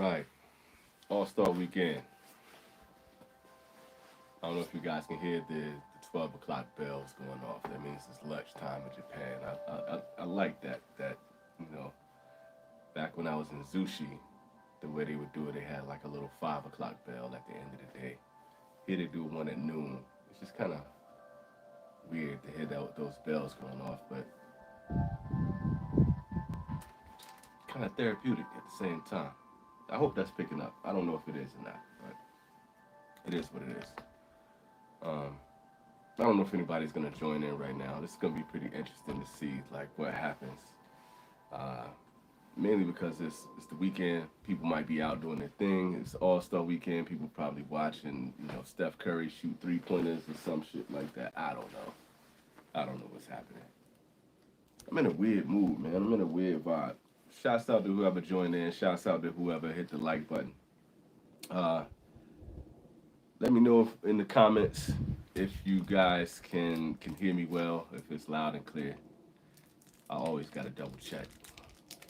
right. All-Star Weekend. I don't know if you guys can hear the 12 o'clock bells going off. That means it's lunchtime in Japan. I like that, you know, back when I was in Zushi, the way they would do it, they had like a little 5 o'clock bell at the end of the day. Here they do one at noon. It's just kind of weird to hear those bells going off, but kind of therapeutic at the same time. I hope that's picking up. I don't know if it is or not, but it is what it is. Um, I don't know if anybody's gonna join in right now. This is gonna be pretty interesting to see like what happens. Uh, Mainly because it's the weekend. People might be out doing their thing. It's All Star Weekend. People probably watching, Steph Curry shoot 3 pointers or some shit like that. I don't know. I don't know what's happening. I'm in a weird mood, man. I'm in a weird vibe. Shouts out to whoever joined in. Shouts out to whoever hit the like button. Uh, Let me know in the comments if you guys can hear me well, if it's loud and clear. I always gotta double check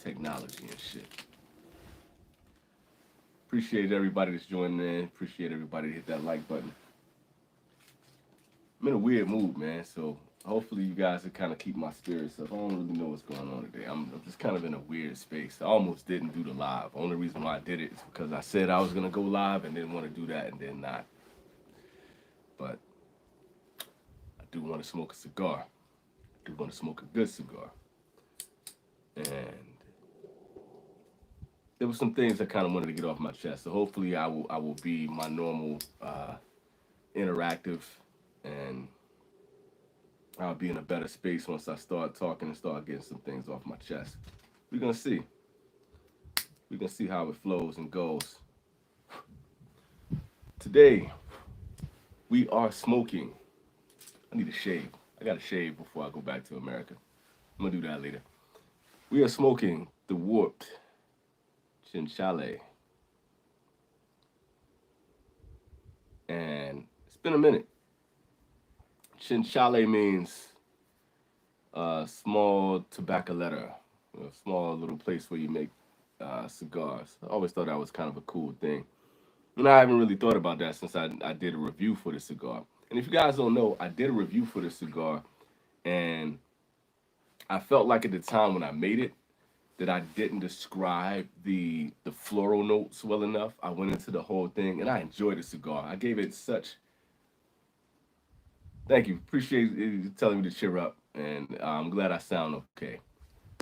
technology and shit. Appreciate everybody that's joining in. Appreciate everybody that hit that like button. I'm in a weird mood, man. So hopefully you guys will kind of keep my spirits up. I don't really know what's going on today. I'm just kind of in a weird space. I almost didn't do the live. Only reason why I did it is because I said I was gonna go live and didn't want to do that and then not. But I do want to smoke a cigar. I do want to smoke a good cigar. And there were some things I kind of wanted to get off my chest. So hopefully I will be my normal interactive, and I'll be in a better space once I start talking and start getting some things off my chest. We're gonna see. We're gonna see how it flows and goes. Today we are smoking. I need a shave. I gotta shave before I go back to America. I'm gonna do that later. We are smoking the warped chinchalle. And it's been a minute. Chinchalle means small tobaccoletta, a small little place where you make cigars. I always thought that was kind of a cool thing. And I haven't really thought about that since I did a review for the cigar. And if you guys don't know, I did a review for the cigar, and I felt like at the time when I made it that I didn't describe the floral notes well enough. I went into the whole thing, and I enjoyed the cigar. I gave it such. Thank you. Appreciate you telling me to cheer up, and I'm glad I sound okay.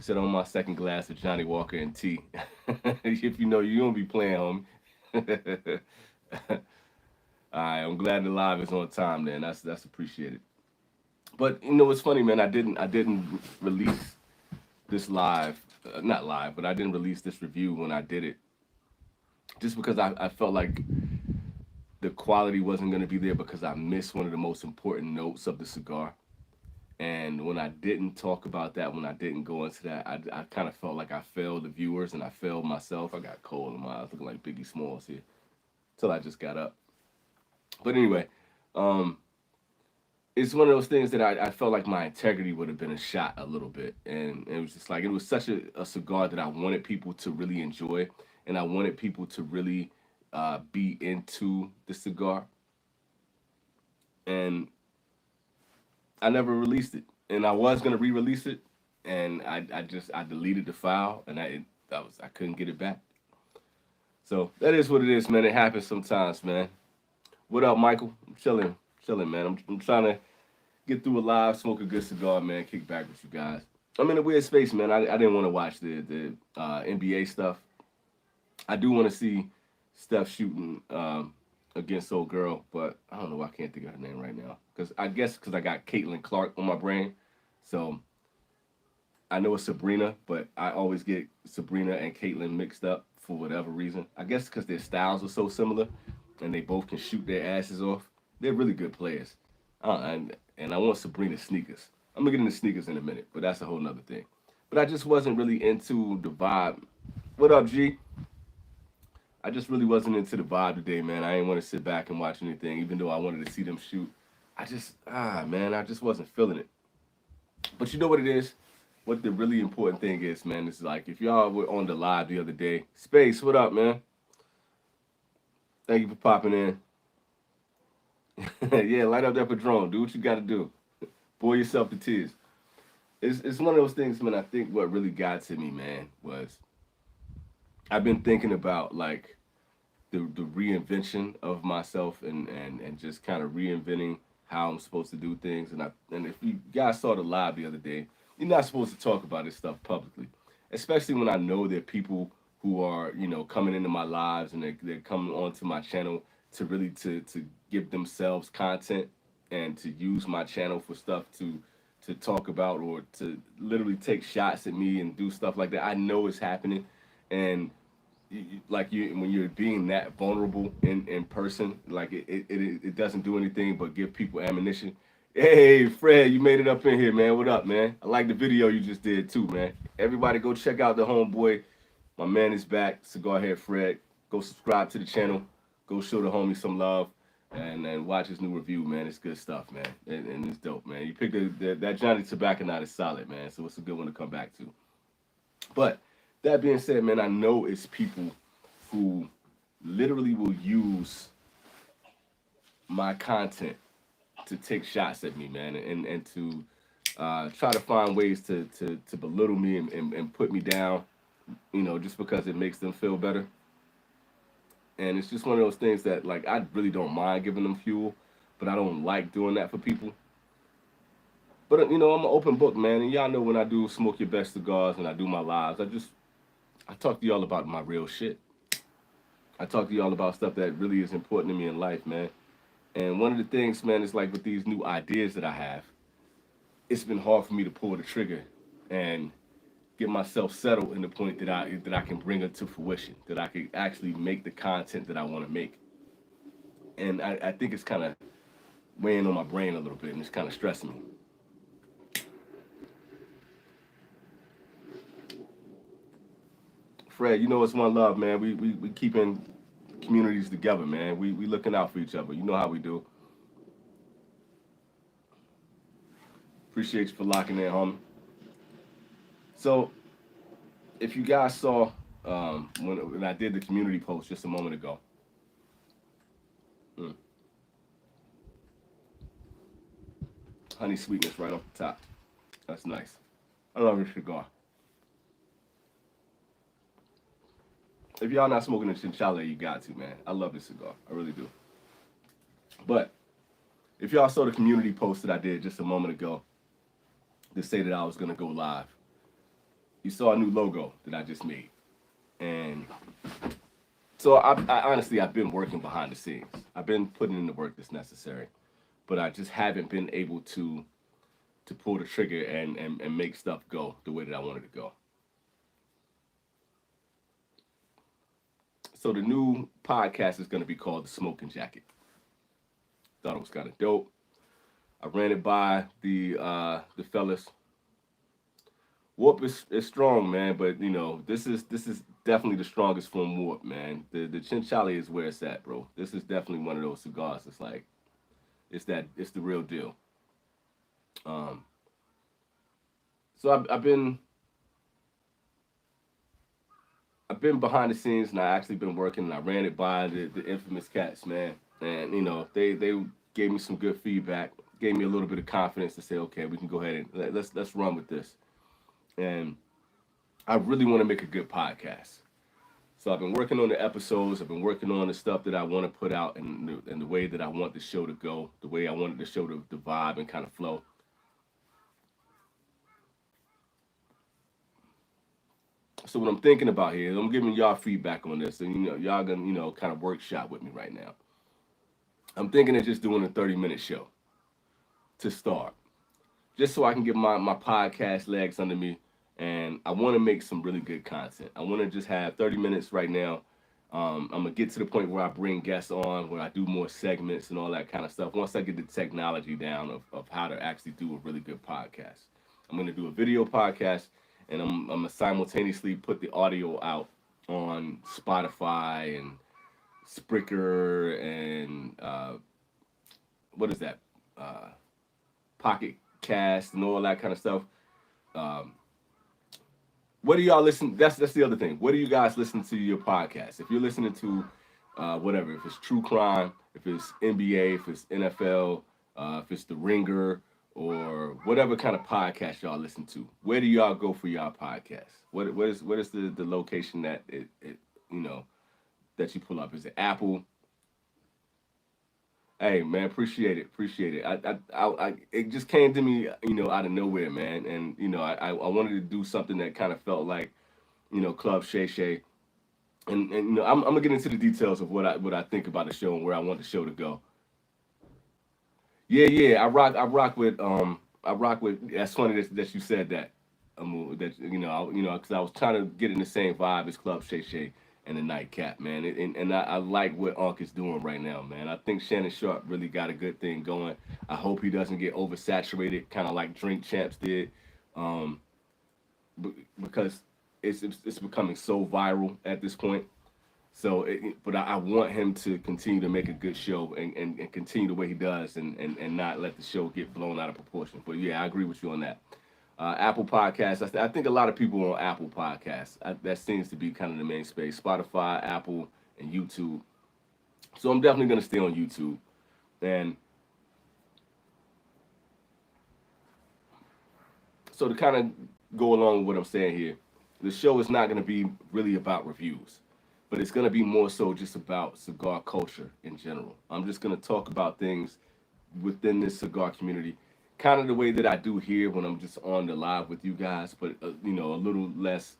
Sit on my second glass of Johnny Walker and tea. If you know, you don't be playing, homie. All right, I'm glad the live is on time. Then that's appreciated. But what's funny, man? I didn't release this live, not live, but I didn't release this review when I did it, just because I felt like the quality wasn't going to be there because I missed one of the most important notes of the cigar. And when I didn't talk about that, when I didn't go into that, I kind of felt like I failed the viewers and I failed myself. I got cold in my eyes, looking like Biggie Smalls here, till I just got up. But anyway, um, it's one of those things that I felt like my integrity would have been a shot a little bit. And it was just like, it was such a cigar that I wanted people to really enjoy. And I wanted people to really be into the cigar. And I never released it. And I was going to re release it. And I deleted the file, and I couldn't get it back. So that is what it is, man. It happens sometimes, man. What up, Michael? I'm chilling, man. I'm trying to get through a live, smoke a good cigar, man. Kick back with you guys. I'm in a weird space, man. I didn't want to watch the NBA stuff. I do want to see Steph shooting against old girl, but I don't know why I can't think of her name right now. Because I got Caitlin Clark on my brain, so I know it's Sabrina, but I always get Sabrina and Caitlin mixed up for whatever reason. I guess because their styles are so similar, and they both can shoot their asses off. They're really good players. And I want Sabrina sneakers. I'm gonna get into sneakers in a minute, but that's a whole nother thing. But I just wasn't really into the vibe. What up, G? I just really wasn't into the vibe today, man. I didn't want to sit back and watch anything, even though I wanted to see them shoot. Man, I just wasn't feeling it. But you know what it is? What the really important thing is, man, is like if y'all were on the live the other day, Space, what up, man? Thank you for popping in. Yeah, light up that Padron. Do what you got to do. Bore yourself to tears. It's one of those things, man. I think what really got to me, man, was I've been thinking about like the reinvention of myself and just kind of reinventing how I'm supposed to do things. And if you guys saw the live the other day, you're not supposed to talk about this stuff publicly, especially when I know there are people who are coming into my lives and they're coming onto my channel to really to give themselves content and to use my channel for stuff to talk about or to literally take shots at me and do stuff like that. I know it's happening, and when you're being that vulnerable in person, like it doesn't do anything but give people ammunition. Hey Fred, you made it up in here, man. What up, man? I like the video you just did too, man. Everybody go check out the homeboy. My man is back. Cigar Head Fred. Go subscribe to the channel. Go show the homie some love. And watch his new review, man. It's good stuff, man. And it's dope, man. You picked that Johnny Tobacco Knot is solid, man. So it's a good one to come back to. But that being said, man, I know it's people who literally will use my content to take shots at me, man, and to try to find ways to belittle me and put me down, just because it makes them feel better. And it's just one of those things that, like, I really don't mind giving them fuel, but I don't like doing that for people. But, I'm an open book, man, and y'all know when I do Smoke Your Best Cigars and I do my lives, I talk to y'all about my real shit. I talk to y'all about stuff that really is important to me in life, man. And one of the things, man, is like with these new ideas that I have, it's been hard for me to pull the trigger and get myself settled in the point that I can bring it to fruition, that I can actually make the content that I want to make. And I think it's kind of weighing on my brain a little bit, and it's kind of stressing me. Fred, it's one love, man. We keeping communities together, man. We looking out for each other. You know how we do. Appreciate you for locking in, homie. So, if you guys saw when I did the community post just a moment ago, honey sweetness right off the top. That's nice. I love this cigar. If y'all not smoking a chinchalle, you got to, man. I love this cigar. I really do. But if y'all saw the community post that I did just a moment ago to say that I was going to go live, you saw a new logo that I just made. And so I honestly, I've been working behind the scenes. I've been putting in the work that's necessary. But I just haven't been able to pull the trigger and make stuff go the way that I wanted to go. So the new podcast is going to be called The Smoking Jacket. Thought it was kind of dope. I ran it by the fellas. Warp is strong, man, but this is definitely the strongest from Warp, man. The Chinchalle is where it's at, bro. This is definitely one of those cigars. It's like it's the real deal. So I've been behind the scenes, and I actually been working, and I ran it by the infamous cats, man. And they gave me some good feedback, gave me a little bit of confidence to say, okay, we can go ahead and let's run with this. And I really want to make a good podcast. So I've been working on the episodes. I've been working on the stuff that I want to put out and the way that I want the show to go, the way I wanted the show to vibe and kind of flow. So what I'm thinking about here is I'm giving y'all feedback on this, and y'all gonna kind of workshop with me right now. I'm thinking of just doing a 30-minute show to start, just so I can get my podcast legs under me, and I want to make some really good content. I want to just have 30 minutes right now. I'm gonna get to the point where I bring guests on, where I do more segments and all that kind of stuff. Once I get the technology down of how to actually do a really good podcast, I'm gonna do a video podcast. And I'm gonna simultaneously put the audio out on Spotify and Spreaker and what is that? Pocket Cast and all that kind of stuff. What do y'all listen? That's the other thing. What do you guys listen to your podcast? If you're listening to whatever. If it's true crime, if it's NBA, if it's NFL, if it's The Ringer, or whatever kind of podcast y'all listen to. Where do y'all go for y'all podcast? What is the location that it you know that you pull up? Is it Apple? Hey man, appreciate it, appreciate it. It just came to me, out of nowhere, man. And I wanted to do something that kind of felt like, Club Shay Shay. And I'm gonna get into the details of what I think about the show and where I want the show to go. Yeah, yeah, I rock with. That's funny that you said that. That because I was trying to get in the same vibe as Club Shay Shay and the Nightcap, man. And I like what Unc is doing right now, man. I think Shannon Sharp really got a good thing going. I hope he doesn't get oversaturated, kind of like Drink Champs did, um, because it's becoming so viral at this point. So, but I want him to continue to make a good show and continue the way he does and not let the show get blown out of proportion. But yeah, I agree with you on that. Apple Podcasts, I think a lot of people are on Apple Podcasts. That seems to be kind of the main space. Spotify, Apple, and YouTube. So I'm definitely going to stay on YouTube. And so to kind of go along with what I'm saying here, the show is not going to be really about reviews, but it's going to be more so just about cigar culture in general. I'm just going to talk about things within this cigar community, kind of the way that I do here when I'm just on the live with you guys, but a little less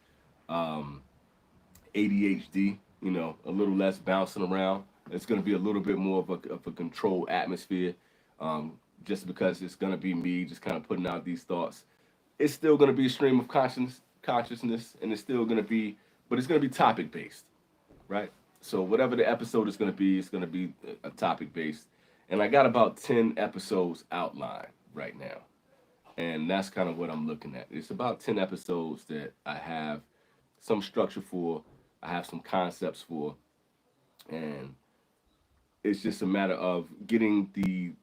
um, ADHD, a little less bouncing around. It's going to be a little bit more of a controlled atmosphere, just because it's going to be me just kind of putting out these thoughts. It's still going to be a stream of consciousness, and it's still going to be, but it's going to be topic based, right? So whatever the episode is going to be, it's going to be a topic based. And I got about 10 episodes outlined right now. And that's kind of what I'm looking at. It's about 10 episodes that I have some structure for, I have some concepts for, and it's just a matter of getting the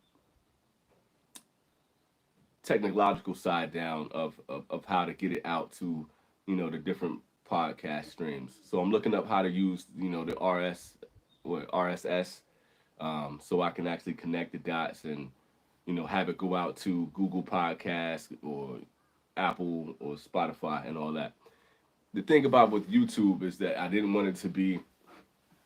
technological side down of how to get it out to, the different podcast streams. So I'm looking up how to use, the RSS, so I can actually connect the dots and have it go out to Google Podcasts or Apple or Spotify and all that. The thing about with YouTube is that I didn't want it to be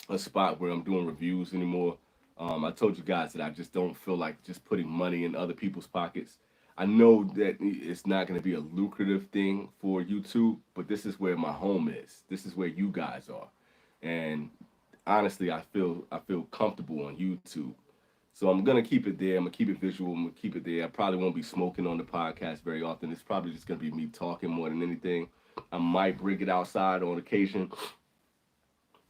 a spot where I'm doing reviews anymore. I told you guys that I just don't feel like just putting money in other people's pockets. I know that it's not going to be a lucrative thing for YouTube, but this is where my home is. This is where you guys are, and honestly, I feel comfortable on YouTube. So I'm gonna keep it there. I'm gonna keep it visual. I'm gonna keep it there. I probably won't be smoking on the podcast very often. It's probably just gonna be me talking more than anything. I might bring it outside on occasion,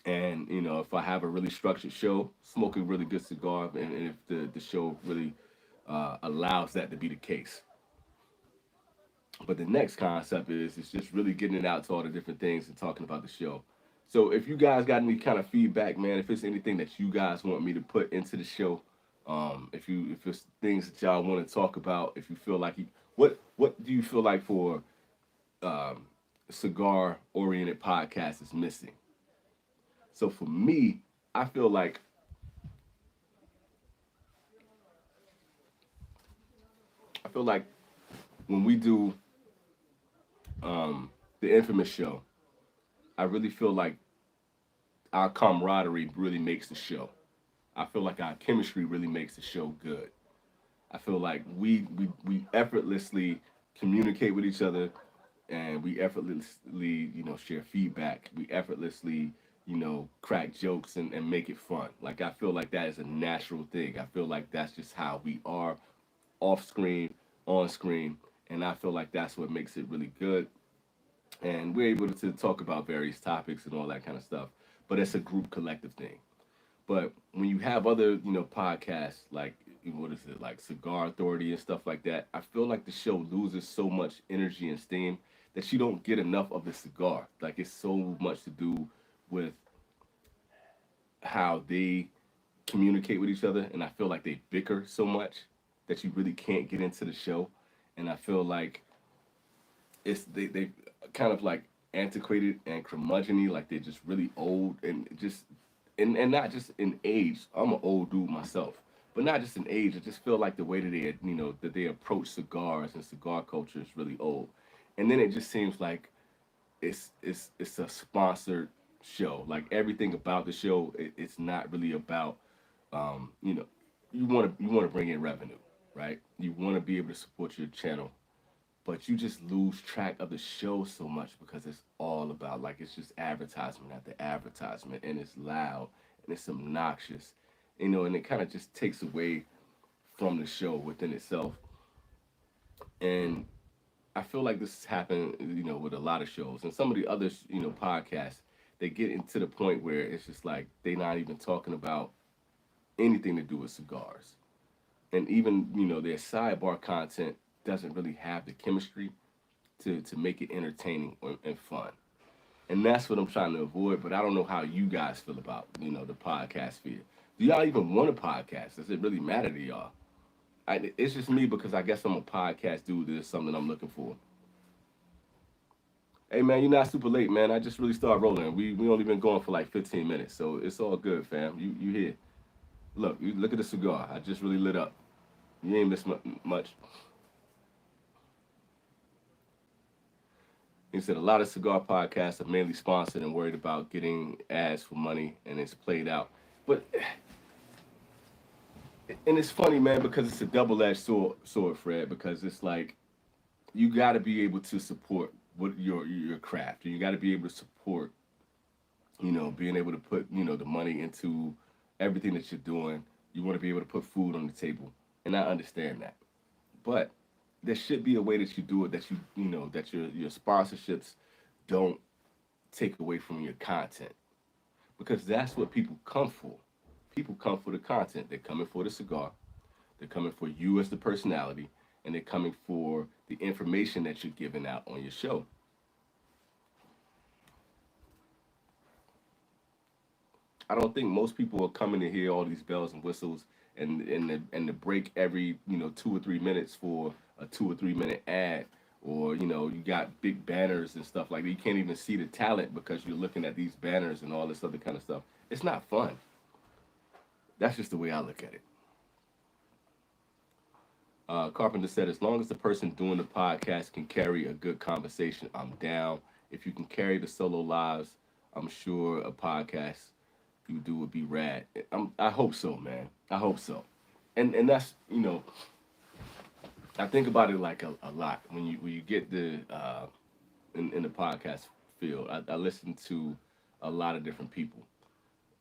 and if I have a really structured show, smoke a really good cigar, and if the show really allows that to be the case. But the next concept is just really getting it out to all the different things and talking about the show. So if you guys got any kind of feedback, man, if it's anything that you guys want me to put into the show, if it's things that y'all want to talk about, if you feel like what do you feel like for cigar oriented podcast is missing? So for me, I feel like I feel like when we do the infamous show, I really feel like our camaraderie really makes the show. I feel like our chemistry really makes the show good. I feel like we effortlessly communicate with each other, and we effortlessly share feedback. We effortlessly crack jokes and make it fun. Like I feel like that is a natural thing. I feel like that's just how we are off screen, on screen, and I feel like that's what makes it really good. And we're able to talk about various topics and all that kind of stuff. But it's a group collective thing. But when you have other, podcasts like what is it, like Cigar Authority and stuff like that, I feel like the show loses so much energy and steam that you don't get enough of the cigar. Like it's so much to do with how they communicate with each other, and I feel like they bicker so much that you really can't get into the show. And I feel like they kind of like antiquated and curmudgeony, like they're just really old and just and not just in age. I'm an old dude myself, but not just in age. I just feel like the way that they approach cigars and cigar culture is really old. And then it just seems like it's a sponsored show. Like everything about the show, it's not really about you know, you want to bring in revenue, right? You want to be able to support your channel, but you just lose track of the show so much because it's all about, like, it's just advertisement after advertisement, and it's loud and it's obnoxious, and it kind of just takes away from the show within itself. And I feel like this has happened, with a lot of shows and some of the other, podcasts. They get into the point where it's just like they're not even talking about anything to do with cigars, and even their sidebar content doesn't really have the chemistry to make it entertaining and fun. And that's what I'm trying to avoid. But I don't know how you guys feel about the podcast sphere. Do y'all even want a podcast? Does it really matter to y'all? It's just me because I guess I'm a podcast dude. There's something I'm looking for. Hey man, you're not super late, man. I just really started rolling. We only been going for like 15 minutes, so it's all good, fam. You here? Look, you look at the cigar. I just really lit up. You ain't missed much. He said a lot of cigar podcasts are mainly sponsored and worried about getting ads for money, and it's played out. But and it's funny, man, because it's a double-edged sword, Fred. Because it's like you got to be able to support what your craft, and you got to be able to support, being able to put the money into everything that you're doing. You want to be able to put food on the table, and I understand that. But there should be a way that you do it, that that your sponsorships don't take away from your content, because that's what people come for. People come for the content. They're coming for the cigar. They're coming for you as the personality, and they're coming for the information that you're giving out on your show. I don't think most people are coming to hear all these bells and whistles and the break every 2 or 3 minutes for a 2 or 3 minute ad, or you got big banners and stuff like that. You can't even see the talent because you're looking at these banners and all this other kind of stuff. It's not fun. That's just the way I look at it. Carpenter said, as long as the person doing the podcast can carry a good conversation, I'm down. If you can carry the solo lives, I'm sure a podcast you do would be rad. I hope so, man. I hope so. And that's I think about it like a lot when you get in the podcast field. I listen to a lot of different people,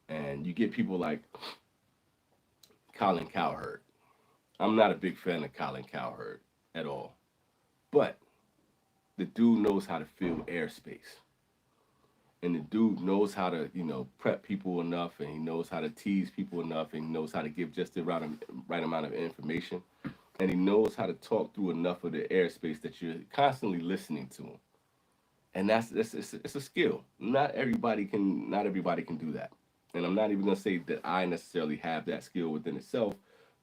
and you get people like Colin Cowherd. I'm not a big fan of Colin Cowherd at all, but the dude knows how to fill airspace, and the dude knows how to prep people enough, and he knows how to tease people enough, and he knows how to give just the right amount of information, and he knows how to talk through enough of the airspace that you're constantly listening to him. And that's it's a skill. Not everybody can do that. And I'm not even gonna say that I necessarily have that skill within itself,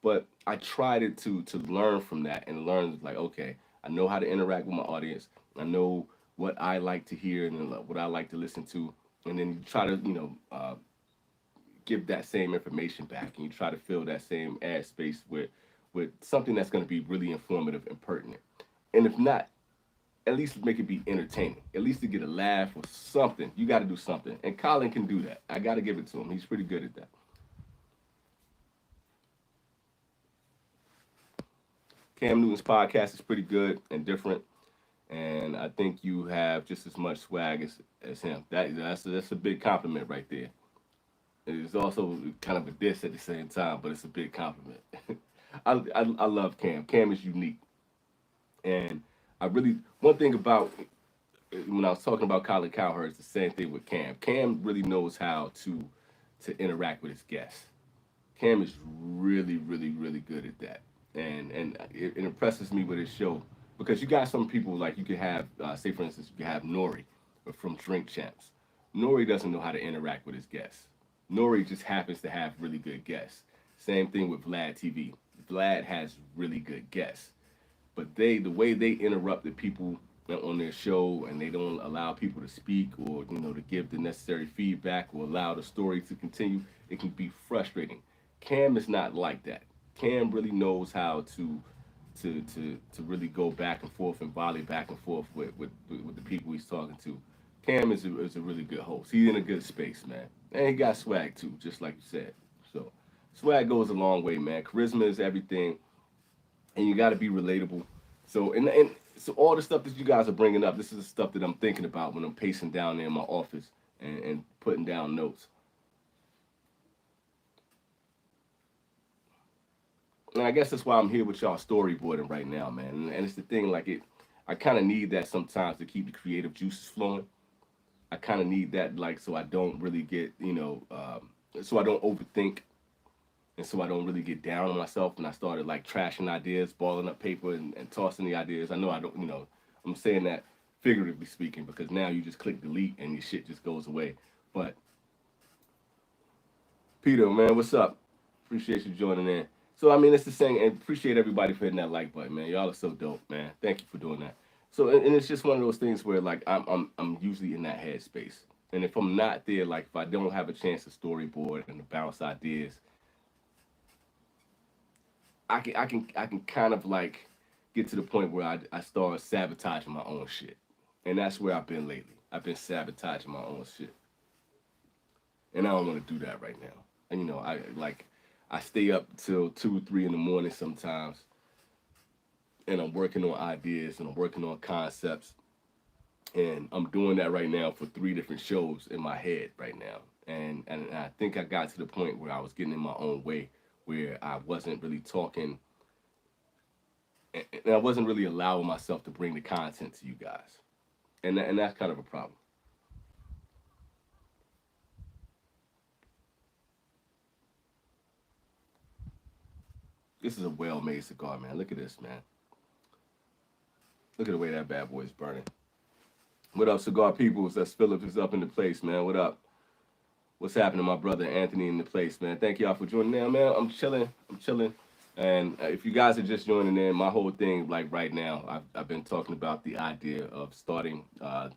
but I tried it to learn from that and learn, like, okay, I know how to interact with my audience. I know what I like to hear and what I like to listen to, and then you try to give that same information back, and you try to fill that same ad space with something that's going to be really informative and pertinent. And if not, at least make it be entertaining. At least to get a laugh or something. You got to do something. And Colin can do that. I got to give it to him. He's pretty good at that. Cam Newton's podcast is pretty good and different. And I think you have just as much swag as him. That's a big compliment right there. It's also kind of a diss at the same time, but it's a big compliment. I love Cam. Cam is unique. And I really, one thing about when I was talking about Colin Cowherd, it's the same thing with Cam. Cam really knows how to interact with his guests. Cam is really, really, really good at that, and it impresses me with his show because you got some people like you could have, say for instance, you could have Nori from Drink Champs. Nori doesn't know how to interact with his guests. Nori just happens to have really good guests. Same thing with Vlad TV. Vlad has really good guests, but the way they interrupt the people on their show, and they don't allow people to speak, or to give the necessary feedback, or allow the story to continue, it can be frustrating. Cam is not like that. Cam really knows how to really go back and forth and volley back and forth with the people he's talking to. Cam is a really good host. He's in a good space, man, and he got swag too, just like you said. So swag goes a long way, man. Charisma is everything, and you got to be relatable. So and so all the stuff that you guys are bringing up, this is the stuff that I'm thinking about when I'm pacing down there in my office and putting down notes. And I guess that's why I'm here with y'all storyboarding right now, man. And it's the thing, like I kind of need that sometimes to keep the creative juices flowing. I kind of need that, like, so I don't really get, so I don't overthink, and so I don't really get down on myself. And I started like trashing ideas, balling up paper, and tossing the ideas. I know I don't, I'm saying that figuratively speaking, because now you just click delete and your shit just goes away. But Peter, man, what's up? Appreciate you joining in. So I mean, it's the same, and appreciate everybody for hitting that like button, man. Y'all are so dope, man. Thank you for doing that. So and it's just one of those things where like I'm usually in that headspace, and if I'm not there, like if I don't have a chance to storyboard and to bounce ideas, I can kind of like get to the point where I start sabotaging my own shit, and that's where I've been lately. I've been sabotaging my own shit, and I don't want to do that right now. And I stay up till 2, 3 in the morning sometimes, and I'm working on ideas and I'm working on concepts, and I'm doing that right now for 3 different shows in my head right now. And I think I got to the point where I was getting in my own way, where I wasn't really talking, and I wasn't really allowing myself to bring the content to you guys, and that's kind of a problem. This is a well-made cigar, man. Look at this, man. Look at the way that bad boy is burning. What up, cigar peoples? That's Phillips is up in the place, man. What up? What's happening, my brother Anthony in the place, man? Thank y'all for joining in, man. I'm chilling. I'm chilling. And if you guys are just joining in, my whole thing, like right now, I've been talking about the idea of starting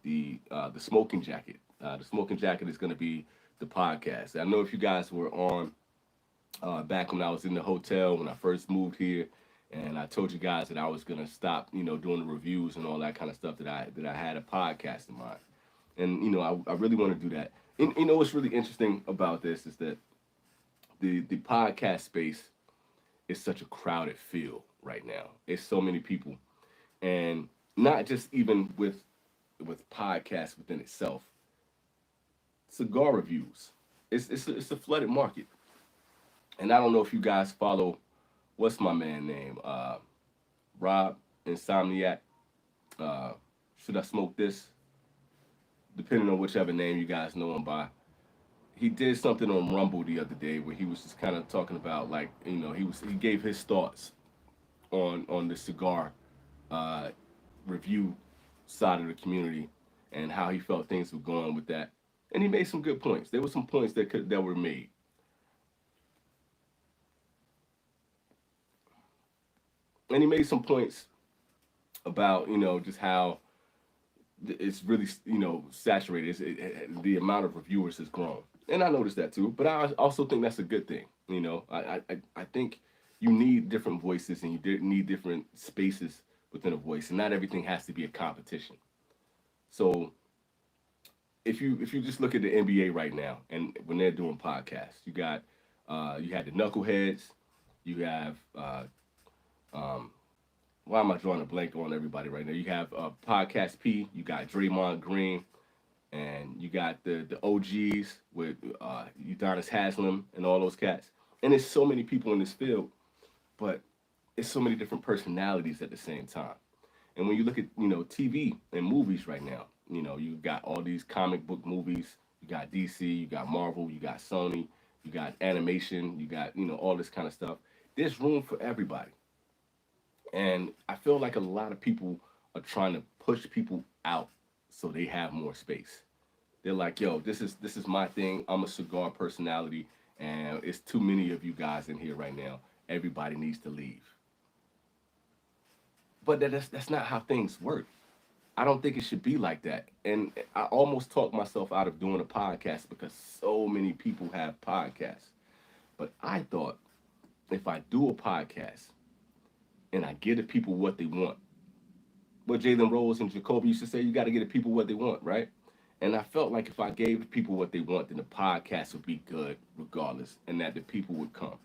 the smoking jacket. The smoking jacket is going to be the podcast. I know if you guys were on back when I was in the hotel when I first moved here, and I told you guys that I was gonna stop, doing the reviews and all that kind of stuff, that I had a podcast in mind, and I really want to do that. And what's really interesting about this is that the podcast space is such a crowded field right now. It's so many people, and not just even with podcasts within itself. Cigar reviews. It's a flooded market. And I don't know if you guys follow, what's my man name? Rob Insomniac. Uh, should I smoke this? Depending on whichever name you guys know him by. He did something on Rumble the other day where he was just kind of talking about, like, he gave his thoughts on the cigar uh, review side of the community, and how he felt things were going with that. And he made some good points. There were some points that were made. And he made some points about just how it's really saturated. The amount of reviewers has grown, and I noticed that too. But I also think that's a good thing. I think you need different voices, and you need different spaces within a voice, and not everything has to be a competition. So if you just look at the NBA right now, and when they're doing podcasts, you had the knuckleheads, you have um, why am I drawing a blank on everybody right now? You have Podcast P, you got Draymond Green, and you got the OGs with Udonis Haslam and all those cats. And there's so many people in this field, but it's so many different personalities at the same time. And when you look at TV and movies right now, you got all these comic book movies. You got DC, you got Marvel, you got Sony, you got animation, you got all this kind of stuff. There's room for everybody. And I feel like a lot of people are trying to push people out so they have more space. They're like, yo, this is my thing. I'm a cigar personality, and it's too many of you guys in here right now. Everybody needs to leave. But that's not how things work. I don't think it should be like that. And I almost talked myself out of doing a podcast because so many people have podcasts. But I thought if I do a podcast and I give the people what they want, what Jalen Rose and Jacoby used to say, you got to give the people what they want, right? And I felt like if I gave the people what they want, then the podcast would be good regardless, and that the people would come.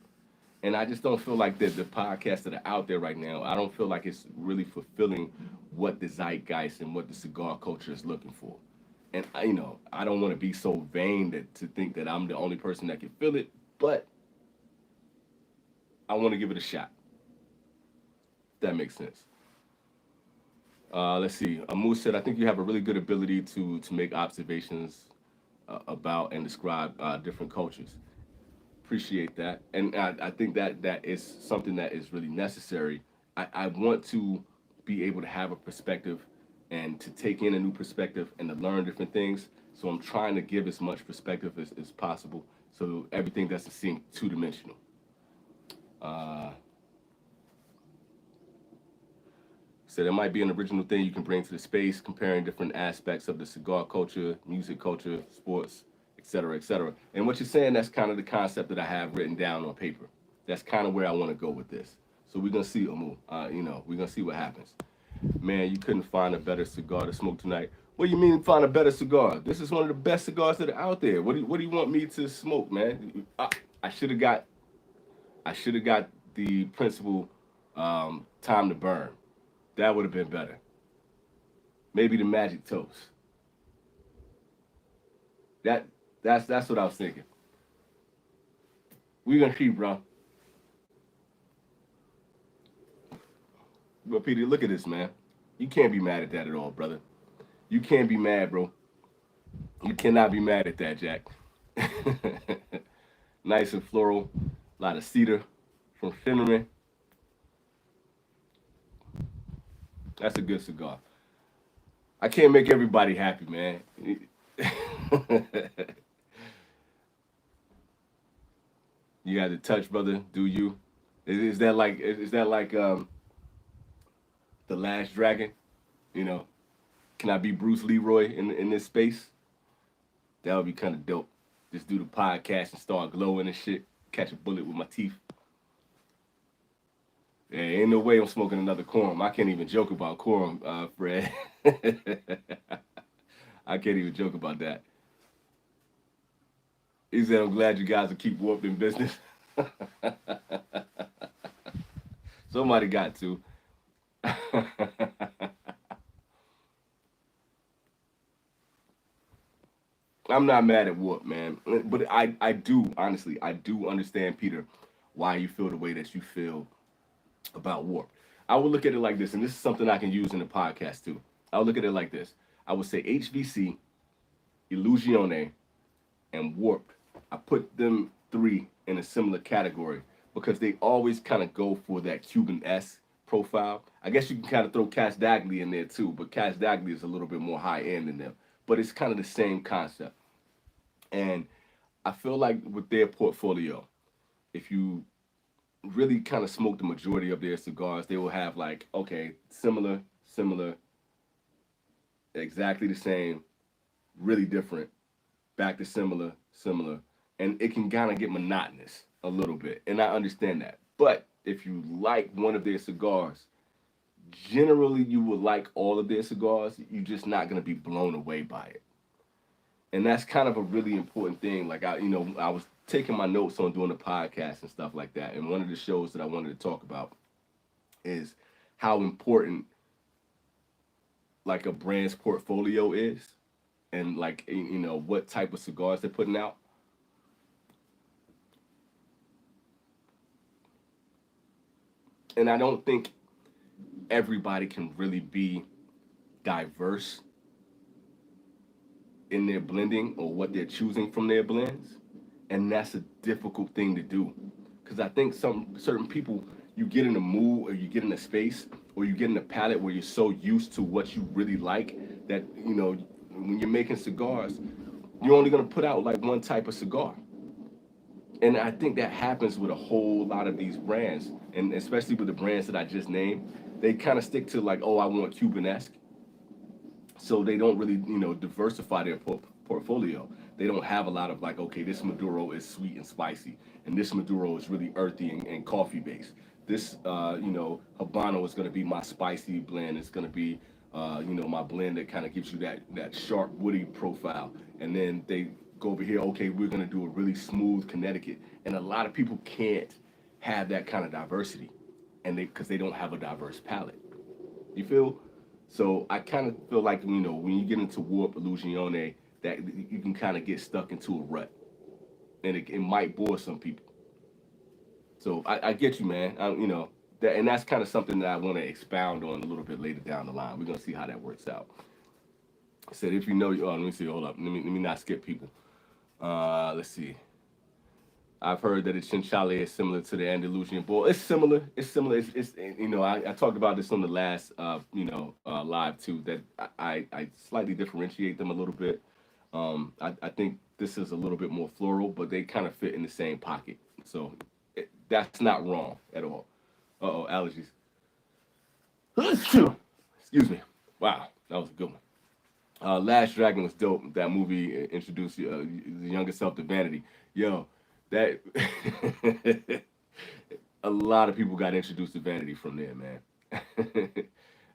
And I just don't feel like the podcasts that are out there right now, I don't feel like it's really fulfilling what the zeitgeist and what the cigar culture is looking for. And I don't want to be so vain to think that I'm the only person that can feel it, but I want to give it a shot. If that makes sense. Let's see. Amu said, I think you have a really good ability to make observations about and describe different cultures. Appreciate that, and I think that is something that is really necessary. I want to be able to have a perspective and to take in a new perspective and to learn different things. So I'm trying to give as much perspective as possible so everything doesn't seem two dimensional. Uh, so there might be an original thing you can bring to the space, comparing different aspects of the cigar culture, music culture, sports, et cetera, et cetera. And what you're saying, that's kind of the concept that I have written down on paper. That's kind of where I want to go with this. So we're gonna see, Amu. We're gonna see what happens. Man, you couldn't find a better cigar to smoke tonight. What do you mean find a better cigar? This is one of the best cigars that are out there. What do you want me to smoke, man? I should have got the principal time to burn. That would have been better. Maybe the magic toast. That that's what I was thinking. We're gonna see, bro. But Peter, look at this, man. You can't be mad at that at all, brother. You can't be mad, bro. You cannot be mad at that, Jack. Nice and floral, a lot of cedar from cinnamon. That's a good cigar. I can't make everybody happy, man. You got to touch, brother. Do you? Is that like the Last Dragon? You know, can I be Bruce Leroy in this space? That would be kind of dope. Just do the podcast and start glowing and shit. Catch a bullet with my teeth. Yeah, ain't no way I'm smoking another quorum. I can't even joke about quorum, Fred. I can't even joke about that. He said, I'm glad you guys will keep warped in business. Somebody got to. I'm not mad at Warp, man. But I do, honestly, I do understand, Peter, why you feel the way that you feel about Warp. I would look at it like this, and this is something I can use in the podcast too. I would look at it like this. I would say HVC, Illusione, and Warped. I put them three in a similar category because they always kind of go for that Cuban S profile. I guess you can kind of throw Cash Dagley in there too, but Cash Dagley is a little bit more high end than them. But it's kind of the same concept. And I feel like with their portfolio, if you really kind of smoke the majority of their cigars, they will have like, okay, similar, exactly the same, really different, back to similar, and it can kind of get monotonous a little bit, and I understand that. But if you like one of their cigars, generally you will like all of their cigars. You're just not gonna be blown away by it, and that's kind of a really important thing. Like I was taking my notes on doing a podcast and stuff like that, and one of the shows that I wanted to talk about is how important like a brand's portfolio is, and like what type of cigars they're putting out. And I don't think everybody can really be diverse in their blending or what they're choosing from their blends, and that's a difficult thing to do because I think some certain people, you get in a mood or you get in a space or you get in a palette where you're so used to what you really like that when you're making cigars, you're only going to put out like one type of cigar. And I think that happens with a whole lot of these brands, and especially with the brands that I just named. They kind of stick to like, oh, I want Cuban-esque, So they don't really, diversify their portfolio. They don't have a lot of like, okay, this Maduro is sweet and spicy, and this Maduro is really earthy and coffee based. This, Habano is going to be my spicy blend. It's going to be, my blend that kind of gives you that sharp, woody profile. And then they go over here, okay, we're going to do a really smooth Connecticut. And a lot of people can't have that kind of diversity, and because they don't have a diverse palate. You feel? So I kind of feel like when you get into warp illusione, that you can kind of get stuck into a rut, and it might bore some people. So I get you, man. That, and that's kind of something that I want to expound on a little bit later down the line. We're gonna see how that works out. I said if you know, let me see. Hold up. Let me not skip people. Let's see. I've heard that the chinchalle is similar to the Andalusian bull. It's similar. It's similar. I talked about this on the last live too. That I slightly differentiate them a little bit. I think this is a little bit more floral, but they kind of fit in the same pocket. So that's not wrong at all. Uh oh, allergies. Excuse me. Wow, that was a good one. Last Dragon was dope. That movie introduced the younger self to vanity. Yo, that a lot of people got introduced to vanity from there, man.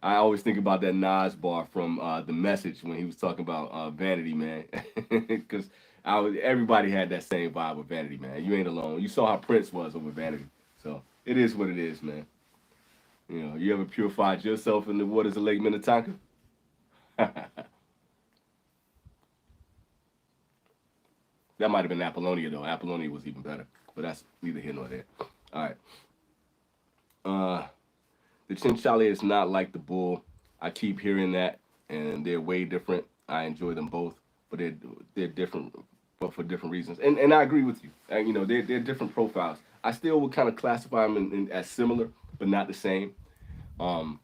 I always think about that Nas bar from The Message when he was talking about vanity, man, because everybody had that same vibe with vanity, man. You ain't alone. You saw how Prince was over vanity, so it is what it is, man. You ever purified yourself in the waters of Lake Minnetonka? That might have been Apollonia though. Apollonia was even better, but that's neither here nor there. All right. The chinchale is not like the bull. I keep hearing that, and they're way different. I enjoy them both, but they're different, but for different reasons. And I agree with you. They're different profiles. I still would kind of classify them as similar, but not the same. Um,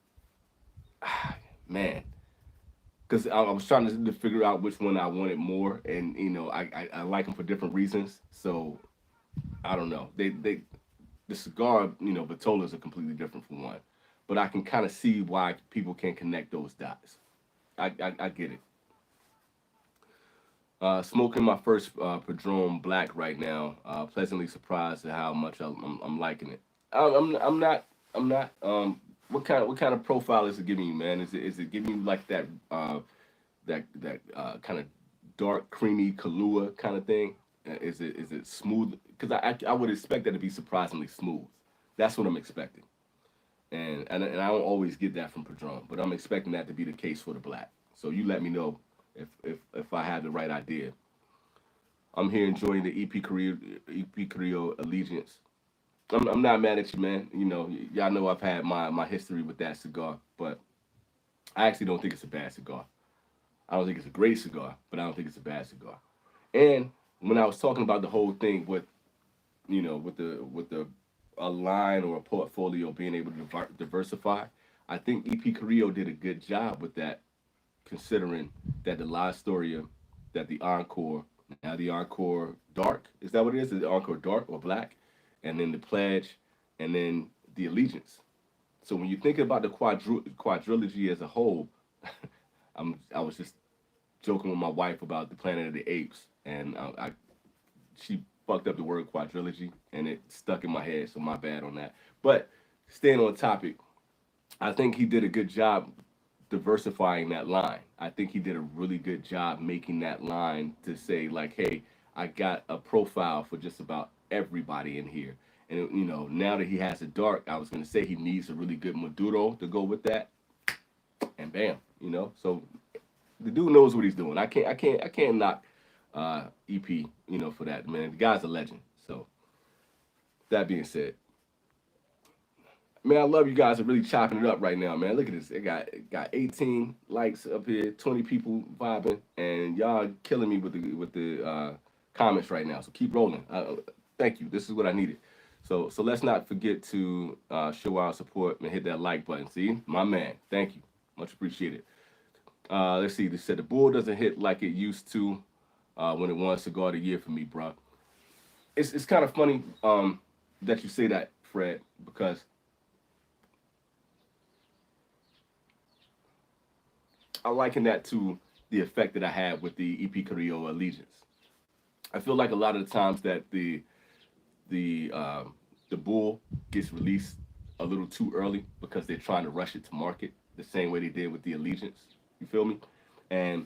man, because I was trying to figure out which one I wanted more, and I like them for different reasons. So I don't know. The cigar, Vitolas are completely different from one, but I can kind of see why people can connect those dots. I get it. Smoking my first Padron Black right now. Pleasantly surprised at how much I'm liking it. I'm not. What kind of profile is it giving you, man? Is it giving you like that kind of dark, creamy Kahlua kind of thing? Is it smooth? Because I would expect that to be surprisingly smooth. That's what I'm expecting, and I don't always get that from Padron, but I'm expecting that to be the case for the black. So you let me know if I have the right idea. I'm here enjoying the EP Carrillo Allegiance. I'm not mad at you, man. Y'all know I've had my history with that cigar, but I actually don't think it's a bad cigar. I don't think it's a great cigar, but I don't think it's a bad cigar. And when I was talking about the whole thing with with the a line or a portfolio being able to diversify, I think EP Carrillo did a good job with that, considering that the La Storia, that the Encore, now the Encore Dark, is that what it is? Is the Encore Dark or Black? And then the Pledge, and then the Allegiance. So when you think about the quadrilogy as a whole, I was just joking with my wife about the Planet of the Apes, and she fucked up the word quadrilogy, and it stuck in my head. So my bad on that. But staying on topic, I think he did a good job diversifying that line. I think he did a really good job making that line to say like, hey, I got a profile for just about everybody in here. And now that he has a dark, I was gonna say he needs a really good Maduro to go with that, and bam, So the dude knows what he's doing. I can't knock EP, for that, man. The guy's a legend. So that being said, man, I love you guys are really chopping it up right now, man. Look at this. It got 18 likes up here, 20 people vibing, and y'all killing me with the comments right now. So keep rolling. Thank you. This is what I needed. So let's not forget to show our support and hit that like button. See, my man. Thank you. Much appreciated. Let's see. They said the bull doesn't hit like it used to when it won cigar of the year for me, bro. It's kind of funny that you say that, Fred, because I liken that to the effect that I had with the EP Carrillo Allegiance. I feel like a lot of the times that the the bull gets released a little too early because they're trying to rush it to market the same way they did with the Allegiance. You feel me? And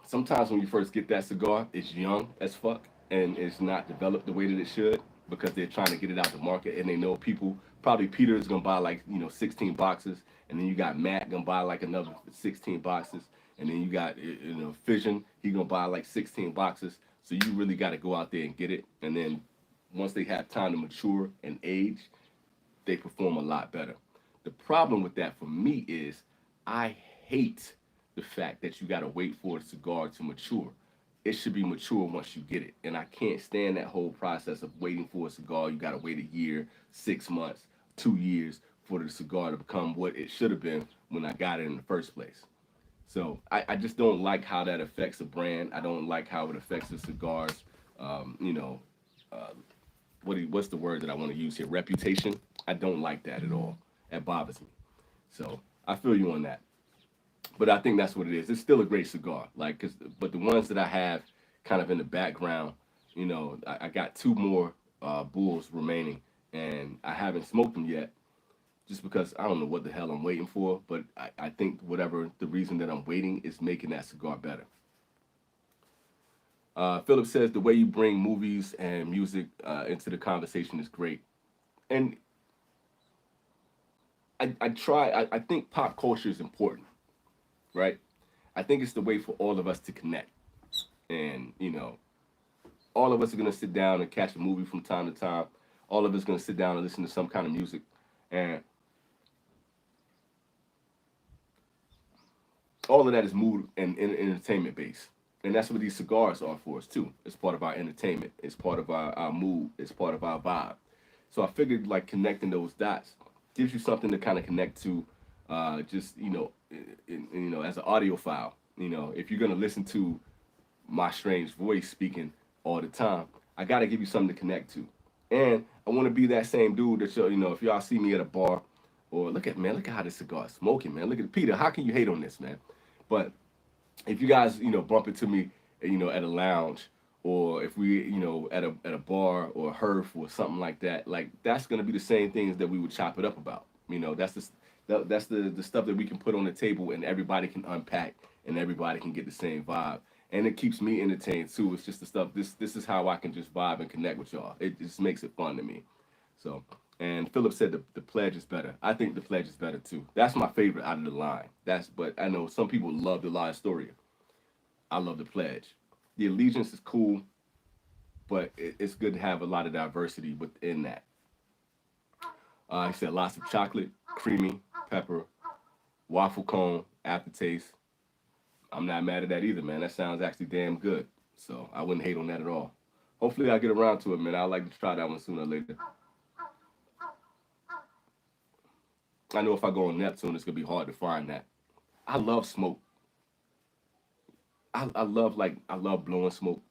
sometimes when you first get that cigar, it's young as fuck and it's not developed the way that it should because they're trying to get it out the market and they know people. Probably Peter is gonna buy like 16 boxes, and then you got Matt gonna buy like another 16 boxes, and then you got Fission, he gonna buy like 16 boxes. So you really got to go out there and get it, and then once they have time to mature and age, they perform a lot better. The problem with that for me is I hate the fact that you got to wait for a cigar to mature. It should be mature once you get it. And I can't stand that whole process of waiting for a cigar. You got to wait a year, 6 months, 2 years for the cigar to become what it should have been when I got it in the first place. So I just don't like how that affects a brand. I don't like how it affects the cigars. Um, you know, uh, what's the word that I want to use here? Reputation. I don't like that at all. That bothers me. So I feel you on that. But I think that's what it is. It's still a great cigar. But the ones that I have kind of in the background, I got two more bulls remaining, and I haven't smoked them yet, just because I don't know what the hell I'm waiting for. But I think whatever the reason that I'm waiting is making that cigar better. Philip says the way you bring movies and music into the conversation is great, and I try. I think pop culture is important, right? I think it's the way for all of us to connect, and all of us are gonna sit down and catch a movie from time to time. All of us gonna sit down and listen to some kind of music, and all of that is mood and entertainment based. And that's what these cigars are for us too. It's part of our entertainment. It's part of our mood. It's part of our vibe. So I figured like connecting those dots gives you something to kind of connect to, just as an audio file. If you're gonna listen to my strange voice speaking all the time, I gotta give you something to connect to. And I want to be that same dude that if y'all see me at a bar, or look at how this cigar is smoking, man. Look at Peter. How can you hate on this, man? But if you guys bump into me at a lounge, or if we at a bar or a hearth or something like that, like that's gonna be the same things that we would chop it up about. That's the stuff that we can put on the table and everybody can unpack and everybody can get the same vibe, and it keeps me entertained too. It's just the stuff. This is how I can just vibe and connect with y'all. It just makes it fun to me. So, and Philip said the pledge is better. I think the pledge is better too. That's my favorite out of the line. But I know some people love the La Historia. I love the pledge. The allegiance is cool, but it's good to have a lot of diversity within that. He said lots of chocolate, creamy, pepper, waffle cone, aftertaste. I'm not mad at that either, man. That sounds actually damn good. So I wouldn't hate on that at all. Hopefully I get around to it, man. I'd like to try that one sooner or later. I know if I go on Neptune, it's gonna be hard to find that. I love smoke. I love blowing smoke.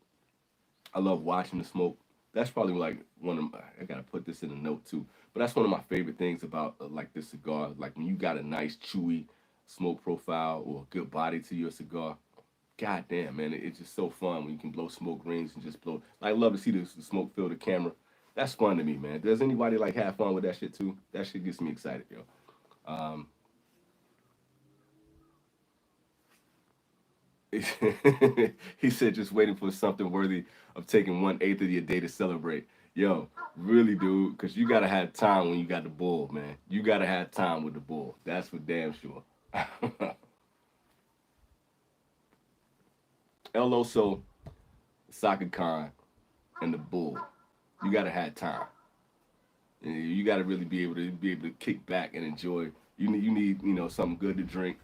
I love watching the smoke. That's probably like one of I gotta put this in a note too. But that's one of my favorite things about like this cigar. Like when you got a nice chewy smoke profile or a good body to your cigar. God damn, man, it's just so fun when you can blow smoke rings and just blow. I love to see the smoke fill the camera. That's fun to me, man. Does anybody like have fun with that shit too? That shit gets me excited, yo. Um, he said just waiting for something worthy of taking 1/8 of your day to celebrate. Yo, really, dude, because you gotta have time when you got the bull, man. You gotta have time with the bull. That's for damn sure. El Oso, Soccer Khan, and the bull. You gotta have time. You gotta really be able to kick back and enjoy. You need something good to drink.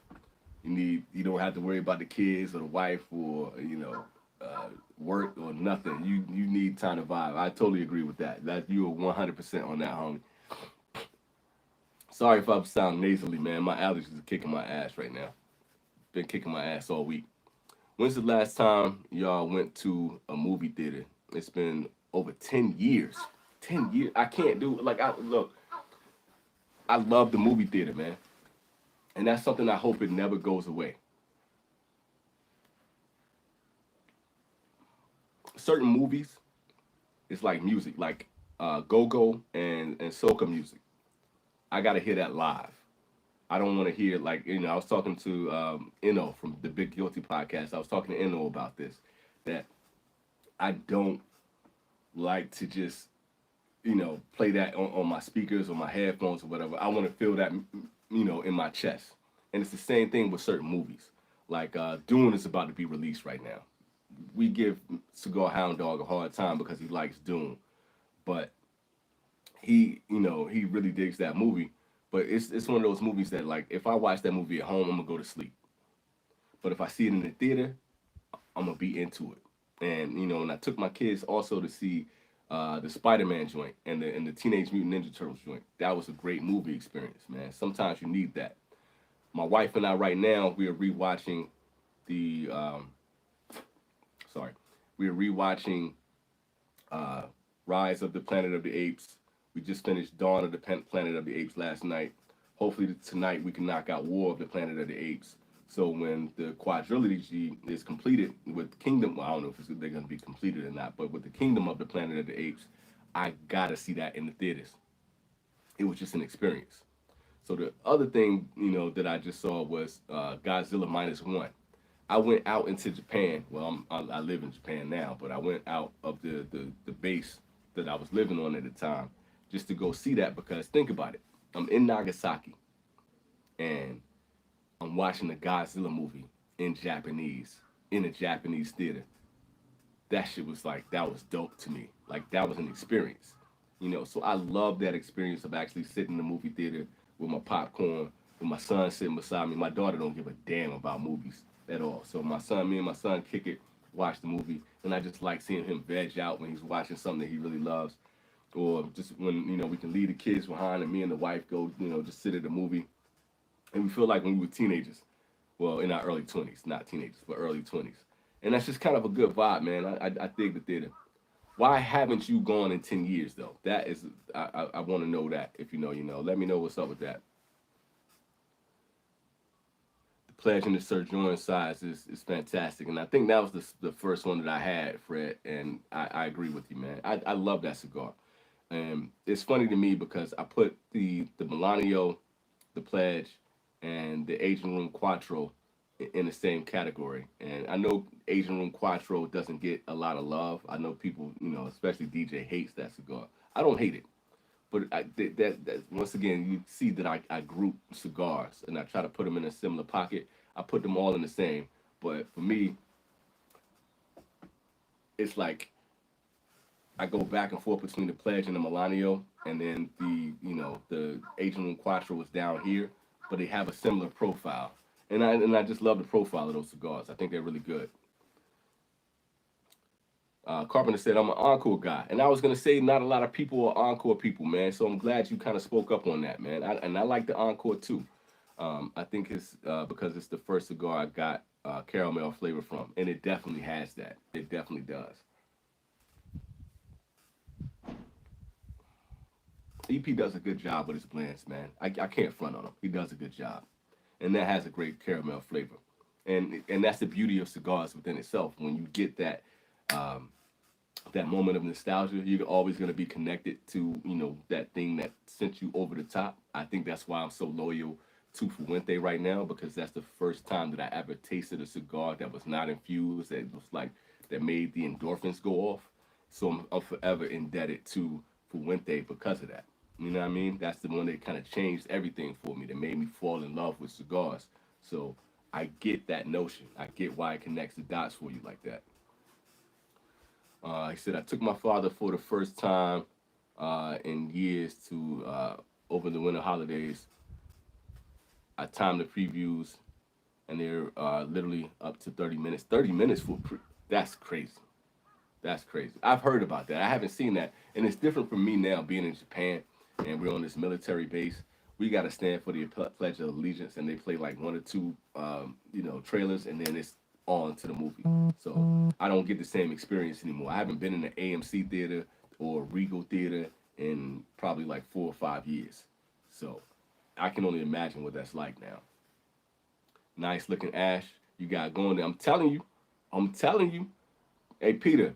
You don't have to worry about the kids or the wife or work or nothing. You need time to vibe. I totally agree with that. That you are 100% on that, homie. Sorry if I sound nasally, man. My allergies are kicking my ass right now. Been kicking my ass all week. When's the last time y'all went to a movie theater? It's been over 10 years. 10 years. I can't do like I look. I love the movie theater, man. And that's something I hope it never goes away. Certain movies, it's like music, like go-go and soca music. I gotta hear that live. I don't want to hear like I was talking to Inno from the Big Guilty podcast. I was talking to Inno about this. That I don't like to just play that on my speakers or my headphones or whatever. I want to feel that in my chest. And it's the same thing with certain movies. Like Dune is about to be released right now. We give Cigar Hound Dog a hard time because he likes Dune, but he really digs that movie. But it's one of those movies that like if I watch that movie at home, I'm gonna go to sleep. But if I see it in the theater, I'm gonna be into it. And and I took my kids also to see the Spider-Man joint and the Teenage Mutant Ninja Turtles joint. That was a great movie experience, man. Sometimes you need that. My wife and I right now we are rewatching the sorry, we are rewatching uh, Rise of the Planet of the Apes. We just finished Dawn of the Planet of the Apes last night. Hopefully tonight we can knock out War of the Planet of the Apes. So when the quadrilogy is completed with Kingdom, well, I don't know if they're going to be completed or not, but with the Kingdom of the Planet of the Apes, I gotta see that in the theaters. It was just an experience. So the other thing that I just saw was Godzilla -1. I went out into Japan. Well, I live in Japan now, but I went out of the base that I was living on at the time just to go see that because think about it. I'm in Nagasaki and I'm watching the Godzilla movie in Japanese in a Japanese theater. That shit was like that was dope to me. Like that was an experience. So I love that experience of actually sitting in the movie theater with my popcorn, with my son sitting beside me. My daughter don't give a damn about movies at all. So me and my son kick it, watch the movie, and I just like seeing him veg out when he's watching something that he really loves. Or just when we can leave the kids behind and me and the wife go just sit at the movie, and we feel like when we were teenagers. Well, in our early 20s, not teenagers, but early 20s. And that's just kind of a good vibe, man. I dig the theater. Why haven't you gone in 10 years though? That is, I want to know that. If you know, you know. Let me know what's up with that. The Pledge and the Sir Jordan size is fantastic, and I think that was the first one that I had, Fred. And I agree with you, man. I love that cigar, and it's funny to me because I put the Melanio, the Pledge, and the Asian Room Quattro in the same category. And I know Asian Room Quattro doesn't get a lot of love. I know people, especially DJ hates that cigar. I don't hate it, but that once again you see that I group cigars and I try to put them in a similar pocket. I put them all in the same, but for me, it's like I go back and forth between the Pledge and the Melanio, and then the Asian Room Quattro is down here, but they have a similar profile, and I just love the profile of those cigars. I think they're really good. Carpenter said I'm an Encore guy, and I was gonna say not a lot of people are Encore people, man. So I'm glad you kind of spoke up on that, man. And I like the Encore too. I think it's because it's the first cigar I got caramel flavor from, and it definitely has that. It definitely does. EP does a good job with his blends, man. I can't front on him. He does a good job, and that has a great caramel flavor, and that's the beauty of cigars within itself. When you get um, that moment of nostalgia, you're always going to be connected to that thing that sent you over the top. I think that's why I'm so loyal to Fuente right now because that's the first time that I ever tasted a cigar that was not infused, that was like that made the endorphins go off. So I'm forever indebted to Fuente because of that. You know what I mean? That's the one that kind of changed everything for me, that made me fall in love with cigars. So I get that notion. I get why it connects the dots for you like that. He said, I took my father for the first time in years to over the winter holidays. I timed the previews, and they're literally up to 30 minutes. 30 minutes that's crazy. That's crazy. I've heard about that. I haven't seen that. And it's different for me now being in Japan and we're on this military base. We got to stand for the Pledge of Allegiance, and they play like one or two, trailers, and then it's on to the movie. So I don't get the same experience anymore. I haven't been in the AMC theater or Regal theater in probably like 4 or 5 years. So I can only imagine what that's like now. Nice looking ash you got going there. I'm telling you. Hey Peter,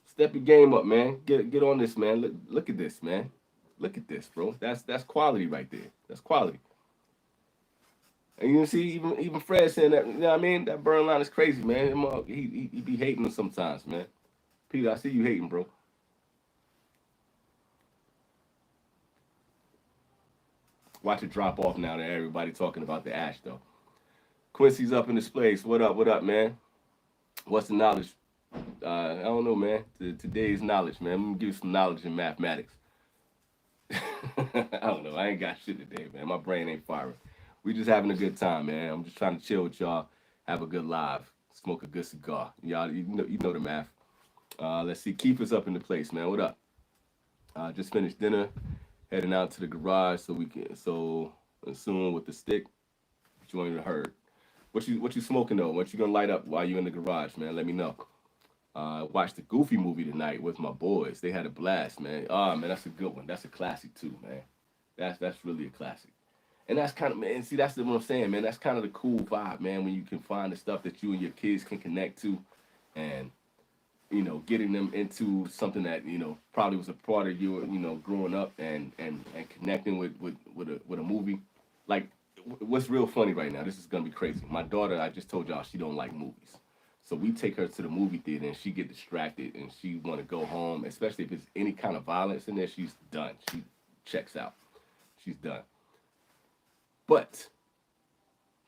step your game up, man. Get on this, man. Look at this, man. Look at this, bro. That's quality right there. That's quality. And you see, even Fred saying that. You know what I mean? That burn line is crazy, man. He be hating them sometimes, man. Peter, I see you hating, bro. Watch it drop off now that everybody talking about the ash though. Quincy's up in this place. What up? What up, man? What's the knowledge? I don't know, man. Today's knowledge, man. I'm gonna give you some knowledge in mathematics. I don't know. I ain't got shit today, man. My brain ain't firing. We just having a good time, man. I'm just trying to chill with y'all, have a good live, smoke a good cigar. Y'all, you know the math. Let's see. Keith is up in the place, man. What up? Just finished dinner, heading out to the garage so we can soon with the stick. Join the herd. What you smoking though? What you gonna light up while you in the garage, man? Let me know. Watched the Goofy movie tonight with my boys. They had a blast, man. Oh man, that's a good one. That's a classic too, man. That's really a classic. And that's kind of man. See, that's what I'm saying, man. That's kind of the cool vibe, man. When you can find the stuff that you and your kids can connect to, and getting them into something that probably was a part of you, growing up and connecting with a movie. Like, what's real funny right now? This is gonna be crazy. My daughter, I just told y'all she don't like movies. So we take her to the movie theater and she get distracted and she want to go home, especially if it's any kind of violence in there. She's done. She checks out. She's done. But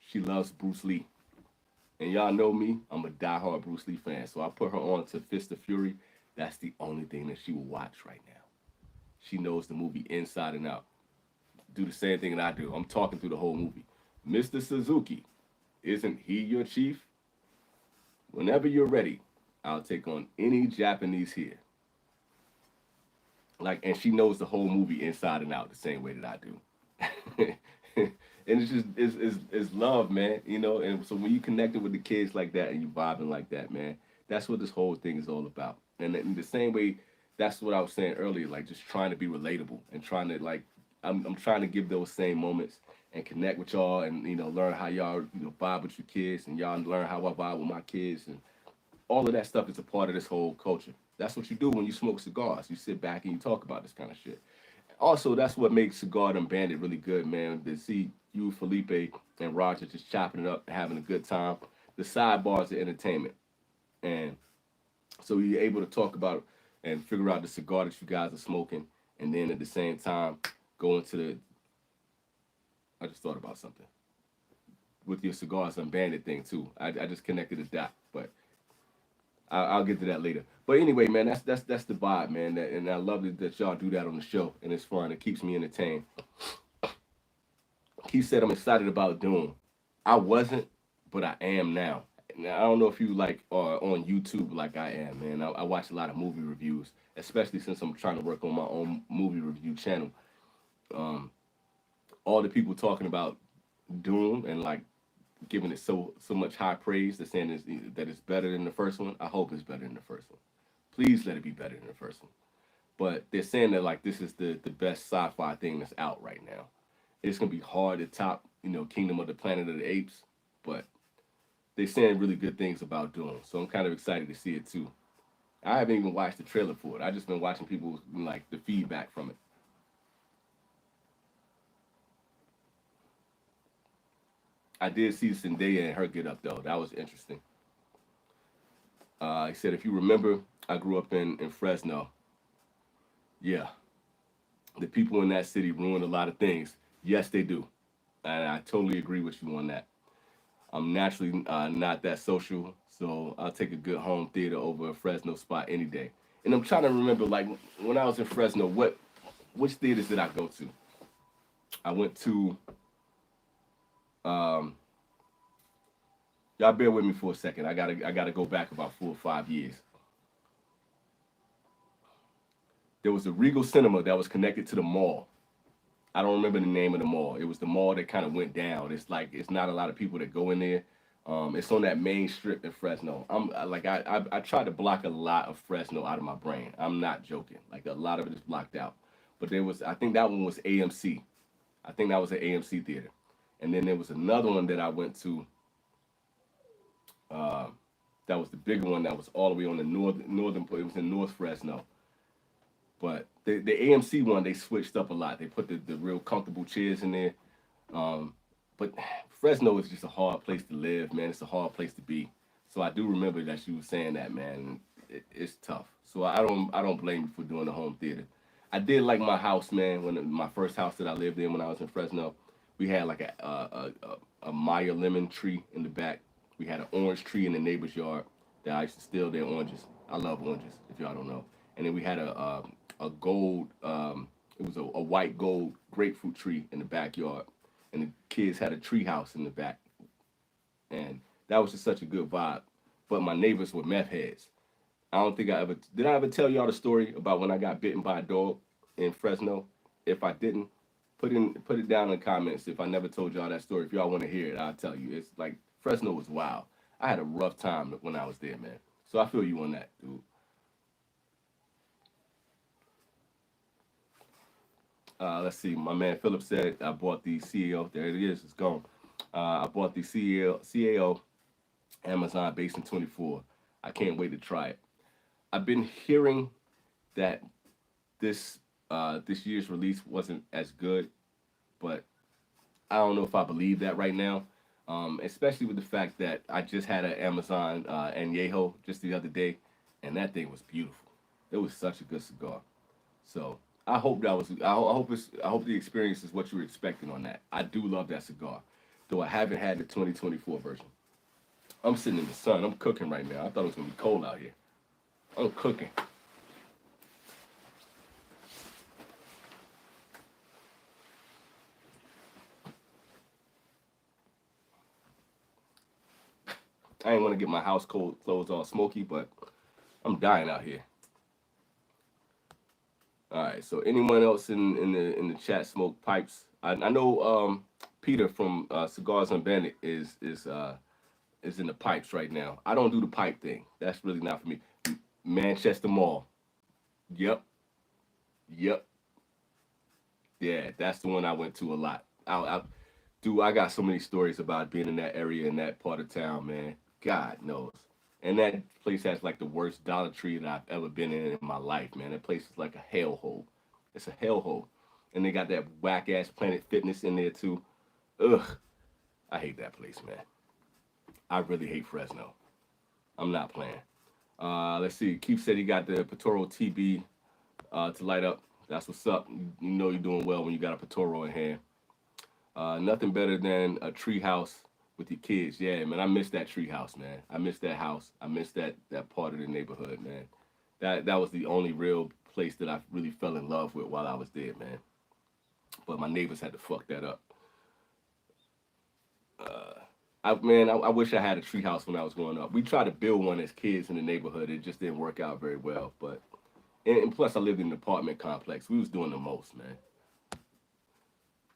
she loves Bruce Lee. And y'all know me, I'm a diehard Bruce Lee fan. So I put her on to Fist of Fury. That's the only thing that she will watch right now. She knows the movie inside and out. Do the same thing that I do. I'm talking through the whole movie. Mr. Suzuki, isn't he your chief? Whenever you're ready, I'll take on any Japanese here. Like, and she knows the whole movie inside and out the same way that I do. And it's just it's love, man. And so when you connected with the kids like that and you vibing like that, man, that's what this whole thing is all about. And in the same way, that's what I was saying earlier, like just trying to be relatable and trying to like I'm trying to give those same moments and connect with y'all and learn how y'all vibe with your kids and y'all learn how I vibe with my kids and all of that stuff is a part of this whole culture. That's what you do when you smoke cigars. You sit back and you talk about this kind of shit. Also, that's what makes Cigar Done Bandit really good, man. To see you, Felipe, and Roger just chopping it up, having a good time. The sidebars are entertainment. And so you're able to talk about and figure out the cigar that you guys are smoking. And then at the same time, go into the. I just thought about something. With your Cigars Done Bandit thing, too. I just connected a dot. But I'll get to that later. But anyway, man, that's the vibe, man. And I love it that y'all do that on the show, and it's fun. It keeps me entertained. He said I'm excited about Doom. I wasn't, but I am now. Now I don't know if you like are on YouTube like I am, man. I watch a lot of movie reviews, especially since I'm trying to work on my own movie review channel. Um, all the people talking about Doom and like giving it so much high praise, they're saying that it's better than the first one. I hope it's better than the first one. Please let it be better than the first one. But they're saying that like this is the best sci-fi thing that's out right now. It's gonna be hard to top, Kingdom of the Planet of the Apes, but they're saying really good things about Doom. So I'm kind of excited to see it too. I haven't even watched the trailer for it. I just been watching people like the feedback from it. I did see Zendaya and her get up though. That was interesting. He said, if you remember, I grew up in Fresno. Yeah, the people in that city ruined a lot of things. Yes, they do. And I totally agree with you on that. I'm naturally not that social, so I'll take a good home theater over a Fresno spot any day. And I'm trying to remember, like, when I was in Fresno, which theaters did I go to? I went to, um, y'all bear with me for a second. I gotta go back about 4 or 5 years. There was a Regal Cinema that was connected to the mall. I don't remember the name of the mall. It was the mall that kind of went down. It's like it's not a lot of people that go in there. It's on that main strip in Fresno. I tried to block a lot of Fresno out of my brain. I'm not joking. Like a lot of it is blocked out. But there was I think that one was AMC. I think that was an AMC theater. And then there was another one that I went to. Uh, that was the bigger one. That was all the way on the northern. It was in North Fresno. But the AMC one, they switched up a lot. They put the real comfortable chairs in there. Um, but Fresno is just a hard place to live, man. It's a hard place to be. So I do remember that she was saying that, man. It's tough. So I don't blame you for doing the home theater. I did like my house, man. When my first house that I lived in when I was in Fresno, we had like a Meyer lemon tree in the back. We had an orange tree in the neighbor's yard that I used to steal their oranges. I love oranges, if y'all don't know. And then we had a gold, it was a white gold grapefruit tree in the backyard, and the kids had a tree house in the back, and that was just such a good vibe. But my neighbors were meth heads. I don't think I ever tell y'all the story about when I got bitten by a dog in Fresno. If I didn't, put it down in the comments. If I never told y'all that story, if y'all want to hear it, I'll tell you. It's like Fresno was wild. I had a rough time when I was there, man. So I feel you on that, dude. Let's see. My man Philip said I bought the CAO. There it is. It's gone. I bought the CAO Amazon Basin 24. I can't wait to try it. I've been hearing that this year's release wasn't as good, but I don't know if I believe that right now. Especially with the fact that I just had an Amazon Añejo just the other day, and that thing was beautiful. It was such a good cigar. So I hope that was. I hope the experience is what you were expecting on that. I do love that cigar, though I haven't had the 2024 version. I'm sitting in the sun. I'm cooking right now. I thought it was gonna be cold out here. I'm cooking. I ain't want to get my house cold clothes all smoky, but I'm dying out here. All right. So anyone else in the chat smoke pipes? I know Peter from Cigars Unbanded is in the pipes right now. I don't do the pipe thing. That's really not for me. Manchester Mall. Yep. Yep. Yeah, that's the one I went to a lot. Dude, I got so many stories about being in that area in that part of town, man. God knows. And that place has like the worst Dollar Tree that I've ever been in my life, man. That place is like a hellhole. It's a hellhole. And they got that whack ass Planet Fitness in there too. Ugh, I hate that place, man. I really hate Fresno. I'm not playing. Let's see. Keith said he got the Patoro TB to light up. That's what's up. You know you're doing well when you got a Patoro in hand. Nothing better than a tree house with your kids. Yeah, man, I miss that tree house, man. I miss that house. I miss that part of the neighborhood, man. That was the only real place that I really fell in love with while I was there, man. But my neighbors had to fuck that up. Uh, I wish I had a tree house when I was growing up. We tried to build one as kids in the neighborhood. It just didn't work out very well. But and plus, I lived in an apartment complex. We was doing the most, man.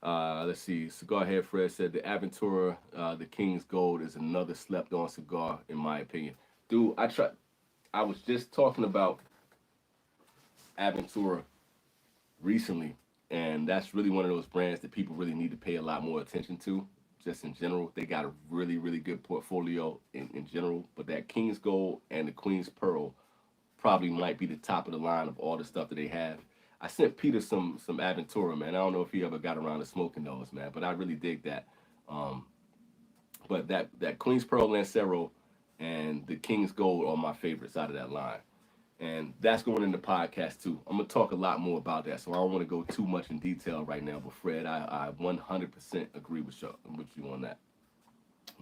Let's see. Cigar Head Fred said the Aventura, the King's Gold, is another slept-on cigar, in my opinion. Dude, I was just talking about Aventura recently, and that's really one of those brands that people really need to pay a lot more attention to. Just in general, they got a really, really good portfolio in general. But that King's Gold and the Queen's Pearl probably might be the top of the line of all the stuff that they have. I sent Peter some Aventura, man. I don't know if he ever got around to smoking those, man, but I really dig that. Um, but that Queen's Pearl Lancero and the King's Gold are my favorites out of that line. And that's going in the podcast too. I'm gonna talk a lot more about that, so I don't want to go too much in detail right now. But Fred, I 100% agree with you on that.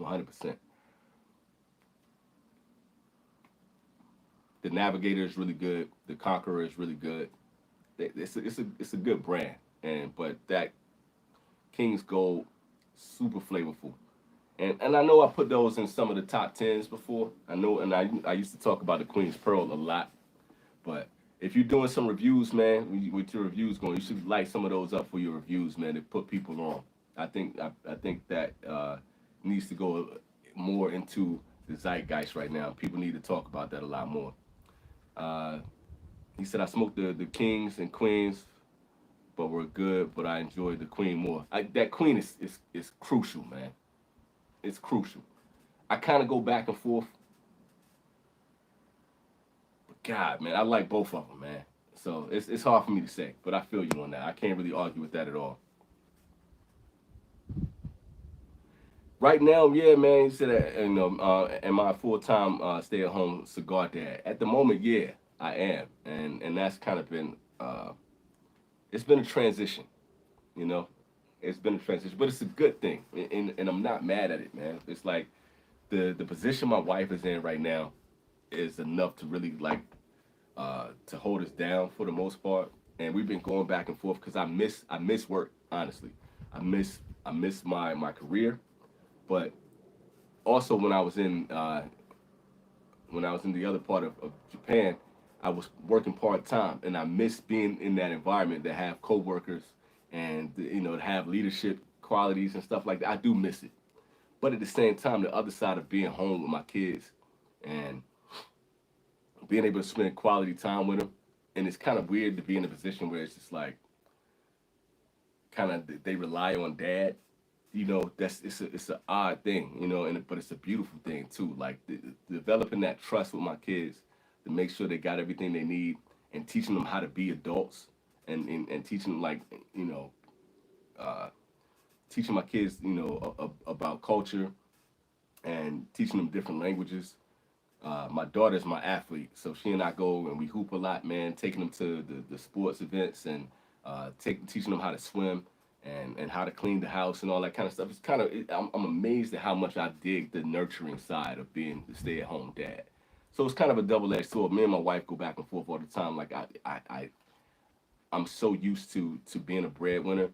100%. The Navigator is really good. The Conqueror is really good. It's a good brand, and but that King's Gold, super flavorful. And I know I put those in some of the top tens before. I know, and I used to talk about the Queen's Pearl a lot. But if you're doing some reviews, man, with your reviews going, you should light some of those up for your reviews, man, to put people on. I think that needs to go more into the zeitgeist right now. People need to talk about that a lot more. Uh, he said I smoked the kings and queens, but we're good. But I enjoyed the queen more. That queen is crucial, man. It's crucial. I kind of go back and forth. But God, man, I like both of them, man. So it's hard for me to say, but I feel you on that. I can't really argue with that at all. Right now, yeah, man. You said that, am I a full time stay at home cigar dad? At the moment, yeah, I am, and that's kind of been it's been a transition, you know. It's been a transition, but it's a good thing, and I'm not mad at it, man. It's like the position my wife is in right now is enough to really like to hold us down for the most part, and we've been going back and forth because I miss work, honestly. I miss my career, but also when I was in the other part of Japan, I was working part time, and I miss being in that environment to have coworkers and to have leadership qualities and stuff like that. I do miss it, but at the same time, the other side of being home with my kids and being able to spend quality time with them, and it's kind of weird to be in a position where it's just like kind of they rely on dad. That's it's a odd thing, and but it's a beautiful thing too. Like developing that trust with my kids to make sure they got everything they need, and teaching them how to be adults, and teaching them like uh, teaching my kids about culture and teaching them different languages. My daughter's my athlete, so she and I go and we hoop a lot, man. Taking them to the sports events and teaching them how to swim and how to clean the house and all that kind of stuff. It's kind of I'm amazed at how much I dig the nurturing side of being the stay at home dad. So it's kind of a double edged sword. Me and my wife go back and forth all the time. Like I'm so used to being a breadwinner,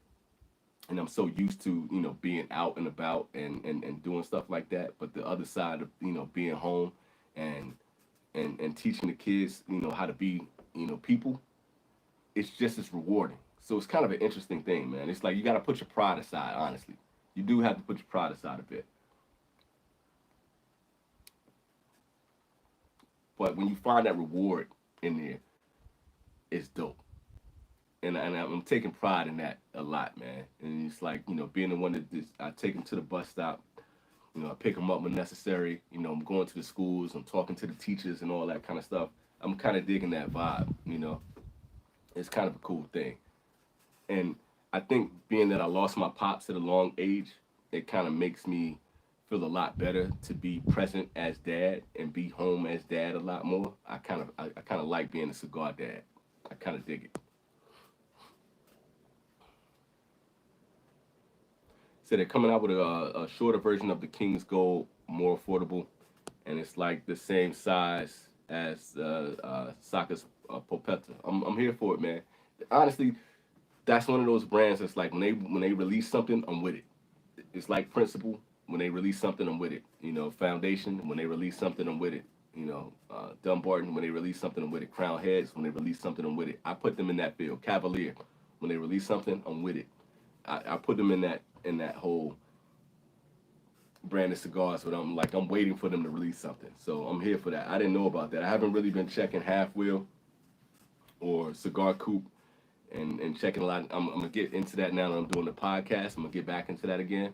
and I'm so used to being out and about and doing stuff like that. But the other side of being home and and teaching the kids how to be people, it's just as rewarding. So it's kind of an interesting thing, man. It's like you got to put your pride aside. Honestly, you do have to put your pride aside a bit. But when you find that reward in there, it's dope. And I'm taking pride in that a lot, man. And it's like being the one that I take them to the bus stop. I pick them up when necessary. I'm going to the schools. I'm talking to the teachers and all that kind of stuff. I'm kind of digging that vibe. It's kind of a cool thing. And I think being that I lost my pops at a long age, it kind of makes me feel a lot better to be present as dad and be home as dad a lot more. I kind of like being a cigar dad. I kind of dig it. So they're coming out with a shorter version of the King's Gold, more affordable, and it's like the same size as Saka's Popetta. I'm here for it, man. Honestly, that's one of those brands that's like when they release something, I'm with it. It's like Principle. When they release something, I'm with it. Foundation. When they release something, I'm with it. Dumbarton. When they release something, I'm with it. Crown Heads. When they release something, I'm with it. I put them in that field. Cavalier. When they release something, I'm with it. I put them in that whole brand of cigars, but I'm waiting for them to release something. So I'm here for that. I didn't know about that. I haven't really been checking Half Wheel or Cigar Coop and checking a lot. I'm gonna get into that now that I'm doing the podcast. I'm gonna get back into that again.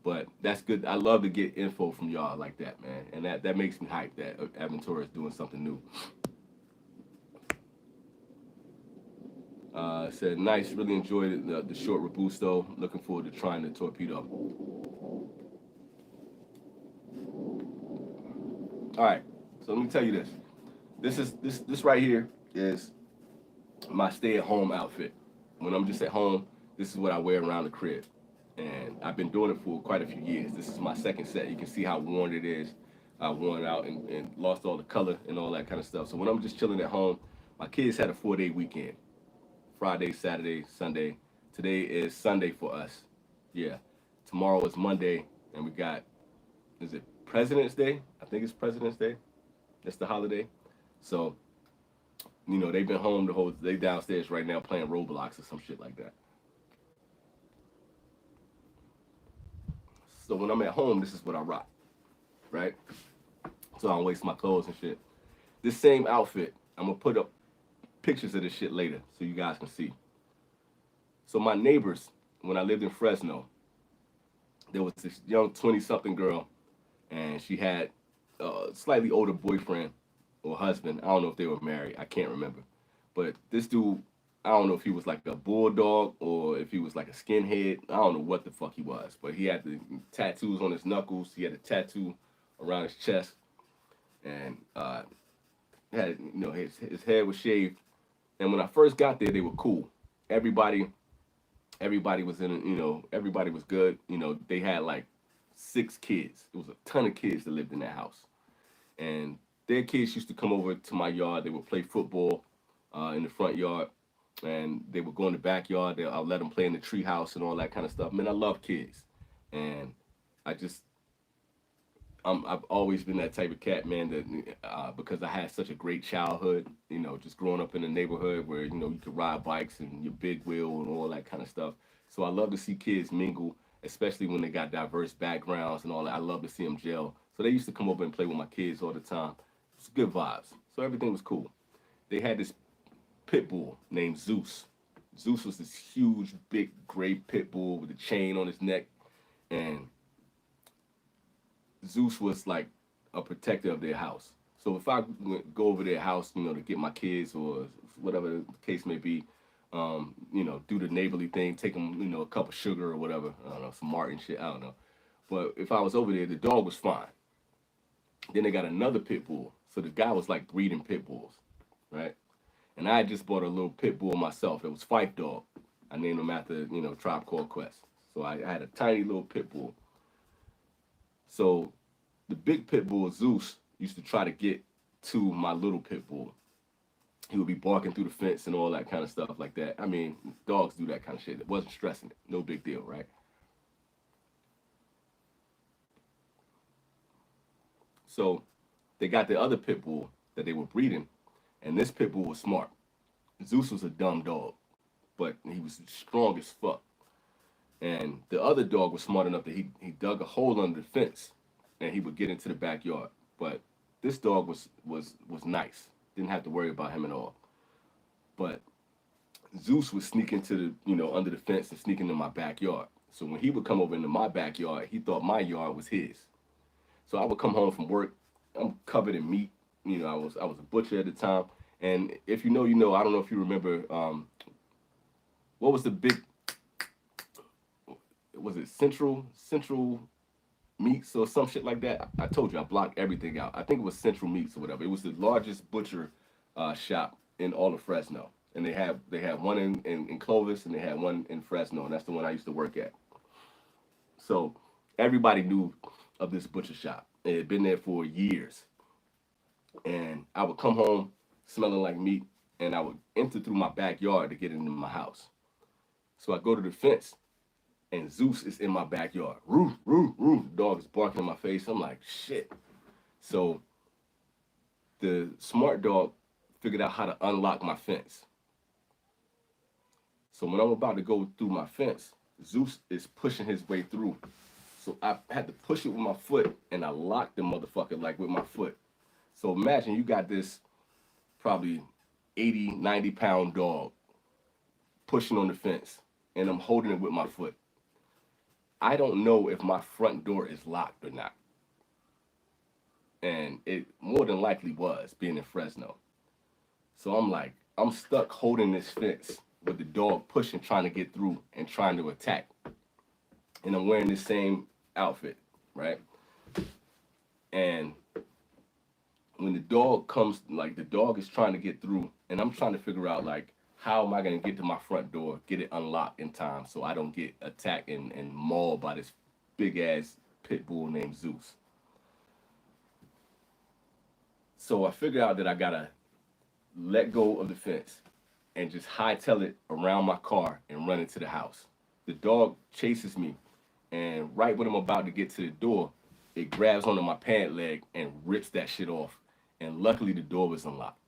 But that's good. I love to get info from y'all like that, man, and that makes me hyped that Aventura is doing something new. Said nice, really enjoyed the short Robusto. Looking forward to trying the torpedo. All right, so let me tell you this. This right here is my stay-at-home outfit. When I'm just at home, this is what I wear around the crib, and I've been doing it for quite a few years. This is my second set. You can see how worn it is. I worn it out and lost all the color and all that kind of stuff. So when I'm just chilling at home, my kids had a 4-day weekend. Friday, Saturday, Sunday. Today is Sunday for us. Yeah. Tomorrow is Monday, and we got, is it President's Day? I think it's President's Day. That's the holiday. So, they've been home they downstairs right now playing Roblox or some shit like that. So when I'm at home, this is what I rock, right? So I don't waste my clothes and shit. This same outfit, I'm gonna put up pictures of this shit later so you guys can see. So my neighbors, when I lived in Fresno, there was this young 20-something girl, and she had a slightly older boyfriend or husband. I don't know if they were married. I can't remember. But this dude, I don't know if he was like a bulldog or if he was like a skinhead. I don't know what the fuck he was. But he had the tattoos on his knuckles. He had a tattoo around his chest, and had his head was shaved. And when I first got there, they were cool. Everybody everybody was in everybody was good. They had like 6 kids. It was a ton of kids that lived in that house, and their kids used to come over to my yard. They would play football in the front yard, and they would go in the backyard. I'll let them play in the tree house and all that kind of stuff. Man, I love kids, and I just I've always been that type of cat, man. That because I had such a great childhood, just growing up in a neighborhood where you could ride bikes and your big wheel and all that kind of stuff. So I love to see kids mingle, especially when they got diverse backgrounds and all that. I love to see them gel. So they used to come over and play with my kids all the time. It's good vibes. So everything was cool. They had this pit bull named Zeus. Zeus was this huge, big, gray pit bull with a chain on his neck, and Zeus was like a protector of their house. So if I go over their house, to get my kids or whatever the case may be, do the neighborly thing, take them, a cup of sugar or whatever. I don't know, some Martin shit. I don't know. But if I was over there, the dog was fine. Then they got another pit bull. So the guy was like breeding pit bulls, right? And I had just bought a little pit bull myself. It was Fife Dog. I named him after, Tribe Called Quest. So I had a tiny little pit bull. So the big pit bull, Zeus, used to try to get to my little pit bull. He would be barking through the fence and all that kind of stuff like that. I mean, dogs do that kind of shit. It wasn't stressing it. No big deal, right? So they got the other pit bull that they were breeding, and this pit bull was smart. Zeus was a dumb dog, but he was strong as fuck. And the other dog was smart enough that he dug a hole under the fence, and he would get into the backyard. But this dog was nice. Didn't have to worry about him at all. But Zeus would sneak into the under the fence and sneak into my backyard. So when he would come over into my backyard, he thought my yard was his. So I would come home from work. I'm covered in meat. I was a butcher at the time. And if you know, you know. I don't know if you remember. What was the big? Was it Central Meats or some shit like that? I told you I blocked everything out. I think it was Central Meats or whatever. It was the largest butcher shop in all of Fresno, and they had one in Clovis, and they had one in Fresno, and that's the one I used to work at. So everybody knew of this butcher shop. It had been there for years, and I would come home smelling like meat, and I would enter through my backyard to get into my house. So I go to the fence, and Zeus is in my backyard. Roof, roof, roof. Dog is barking in my face. I'm like, shit. So the smart dog figured out how to unlock my fence. So when I'm about to go through my fence, Zeus is pushing his way through. So I had to push it with my foot, and I locked the motherfucker like with my foot. So imagine you got this probably 80, 90-pound dog pushing on the fence, and I'm holding it with my foot. I don't know if my front door is locked or not. And it more than likely was, being in Fresno. So I'm like, I'm stuck holding this fence with the dog pushing, trying to get through and trying to attack. And I'm wearing this same outfit, right? And when the dog comes, like the dog is trying to get through, and I'm trying to figure out like, how am I gonna get to my front door, get it unlocked in time so I don't get attacked and mauled by this big ass pit bull named Zeus? So I figured out that I gotta let go of the fence and just hightail it around my car and run into the house. The dog chases me, and right when I'm about to get to the door, it grabs onto my pant leg and rips that shit off. And luckily the door was unlocked.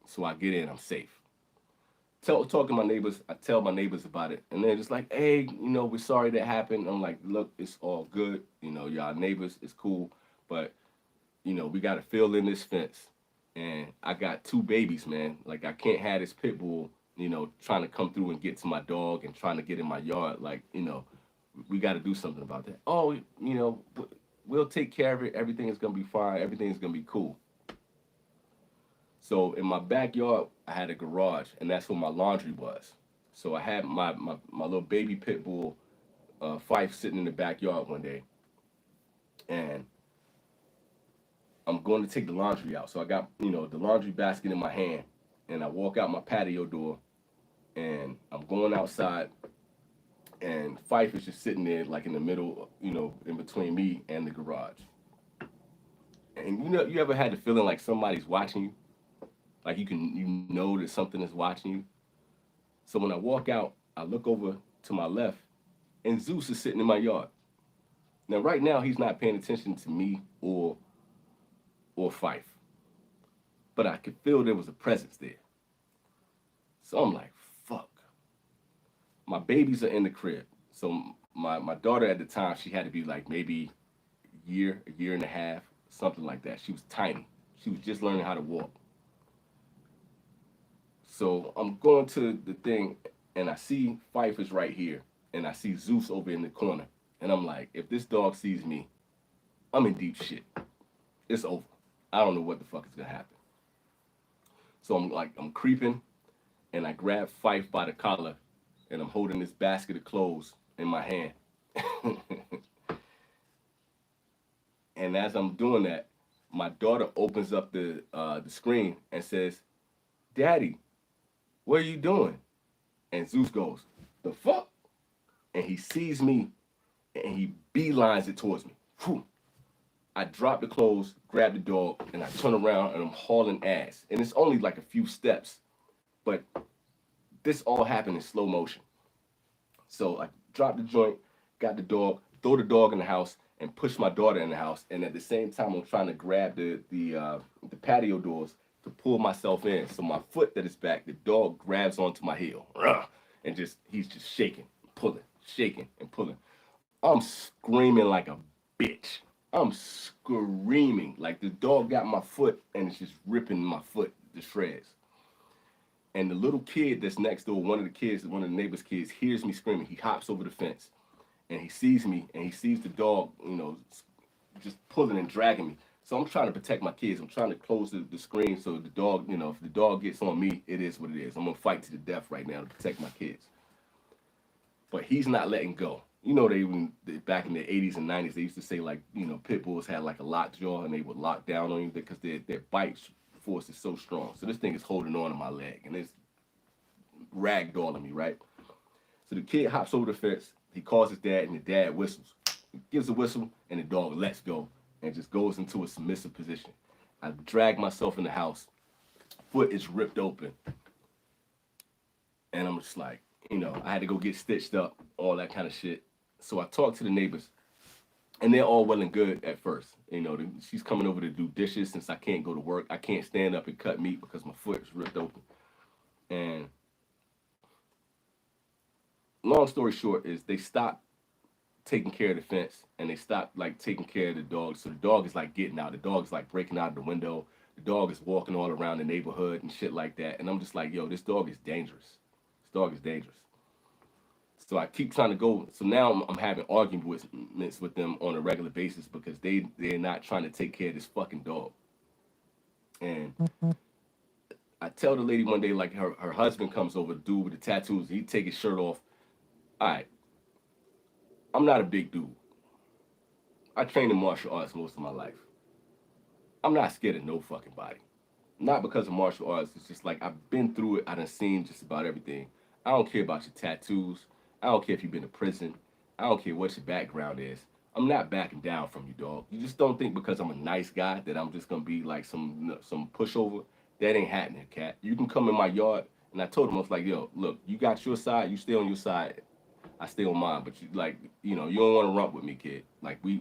So I get in, I'm safe. Talk to my neighbors. I tell my neighbors about it, and they're just like, "Hey, we're sorry that happened." I'm like, "Look, it's all good. Y'all neighbors, it's cool, but we got to fill in this fence, and I got 2 babies, man. Like, I can't have this pit bull, trying to come through and get to my dog and trying to get in my yard. Like, we got to do something about that." "Oh, we'll take care of it. Everything is gonna be fine. Everything is gonna be cool. So in my backyard, I had a garage, and that's where my laundry was. So I had my little baby pit bull, Fife, sitting in the backyard one day, and I'm going to take the laundry out. So I got, the laundry basket in my hand, and I walk out my patio door, and I'm going outside, and Fife is just sitting there like in the middle, in between me and the garage. And you ever had the feeling like somebody's watching you, like you know that something is watching you. So when I walk out, I look over to my left, and Zeus is sitting in my yard. Now right now he's not paying attention to me or Fife, but I could feel there was a presence there. So I'm like, fuck. My babies are in the crib. So my daughter at the time, she had to be like maybe a year and a half, something like that. She was tiny. She was just learning how to walk. So I'm going to the thing, and I see Fife is right here, and I see Zeus over in the corner. And I'm like, if this dog sees me, I'm in deep shit. It's over. I don't know what the fuck is gonna happen. So I'm creeping, and I grab Fife by the collar, and I'm holding this basket of clothes in my hand. And as I'm doing that, my daughter opens up the screen and says, "Daddy, what are you doing?" And Zeus goes, "The fuck?" And he sees me, and he beelines it towards me. Whew. I drop the clothes, grab the dog, and I turn around and I'm hauling ass. And it's only like a few steps, but this all happened in slow motion. So I drop the joint, got the dog, throw the dog in the house, and push my daughter in the house. And at the same time, I'm trying to grab the patio doors to pull myself in. So my foot that is back, the dog grabs onto my heel, and he's just pulling, shaking, and pulling. I'm screaming like a bitch. I'm screaming like the dog got my foot and it's just ripping my foot to shreds. And the little kid that's next door, one of the neighbor's kids, hears me screaming. He hops over the fence and he sees me and he sees the dog, just pulling and dragging me. So I'm trying to protect my kids. I'm trying to close the screen so the dog, if the dog gets on me, it is what it is. I'm gonna fight to the death right now to protect my kids. But he's not letting go. Back in the 80s and 90s, they used to say like, pit bulls had like a locked jaw and they would lock down on you because their bite force is so strong. So this thing is holding on to my leg and it's ragdolling me, right? So the kid hops over the fence. He calls his dad and the dad whistles. He gives a whistle and the dog lets go and just goes into a submissive position. I drag myself in the house. Foot is ripped open. And I'm just like, I had to go get stitched up, all that kind of shit. So I talked to the neighbors, and they're all well and good at first. She's coming over to do dishes since I can't go to work. I can't stand up and cut meat because my foot is ripped open. And long story short is they stopped taking care of the fence, and they stopped like taking care of the dog. So the dog is like getting out. The dog is like breaking out of the window. The dog is walking all around the neighborhood and shit like that. And I'm just like, yo, this dog is dangerous. This dog is dangerous. So I keep trying to go. So now I'm having arguments with them on a regular basis because they're not trying to take care of this fucking dog. And I tell the lady one day, like her husband comes over, dude with the tattoos. He take his shirt off. All right, I'm not a big dude. I trained in martial arts most of my life. I'm not scared of no fucking body. Not because of martial arts. It's just like I've been through it. I done seen just about everything. I don't care about your tattoos. I don't care if you've been to prison. I don't care what your background is. I'm not backing down from you, dog. You just don't think because I'm a nice guy that I'm just gonna be like some pushover. That ain't happening, cat. You can come in my yard, and I told him I was like, yo, look, you got your side, you stay on your side. I stay on mine, but you don't want to rump with me, kid. Like we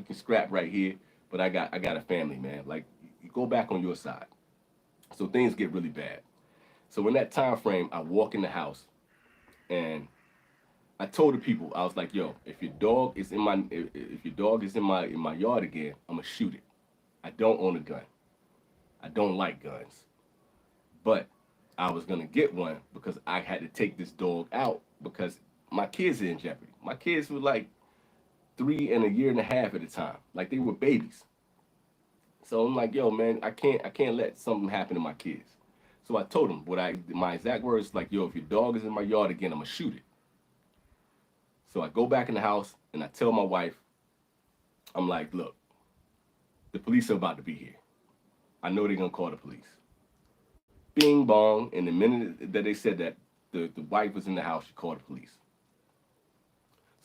can scrap right here, but I got a family, man. Like you go back on your side. So things get really bad. So in that time frame, I walk in the house, and I told the people, I was like, yo, if your dog is in my yard again, I'm gonna shoot it. I don't own a gun. I don't like guns. But I was gonna get one because I had to take this dog out because my kids are in jeopardy. My kids were like 3 and a year and a half at a time, like they were babies. So I'm like, yo, man, I can't let something happen to my kids. So I told him my exact words like, yo, if your dog is in my yard again, I'm gonna shoot it. So I go back in the house and I tell my wife, I'm like, look, the police are about to be here. I know they're gonna call the police. Bing bong, and the minute that they said that the wife was in the house, she called the police.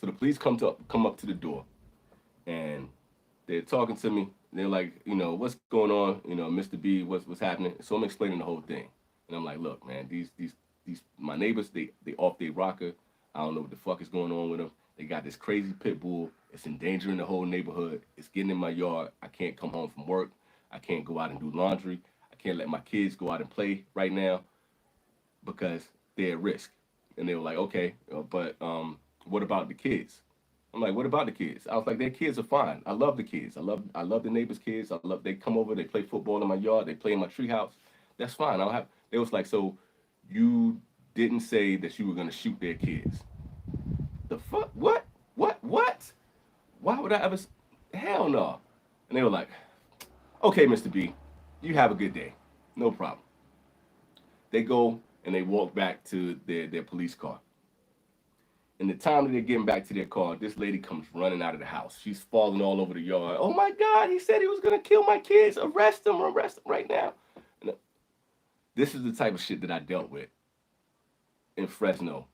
So the police come up to the door, and they're talking to me. They're like, what's going on? Mr. B, what's happening? So I'm explaining the whole thing, and I'm like, look, man, these my neighbors, they off their rocker. I don't know what the fuck is going on with them. They got this crazy pit bull. It's endangering the whole neighborhood. It's getting in my yard. I can't come home from work. I can't go out and do laundry. I can't let my kids go out and play right now because they're at risk. And they were like, okay, but what about the kids? I'm like, what about the kids? I was like, their kids are fine. I love the kids. I love the neighbors' kids. They come over, they play football in my yard, they play in my treehouse. That's fine. I don't have. They was like, so you didn't say that you were gonna shoot their kids. The fuck? What? What? Why would I ever? Hell no. And they were like, okay, Mr. B, you have a good day. No problem. They go and they walk back to their police car. In the time that they're getting back to their car, this lady comes running out of the house. She's falling all over the yard. Oh my God, he said he was going to kill my kids. Arrest him right now. And this is the type of shit that I dealt with in Fresno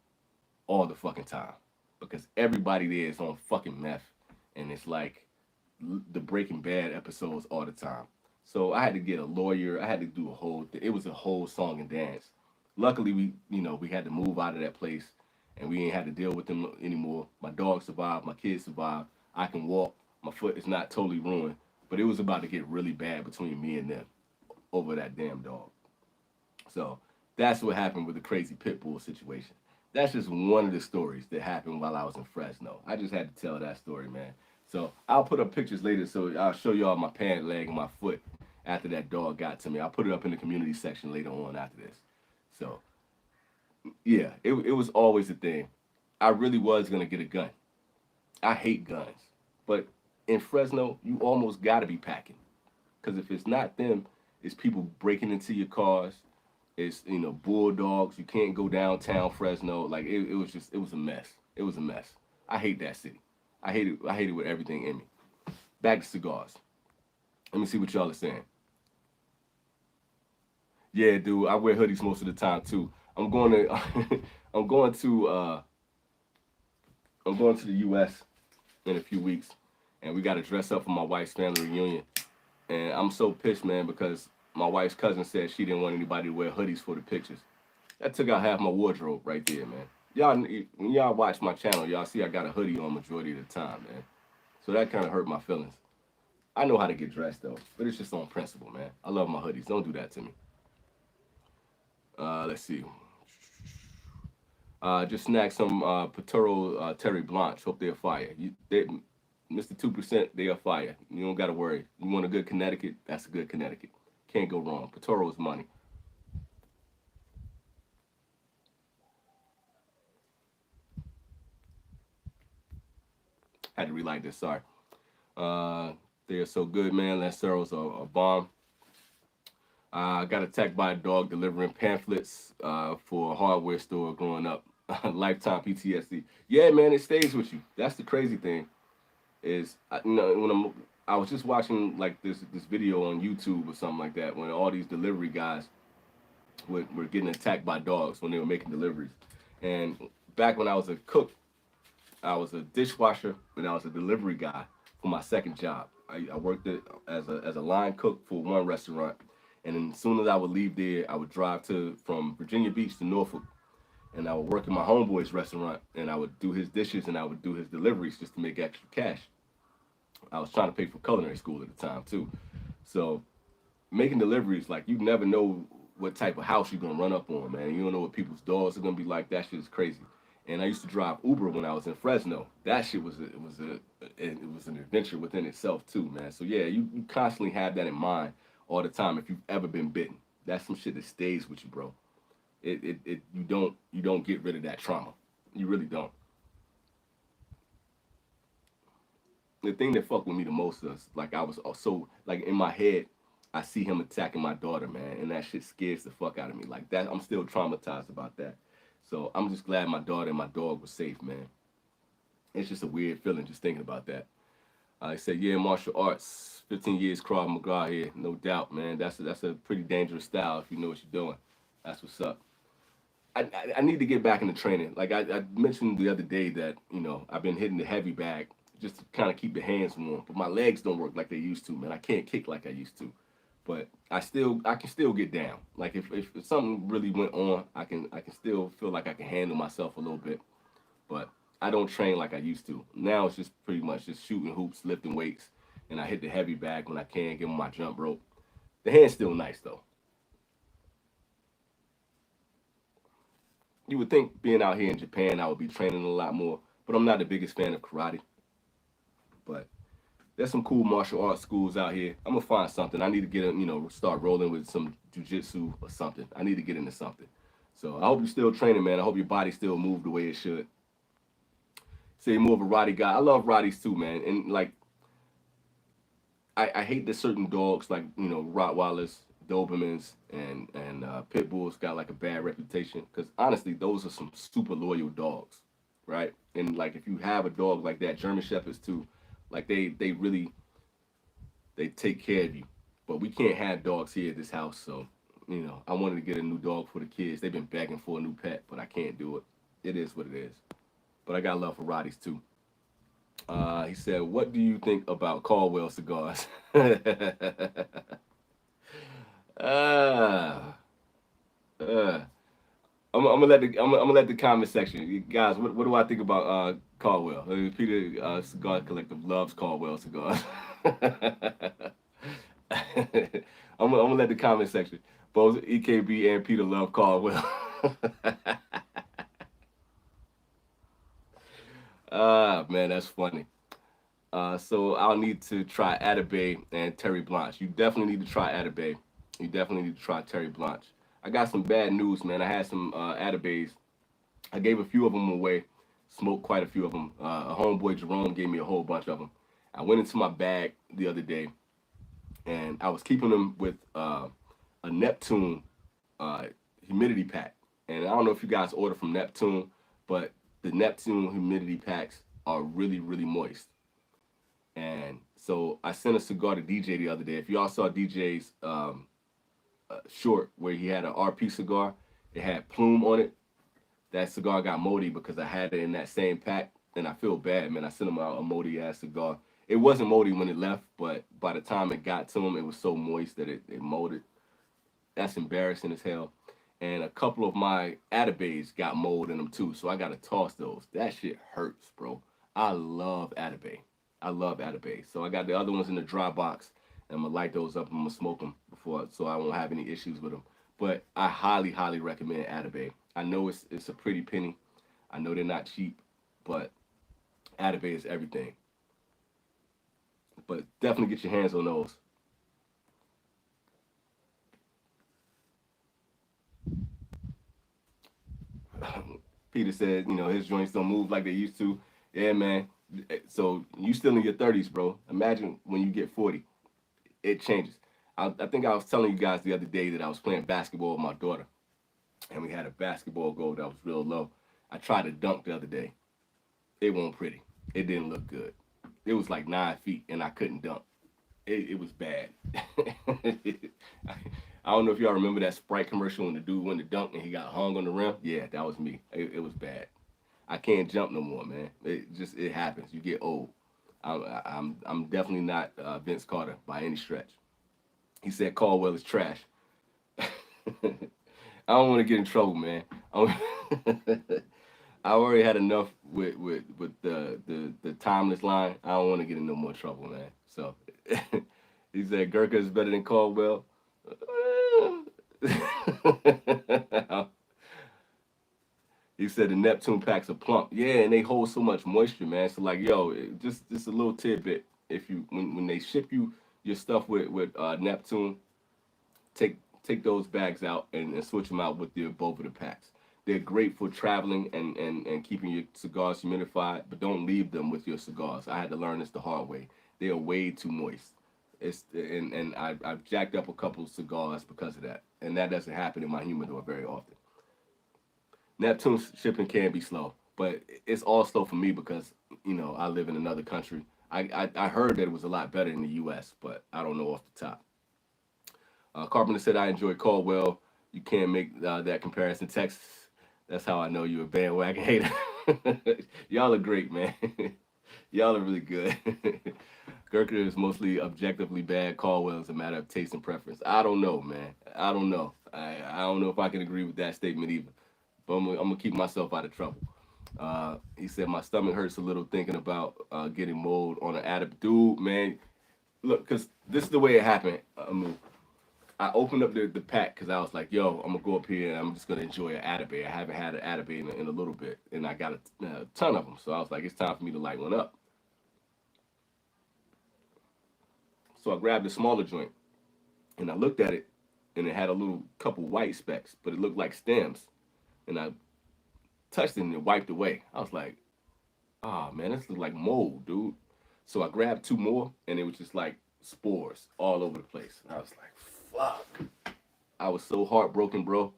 all the fucking time. Because everybody there is on fucking meth. And it's like the Breaking Bad episodes all the time. So I had to get a lawyer. I had to do a whole thing. It was a whole song and dance. Luckily, we had to move out of that place, and we ain't had to deal with them anymore. My dog survived. My kids survived. I can walk. My foot is not totally ruined. But it was about to get really bad between me and them over that damn dog. So that's what happened with the crazy pit bull situation. That's just one of the stories that happened while I was in Fresno. I just had to tell that story, man. So I'll put up pictures later, so I'll show y'all my pant leg and my foot after that dog got to me. I'll put it up in the community section later on after this. So, yeah, it was always a thing. I really was going to get a gun. I hate guns. But in Fresno, you almost got to be packing. Because if it's not them, it's people breaking into your cars. It's, bulldogs. You can't go downtown Fresno. Like, it was a mess. It was a mess. I hate that city. I hate it with everything in me. Back to cigars. Let me see what y'all are saying. Yeah, dude, I wear hoodies most of the time too. I'm going to I'm going to the US in a few weeks, and we got to dress up for my wife's family reunion. And I'm so pissed, man, because my wife's cousin said she didn't want anybody to wear hoodies for the pictures. That took out half my wardrobe right there, man. Y'all, when y'all watch my channel, y'all see I got a hoodie on majority of the time, man. So that kind of hurt my feelings. I know how to get dressed, though, but it's just on principle, man. I love my hoodies. Don't do that to me. Let's see. Just snagged some Patoro Terry Blanche. Hope they're fire. Mr. 2%, they are fire. You don't got to worry. You want a good Connecticut? That's a good Connecticut. Can't go wrong. Patoro is money. Had to relight this, sorry. They are so good, man. Lanceros are a bomb. I got attacked by a dog delivering pamphlets for a hardware store growing up. Lifetime PTSD. Yeah, man, it stays with you. That's the crazy thing. Is when I was just watching like this video on YouTube or something like that when all these delivery guys were getting attacked by dogs when they were making deliveries. And back when I was a cook, I was a dishwasher and I was a delivery guy for my second job. I worked as a line cook for one restaurant. And then as soon as I would leave there, I would drive from Virginia Beach to Norfolk, and I would work in my homeboy's restaurant, and I would do his dishes, and I would do his deliveries just to make extra cash. I was trying to pay for culinary school at the time, too. So making deliveries, like, you never know what type of house you're going to run up on, man. You don't know what people's doors are going to be like. That shit is crazy. And I used to drive Uber when I was in Fresno. That shit was an adventure within itself, too, man. So, yeah, you constantly have that in mind all the time if you've ever been bitten. That's some shit that stays with you, bro. You don't get rid of that trauma. You really don't. the thing that fucked with me the most is like I was so like in my head, I see him attacking my daughter, man, and that shit scares the fuck out of me. Like that, I'm still traumatized about that. So I'm just glad my daughter and my dog were safe, man. It's just a weird feeling just thinking about that. I said, yeah, martial arts, 15 years Krav Maga here, no doubt, man. That's a pretty dangerous style if you know what you're doing. That's what's up. I need to get back into training. Like I mentioned the other day that I've been hitting the heavy bag just to kind of keep the hands warm, but my legs don't work like they used to, man. I can't kick like I used to, but I can still get down. Like if something really went on, I can still feel like I can handle myself a little bit, but I don't train like I used to. Now it's just pretty much just shooting hoops, lifting weights, and I hit the heavy bag when I can, give them my jump rope. The hand's still nice though. You would think being out here in Japan, I would be training a lot more, but I'm not the biggest fan of karate. But there's some cool martial arts schools out here. I'm gonna find something. I need to get start rolling with some jujitsu or something. I need to get into something. So I hope you're still training, man. I hope your body still move the way it should. Say you're more of a Roddy guy. I love Roddies too, man. And like I hate that certain dogs like Rottweilers, Dobermans, and Pit Bulls got like a bad reputation because honestly, those are some super loyal dogs, right? And like if you have a dog like that, German Shepherds too, like they really they take care of you. But we can't have dogs here at this house, so I wanted to get a new dog for the kids. They've been begging for a new pet, but I can't do it. It is what it is. But I got love for Roddies too. He said, "What do you think about Caldwell cigars?" uh, uh, I'm gonna I'm gonna let the comment section, you guys. What do I think about Caldwell? Peter Cigar Collective loves Caldwell cigars. I'm gonna let the comment section. Both EKB and Peter love Caldwell. Ah, man, that's funny. So I'll need to try Atabay and Terry Blanche. You definitely need to try Atabay. You definitely need to try Terry Blanche. I got some bad news, man. I had some Atabays. I gave a few of them away. Smoked quite a few of them. A homeboy Jerome gave me a whole bunch of them. I went into my bag the other day, and I was keeping them with a Neptune uh, humidity pack. And I don't know if you guys order from Neptune, but the Neptune humidity packs are really, really moist. And so I sent a cigar to DJ the other day. If y'all saw DJ's short where he had an RP cigar, it had plume on it. That cigar got moldy because I had it in that same pack, and I feel bad, man. I sent him out a moldy ass cigar. It wasn't moldy when it left, but by the time it got to him, it was so moist that it molded. That's embarrassing as hell. And a couple of my Atabays got mold in them too, so I gotta toss those. That shit hurts, bro. I love Atabay. I love Atabay. So I got the other ones in the dry box, and I'm gonna light those up. I'm gonna smoke them before, so I won't have any issues with them. But I highly, highly recommend Atabay. I know it's a pretty penny. I know they're not cheap, but Atabay is everything. But definitely get your hands on those. Peter said, his joints don't move like they used to. Yeah, man. So you still in your 30s, bro. Imagine when you get 40, it changes. I think I was telling you guys the other day that I was playing basketball with my daughter, and we had a basketball goal that was real low. I tried to dunk the other day. It wasn't pretty. It didn't look good. It was like 9 feet, and I couldn't dunk. It was bad. I don't know if y'all remember that Sprite commercial when the dude went to dunk and he got hung on the rim. Yeah, that was me. It was bad. I can't jump no more, man. It happens. You get old. I'm definitely not Vince Carter by any stretch. He said Caldwell is trash. I don't want to get in trouble, man. I already had enough with the timeless line. I don't want to get in no more trouble, man. So he said Gurkha is better than Caldwell. He said the Neptune packs are plump. Yeah, and they hold so much moisture, man. So like, yo, just a little tidbit. If you when they ship you your stuff with Neptune, take those bags out and switch them out with both of the packs. They're great for traveling and keeping your cigars humidified, but don't leave them with your cigars. I had to learn this the hard way. They are way too moist. I've jacked up a couple of cigars because of that, and that doesn't happen in my humidor very often. Neptune shipping can be slow, but it's all slow for me because I live in another country. I heard that it was a lot better in the U.S., but I don't know off the top. Carpenter said I enjoy Caldwell. You can't make that comparison. Texas. That's how I know you're a bandwagon hater. Y'all are great, man. Y'all are really good. Gurkha is mostly objectively bad. Caldwell is a matter of taste and preference. I don't know, man. I don't know. I don't know if I can agree with that statement either. But I'm gonna keep myself out of trouble. He said my stomach hurts a little thinking about getting mold on an addict. Dude, man, look, cause this is the way it happened. I opened up the pack because I was like, yo, I'm gonna go up here and I'm just gonna enjoy an Atabay. I haven't had an Atabay in a little bit, and I got a ton of them. So I was like, it's time for me to light one up. So I grabbed a smaller joint, and I looked at it, and it had a little couple white specks, but it looked like stems. And I touched it and it wiped away. I was like, oh man, this looks like mold, dude. So I grabbed two more, and it was just like spores all over the place. And I was like, fuck. I was so heartbroken, bro,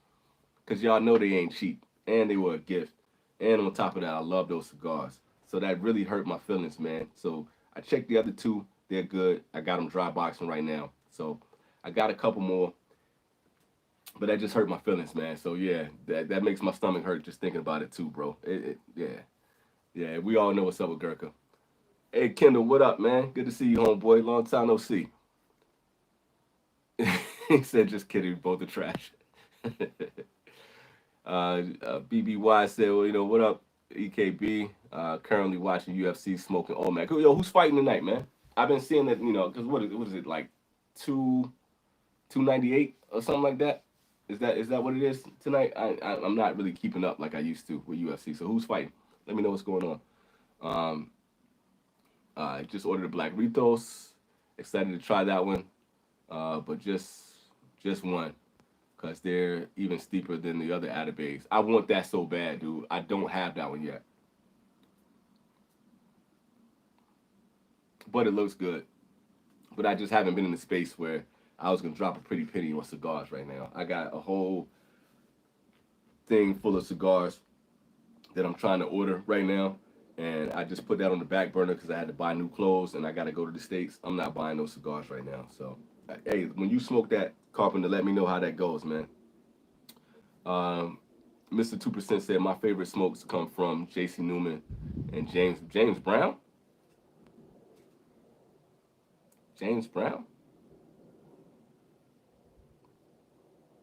because y'all know they ain't cheap, and they were a gift. And on top of that, I love those cigars. So that really hurt my feelings, man. So I checked the other two. They're good. I got them dry boxing right now. So I got a couple more, but that just hurt my feelings, man. So yeah, that makes my stomach hurt just thinking about it too, bro. Yeah, yeah. We all know what's up with Gurkha. Hey Kendall, what up, man? Good to see you, homeboy. Long time no see. He said, just kidding, both are trash. BBY said, well, what up, EKB? Currently watching UFC, smoking all man. Yo, who's fighting tonight, man? I've been seeing that, because what is it, like 298 or something like that? Is that what it is tonight? I'm not really keeping up like I used to with UFC. So who's fighting? Let me know what's going on. Um, I just ordered a Black Ritos. Excited to try that one, but just one, because they're even steeper than the other Atabays. I want that so bad, dude. I don't have that one yet, but it looks good. But I just haven't been in the space where I was gonna drop a pretty penny on cigars right now. I got a whole thing full of cigars that I'm trying to order right now, and I just put that on the back burner because I had to buy new clothes and I got to go to the States. I'm not buying those cigars right now. So, hey, when you smoke that, Carpenter, let me know how that goes, man. Um, Mr. 2% said my favorite smokes come from J.C. Newman and James Brown. James Brown?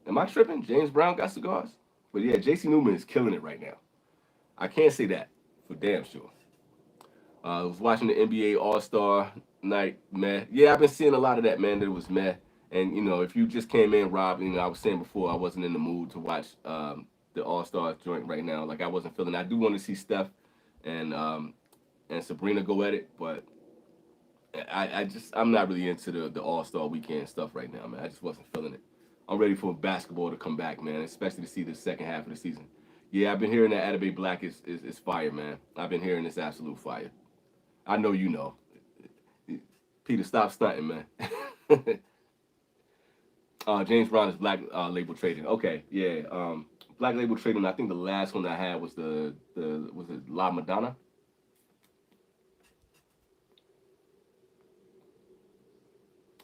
Am I tripping? James Brown got cigars? But yeah, J.C. Newman is killing it right now. I can't say that for damn sure. I was watching the NBA All Star night, meh. Yeah, I've been seeing a lot of that, man. That it was meh. And if you just came in, Rob, I was saying before I wasn't in the mood to watch the All Star joint right now. Like I wasn't feeling. I do want to see Steph and Sabrina go at it, but I'm not really into the All Star weekend stuff right now, man. I just wasn't feeling it. I'm ready for basketball to come back, man. Especially to see the second half of the season. Yeah, I've been hearing that Atabey Black is fire, man. I've been hearing this absolute fire. I know you know. Peter, stop stunting, man. James Brown is Black Label Trading. Okay, yeah. Black Label Trading. I think the last one I had was the was it La Madonna.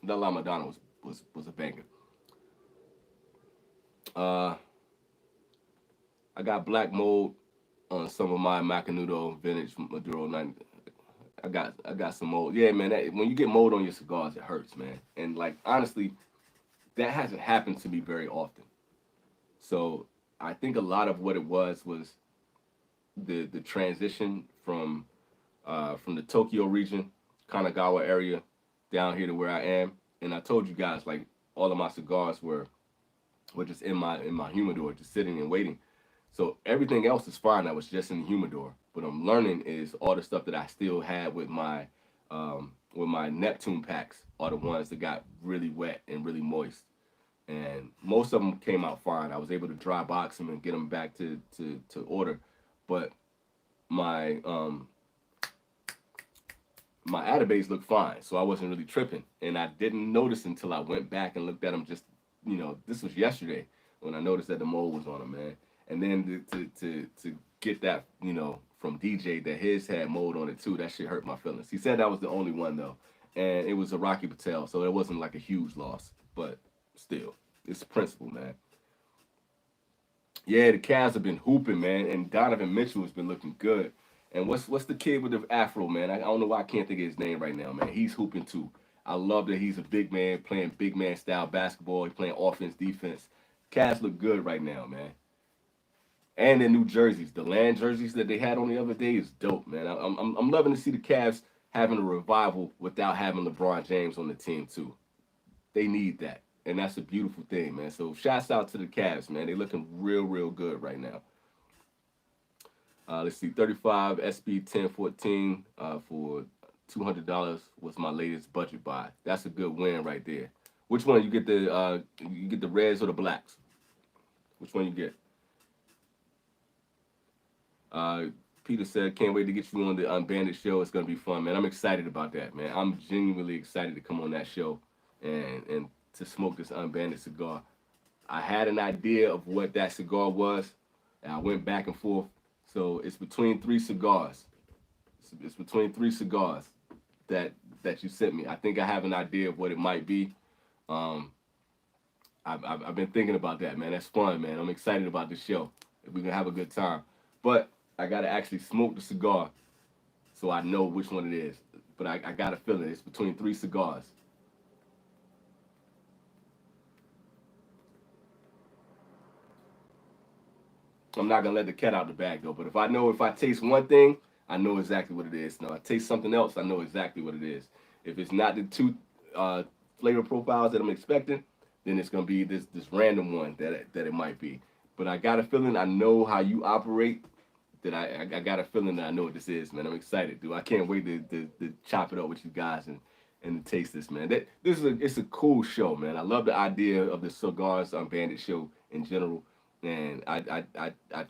That La Madonna was a banger. Uh, I got Black Mold on some of my Macanudo Vintage Maduro 90. I got some mold. Yeah, man. When you get mold on your cigars, it hurts, man. And like honestly, that hasn't happened to me very often. So I think a lot of what it was the transition from the Tokyo region, Kanagawa area, down here to where I am. And I told you guys like all of my cigars were just in my humidor, just sitting and waiting. So everything else is fine. I was just in the humidor. What I'm learning is all the stuff that I still had with my Neptune packs are the ones that got really wet and really moist. and most of them came out fine. I was able to dry box them and get them back to order, but my my Atabase looked fine, so I wasn't really tripping, and I didn't notice until I went back and looked at them. Just this was yesterday when I noticed that the mold was on them, man. And then to get that from DJ that his had mold on it too, that shit hurt my feelings. He said that was the only one though, and it was a Rocky Patel, so it wasn't like a huge loss, but still, it's principle, man. Yeah, the Cavs have been hooping, man, and Donovan Mitchell has been looking good. And what's the kid with the afro, man? I don't know why I can't think of his name right now, man. He's hooping too. I love that he's a big man playing big man style basketball. He's playing offense, defense. Cavs look good right now, man. And the new jerseys, the land jerseys that they had on the other day is dope, man. I'm loving to see the Cavs having a revival without having LeBron James on the team too. They need that, and that's a beautiful thing, man. So shouts out to the Cavs, man. They looking real good right now. Let's see, 35 SB 1014 for $200 was my latest budget buy. That's a good win right there. Which one you get the reds or the blacks? Which one you get? Uh, Peter said, "Can't wait to get you on the Unbanded show. It's gonna be fun, man. I'm excited about that, man. I'm genuinely excited to come on that show and to smoke this Unbanded cigar. I had an idea of what that cigar was, and I went back and forth. So it's between three cigars. It's between three cigars that you sent me. I think I have an idea of what it might be. Um, I've been thinking about that, man. That's fun, man. I'm excited about the show. We're gonna have a good time. But I gotta actually smoke the cigar so I know which one it is. But I got a feeling it's between three cigars. I'm not gonna let the cat out the bag though. But if I taste one thing, I know exactly what it is. Now, if I taste something else, I know exactly what it is. If it's not the two uh, flavor profiles that I'm expecting, then it's gonna be this random one that it might be. But I got a feeling I know how you operate. That I got a feeling that I know what this is, man. I'm excited, dude. I can't wait to chop it up with you guys and to taste this, man. It's a cool show, man. I love the idea of the Cigars Unbanded show in general, and I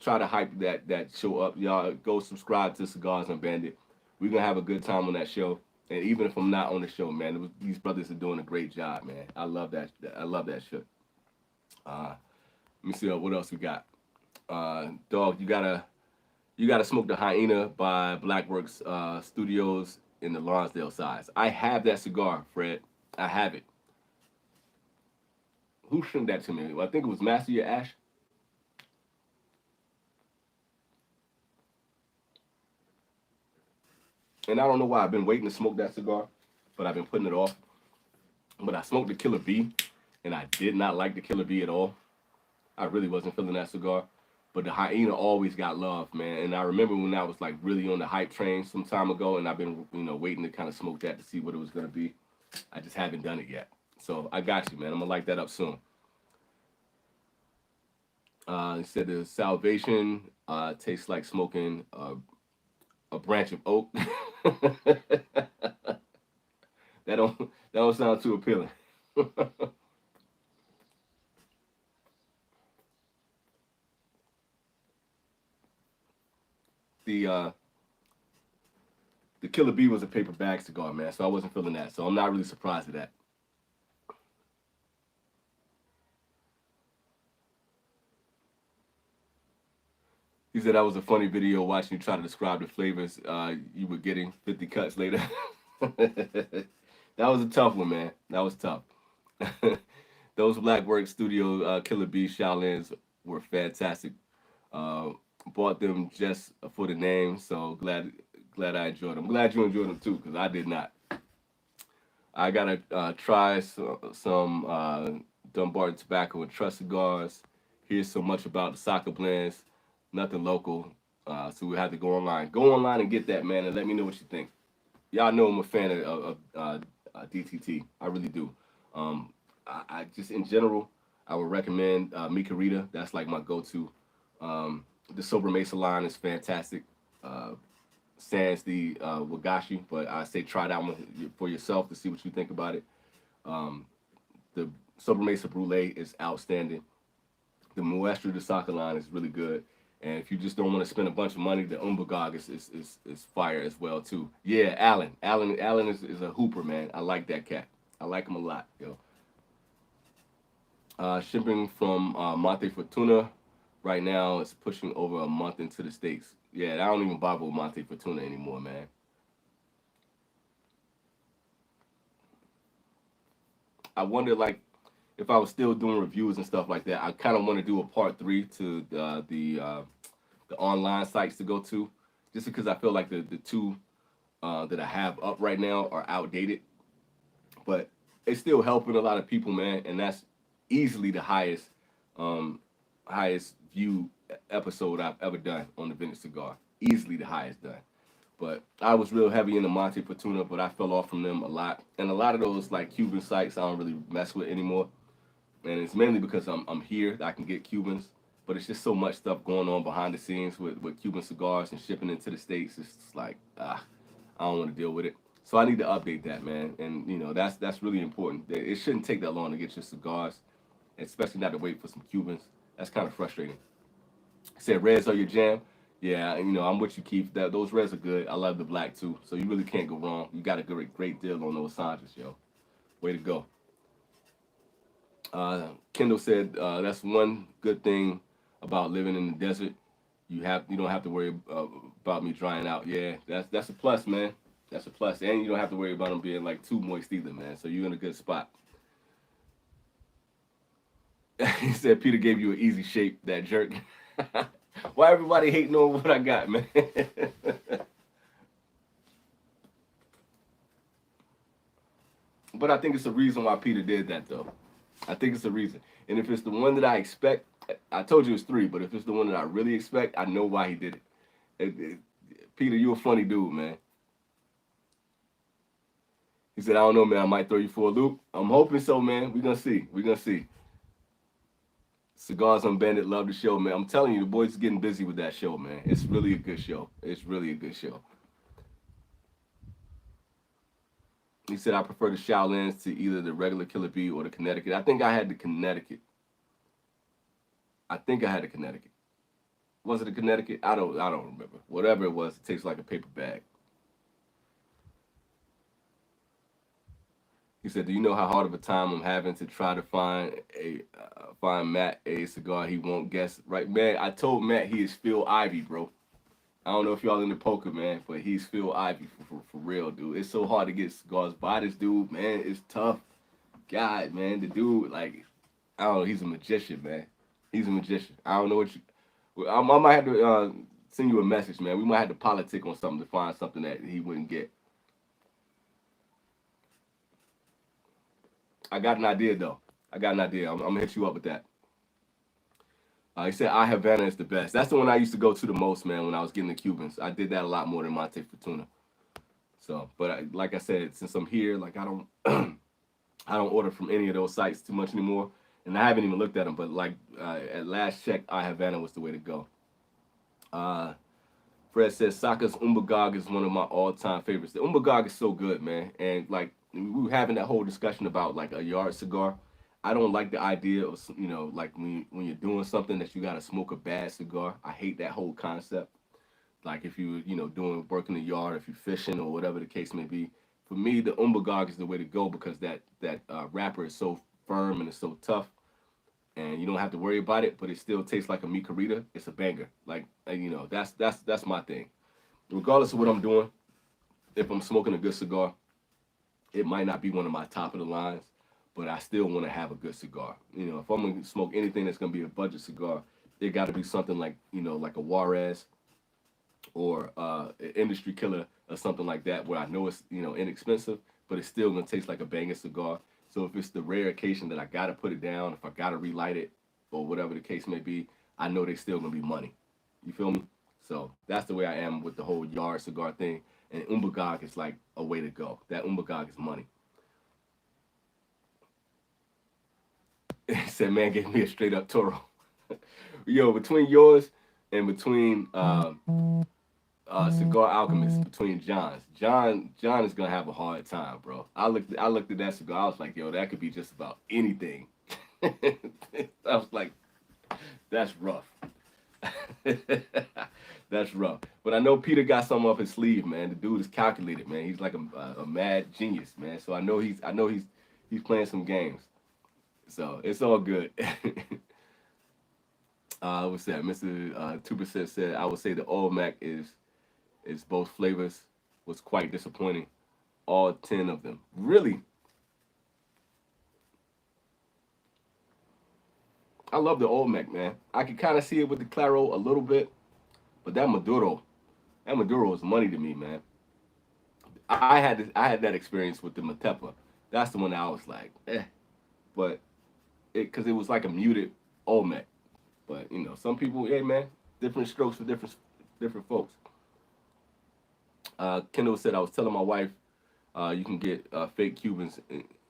try to hype that show up. Y'all go subscribe to Cigars Unbanded. We're gonna have a good time on that show. And even if I'm not on the show, man, these brothers are doing a great job, man. I love that. I love that shit. Let me see what else we got. Dog, you gotta smoke the Hyena by Blackworks Studios in the Lonsdale size. I have that cigar, Fred. I have it. Who sent that to me? Well, I think it was Master Your Ash. And I don't know why I've been waiting to smoke that cigar, but I've been putting it off. But I smoked the Killer Bee, and I did not like the Killer Bee at all. I really wasn't feeling that cigar. But the Hyena always got love, man. And I remember when I was like really on the hype train some time ago, and I've been waiting to kind of smoke that to see what it was gonna be. I just haven't done it yet. So I got you, man. I'm gonna light that up soon. He said the Salvation tastes like smoking a branch of oak. That don't sound too appealing. the the Killer Bee was a paper bag cigar, man. So I wasn't feeling that. So I'm not really surprised at that. He said that was a funny video watching you try to describe the flavors you were getting 50 cuts later. That was a tough one, man. That was tough. Those Blackwork Studio Killer Bee Shaolins were fantastic. Uh, Bought them just for the name, so glad I enjoyed them. I'm glad you enjoyed them too, because I did not. I gotta try some Dumbarton Tobacco and Trust cigars. Here's so much about the soccer blends, nothing local. So we have to go online. Go online and get that, man, and let me know what you think. Y'all know I'm a fan of DTT. I really do. I just in general, I would recommend Mika Rita. That's like my go-to. The Sober Mesa line is fantastic. Uh, Sans the Wagashi, but I say try that one for yourself to see what you think about it. Um, the Sobremesa Brulee is outstanding. The Maestro de Soccer line is really good. And if you just don't want to spend a bunch of money, the Umbagog is fire as well too. Yeah, Allen. Allen is a hooper, man. I like that cat. I like him a lot, yo. Shipping from Monte Fortuna right now is pushing over a month into the States. Yeah, I don't even bother with Monte Fortuna anymore, man. I wonder, like, if I was still doing reviews and stuff like that, I kind of want to do a part three to the online sites to go to, just because I feel like the two that I have up right now are outdated, but it's still helping a lot of people, man. And that's easily the um, highest view episode I've ever done on the Vintage Cigar. Easily the highest done. But I was real heavy into Monte Fortuna, but I fell off from them a lot. And a lot of those like Cuban sites I don't really mess with anymore. And it's mainly because I'm here. I can get Cubans, but it's just so much stuff going on behind the scenes with Cuban cigars and shipping into the States. It's just like I don't want to deal with it. So I need to update that, man. And you know that's really important. It shouldn't take that long to get your cigars, especially not to wait for some Cubans. That's kind of frustrating. Said reds are your jam. Yeah, you know I'm with you, Keith. Those reds are good. I love the black too. So you really can't go wrong. You got a great deal on those Sanjas, yo. Way to go. Kendall said that's one good thing about living in the desert. You don't have to worry about me drying out. Yeah, that's a plus, man. That's a plus, and you don't have to worry about them being like too moist either, man. So you're in a good spot. He said Peter gave you an easy shape, that jerk. Why everybody hating on what I got, man? But I think it's a reason why Peter did that, though. I think it's a reason. And if it's the one that I expect, I told you it's three, but if it's the one that I really expect, I know why he did it. Peter, you a funny dude, man. He said, I don't know, man. I might throw you for a loop. I'm hoping so, man. We're going to see. We're going to see. Cigars on Bandit, love the show, man. I'm telling you, the boys are getting busy with that show, man. It's really a good show. It's really a good show. He said, I prefer the Shaolins to either the regular Killer Bee or the Connecticut. I think I had the Connecticut. I think I had a Connecticut. Was it a Connecticut? I don't remember. Whatever it was, it tastes like a paper bag. He said, "Do you know how hard of a time I'm having to try to find Matt a cigar he won't guess?" Right, man. I told Matt he is Phil Ivy, bro. I don't know if y'all into poker, man, but he's Phil Ivy for real, dude. It's so hard to get cigars by this dude, man. It's tough. God, man, the dude, like, I don't know. He's a magician, man. He's a magician. I don't know what you. Well, I might have to send you a message, man. We might have to politic on something to find something that he wouldn't get. I got an idea though. I got an idea. I'm gonna hit you up with that. He said I Havana is the best. That's the one I used to go to the most, man. When I was getting the Cubans, I did that a lot more than Monte Fortuna. So, but like I said, since I'm here, like I don't, I don't order from any of those sites too much anymore, and I haven't even looked at them. But like at last check, I Havana was the way to go. Uh, Fred says Saka's Umbagog is one of my all-time favorites. The Umbagog is so good, man. And like we were having that whole discussion about like a yard cigar. I don't like the idea of like when you're doing something that you gotta smoke a bad cigar. I hate that whole concept. Like if you doing work in the yard, if you're fishing or whatever the case may be. For me, the Umbagog is the way to go because that wrapper is so firm and it's so tough and you don't have to worry about it, but it still tastes like a micarita. It's a banger. Like that's my thing. Regardless of what I'm doing, if I'm smoking a good cigar, it might not be one of my top of the lines, but I still want to have a good cigar. If I'm gonna smoke anything that's gonna be a budget cigar, it got to be something like a Juarez or an industry killer or something like that, where I know it's inexpensive, but it's still gonna taste like a banger cigar. So if it's the rare occasion that I gotta put it down, if I gotta relight it, or whatever the case may be, I know they still gonna be money. You feel me? So that's the way I am with the whole yard cigar thing. And Umbagog is like a way to go. That Umbagog is money. He said, man gave me a straight up Toro. Yo, between yours and between Cigar Alchemist between Johns. John is gonna have a hard time, bro. I looked at that cigar. I was like, yo, that could be just about anything. I was like, that's rough. That's rough. But I know Peter got something up his sleeve, man. The dude is calculated, man. He's like a mad genius, man. So I know he's playing some games. So it's all good. What's that? Mr. 2% said I would say the old Mac is both flavors was quite disappointing. All 10 of them. Really? I love the old Mac, man. I can kind of see it with the Claro a little bit, but that Maduro is money to me, man. I had that experience with the Matepa. That's the one that I was like, but because it was like a muted Olmec. But some people, hey man, different strokes for different folks. Kendall said I was telling my wife, you can get fake Cubans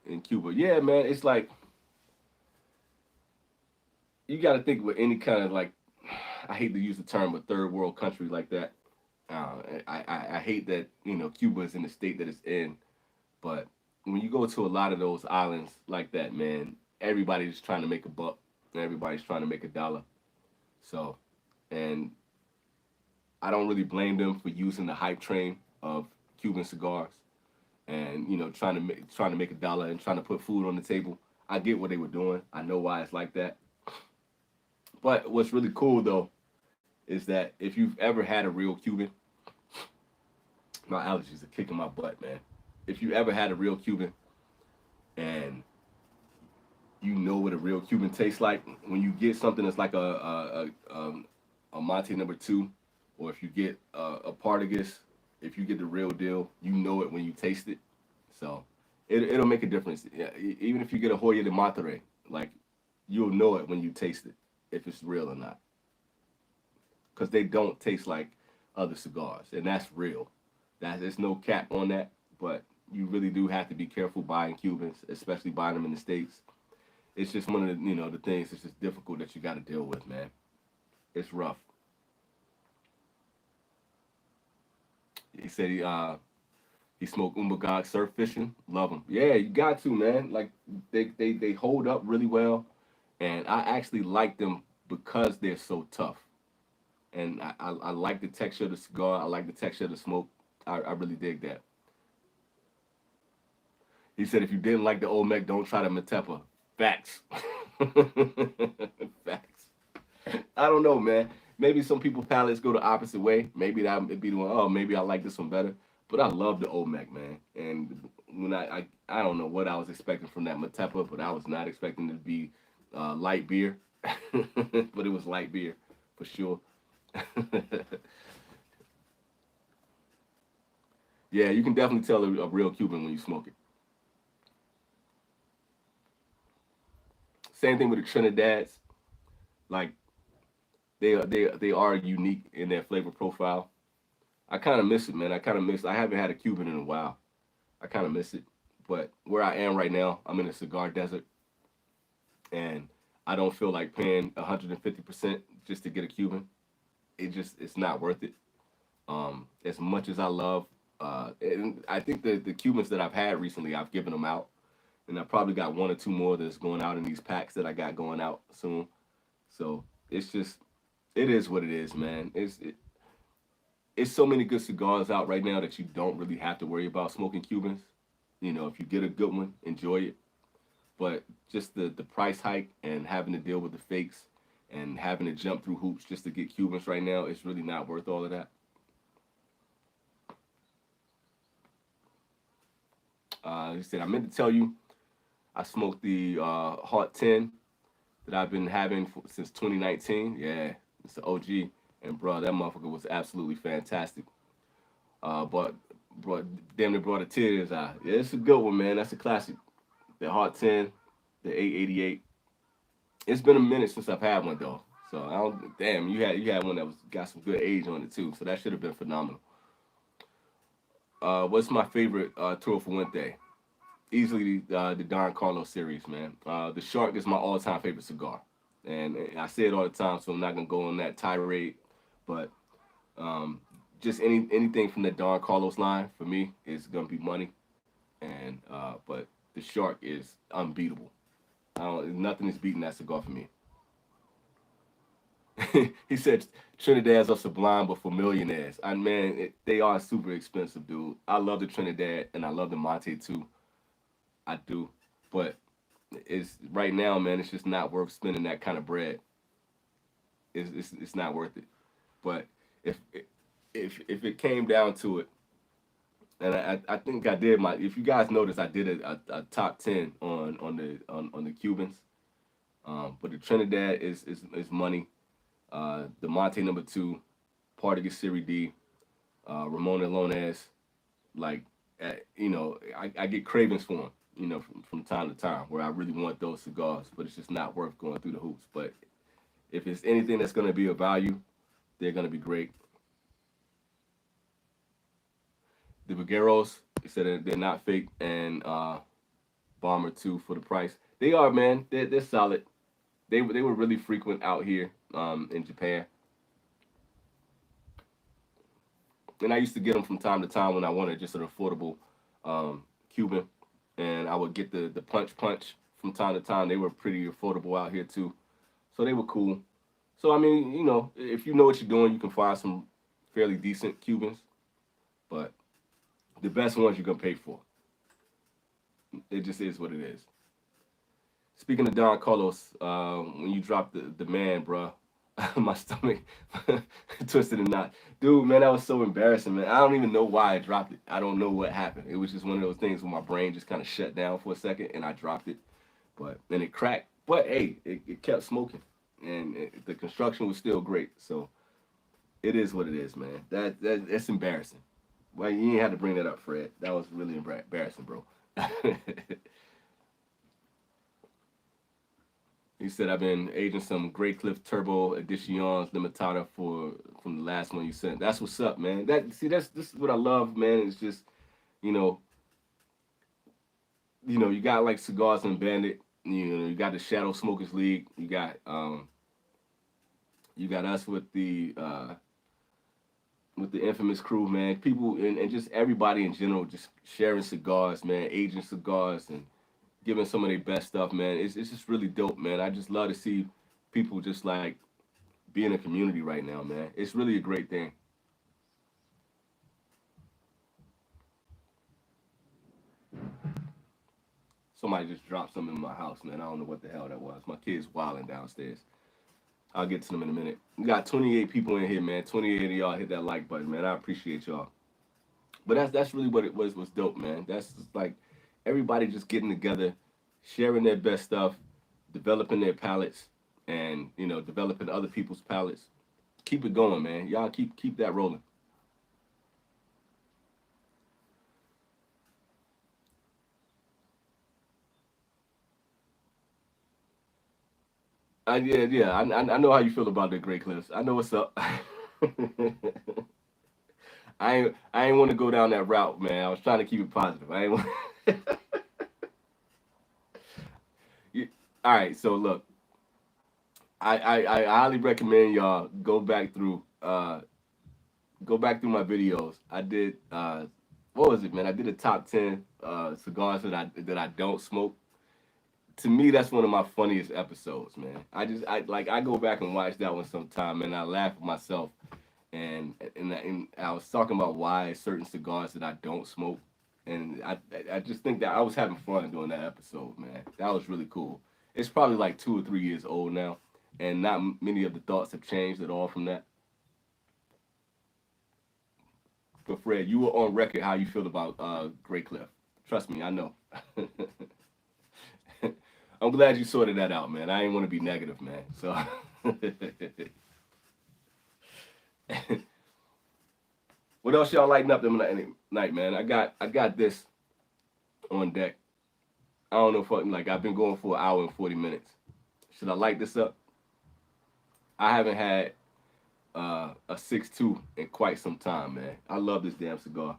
in Cuba. Yeah, man, it's like you got to think with any kind of like, I hate to use the term, a third world country like that. I hate that Cuba is in the state that it's in, but when you go to a lot of those islands like that, man, everybody's trying to make a buck, and everybody's trying to make a dollar. So, and I don't really blame them for using the hype train of Cuban cigars, and trying to make a dollar and trying to put food on the table. I get what they were doing. I know why it's like that. But what's really cool though is that if you've ever had a real Cuban, my allergies are kicking my butt, man. If you ever had a real Cuban and you know what a real Cuban tastes like, when you get something that's like a Monte number two, or if you get a Partagas, if you get the real deal, you know it when you taste it. So it'll make a difference. Yeah, even if you get a Hoya de Monterrey, like you'll know it when you taste it if it's real or not, because they don't taste like other cigars, and that's real. There's no cap on that, but you really do have to be careful buying Cubans, especially buying them in the states. It's just one of the things that's just difficult that you got to deal with, man. It's rough. He said he smoked umbagog surf fishing. Love them. Yeah, you got to, man. Like they hold up really well, and I actually like them because they're so tough. And I like the texture of the cigar. I like the texture of the smoke. I really dig that. He said if you didn't like the Olmec, don't try the Matepa. Facts. Facts. I don't know, man. Maybe some people palates go the opposite way. Maybe that would be the one. Oh, maybe I like this one better. But I love the Olmec, man. And when I don't know what I was expecting from that Matepa, but I was not expecting it to be light beer. But it was light beer for sure. Yeah, you can definitely tell a real Cuban when you smoke it. Same thing with the Trinidad's. Like they are unique in their flavor profile. I kind of miss it, man. I kind of miss. I haven't had a Cuban in a while. I kind of miss it. But where I am right now, I'm in a cigar desert, and I don't feel like paying 150% just to get a Cuban. It's not worth it. As much as I love, and I think the Cubans that I've had recently, I've given them out, and I probably got one or two more that's going out in these packs that I got going out soon. So it's just, it is what it is, man. It's so many good cigars out right now that you don't really have to worry about smoking Cubans. If you get a good one, enjoy it. But just the price hike and having to deal with the fakes and having to jump through hoops just to get Cubans right now, it's really not worth all of that. He said, I meant to tell you, I smoked the Hot 10 that I've been having since 2019. Yeah, it's the OG. And, bro, that motherfucker was absolutely fantastic. But brought damn near brought a tear to his eye. Yeah, it's a good one, man. That's a classic. The Hot 10, the 888. It's been a minute since I've had one though. So I don't. Damn, you had one that was got some good age on it too. So that should have been phenomenal. What's my favorite Toro Fuente? Easily the Don Carlos series, man. The Shark is my all-time favorite cigar, and I say it all the time, so I'm not gonna go on that tirade. But just anything from the Don Carlos line for me is gonna be money. And but the Shark is unbeatable. Nothing is beating that cigar for me. He said Trinidad's are sublime, but for millionaires. Man, they are super expensive, dude. I love the Trinidad and I love the Monte too. I do, but it's right now, man. It's just not worth spending that kind of bread. It's not worth it. But if if it came down to it, and I think I did my. If you guys noticed, I did a top 10 on the Cubans. But the Trinidad is money. The Monte number two, Partagas Series D, Ramon Alonez, like, I get cravings for them, from time to time, where I really want those cigars, but it's just not worth going through the hoops. But if it's anything that's going to be of value, they're going to be great. The Vagueros, they said that they're not fake, and Bomber 2 for the price. They are, man. They're solid. They were really frequent out here in Japan, and I used to get them from time to time when I wanted just an affordable Cuban, and I would get the punch punch from time to time. They were pretty affordable out here too, so they were cool. So I mean, if you know what you're doing, you can find some fairly decent Cubans, but the best ones you're gonna pay for. It just is what it is. Speaking of Don Carlos, when you dropped the man, bruh, my stomach twisted and knot. Dude, man, that was so embarrassing, man. I don't even know why I dropped it. I don't know what happened. It was just one of those things where my brain just kind of shut down for a second and I dropped it. But then it cracked. But hey, it kept smoking, and the construction was still great. So it is what it is, man. That's embarrassing. Well, you ain't had to bring that up, Fred. That was really embarrassing, bro. He said, I've been aging some Grey Cliff Turbo Editions Limitada from the last one you sent. That's what's up, man. This is what I love, man. It's just, you know, you got like Cigars and Bandit. You got the Shadow Smokers League. You got us with the infamous crew, man. People and just everybody in general, just sharing cigars, man. Aging cigars and giving some of their best stuff, man. It's just really dope, man. I just love to see people just like be in a community right now, man. It's really a great thing. Somebody just dropped something in my house, man. I don't know what the hell that was. My kid's wilding downstairs. I'll get to them in a minute. We got 28 people in here, man. 28 of y'all hit that like button, man. I appreciate y'all. But that's really what it was dope, man. That's just like everybody just getting together, sharing their best stuff, developing their palettes, and developing other people's palettes. Keep it going, man. Y'all keep that rolling. Yeah. I know how you feel about the Great Cliffs. I know what's up. I ain't want to go down that route, man. I was trying to keep it positive. I ain't want. You- All right, so look, I highly recommend y'all go back through my videos. I did what was it, man? I did a top 10 cigars that I don't smoke. To me, that's one of my funniest episodes, man. I go back and watch that one sometime, and I laugh at myself. And I was talking about why certain cigars that I don't smoke, and I just think that I was having fun doing that episode, man. That was really cool. It's probably like 2 or 3 years old now, and not many of the thoughts have changed at all from that. But Fred, you were on record how you feel about Great Cliff. Trust me, I know. I'm glad you sorted that out, man. I ain't want to be negative, man. So, what else y'all lighting up tonight, man? I got this on deck. I don't know if like I've been going for an hour and 40 minutes. Should I light this up? I haven't had a 6.2 in quite some time, man. I love this damn cigar.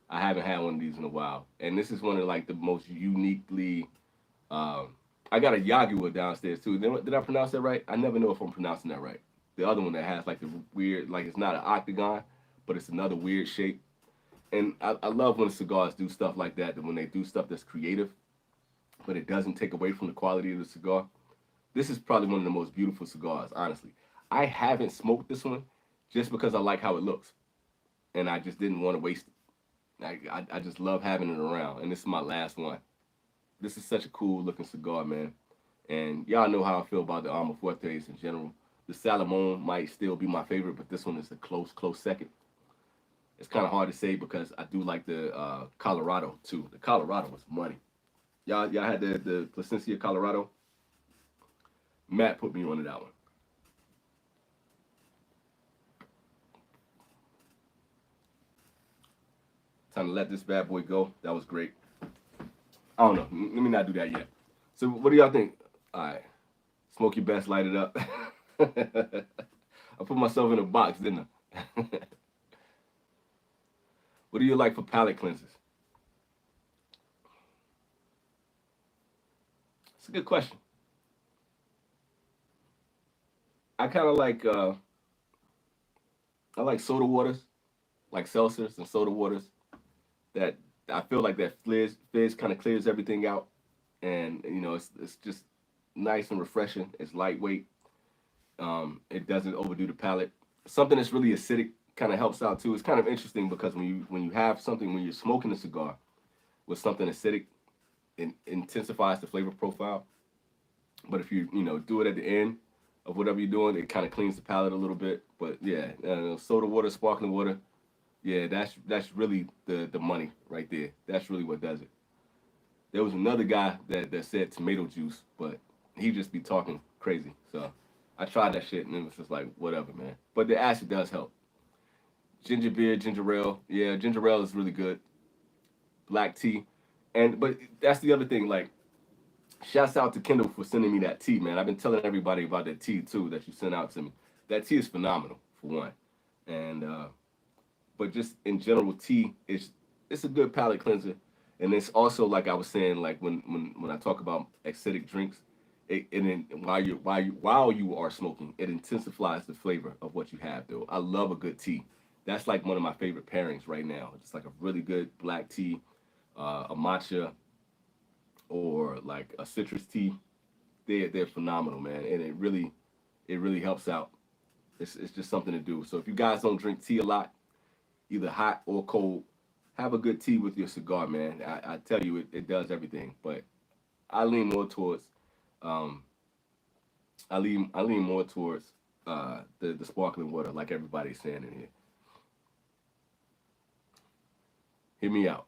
I haven't had one of these in a while, and this is one of like the most uniquely. Um, I got a Yagua downstairs too. Did I pronounce that right? I never know if I'm pronouncing that right. The other one that has like the weird, like it's not an octagon, but it's another weird shape. And I love when cigars do stuff like that. That when they do stuff that's creative, but it doesn't take away from the quality of the cigar. This is probably one of the most beautiful cigars, honestly. I haven't smoked this one just because I like how it looks, and I just didn't want to waste it. I just love having it around, and this is my last one. This is such a cool looking cigar, man. And y'all know how I feel about the Alma Fuertes in general. The Salomon might still be my favorite, but this one is a close second. It's kind of hard to say because I do like the Colorado too. The Colorado was money. Y'all had the Placencia Colorado. Matt put me on to that one. Time to let this bad boy go. That was great. I don't know. Let me not do that yet. So what do y'all think? All right, smoke your best, light it up. I put myself in a box, didn't I? What do you like for palate cleansers? It's a good question. I kind of like I like soda waters, like seltzers and soda waters. That I feel like that fizz kind of clears everything out, and it's just nice and refreshing. It's lightweight. It doesn't overdo the palate. Something that's really acidic kind of helps out too. It's kind of interesting because when you have something when you're smoking a cigar with something acidic, it intensifies the flavor profile. But if you do it at the end of whatever you're doing, it kind of cleans the palate a little bit. But yeah, soda water, sparkling water, yeah, that's really the money right there. That's really what does it. There was another guy that said tomato juice, but he just be talking crazy. So I tried that shit and it was just like whatever, man. But the acid does help. Ginger beer, ginger ale, yeah, ginger ale is really good. Black tea, and but that's the other thing. Like, shouts out to Kendall for sending me that tea, man. I've been telling everybody about that tea too that you sent out to me. That tea is phenomenal for one, and but just in general, tea is it's a good palate cleanser, and it's also like I was saying, like when I talk about acidic drinks, while you are smoking, it intensifies the flavor of what you have. Though I love a good tea. That's like one of my favorite pairings right now. It's like a really good black tea, a matcha, or like a citrus tea. They're phenomenal, man, and it really helps out. It's just something to do. So if you guys don't drink tea a lot, either hot or cold, have a good tea with your cigar, man. I tell you, it does everything. But I lean more towards um, I lean more towards the sparkling water, like everybody's saying in here. Hear me out.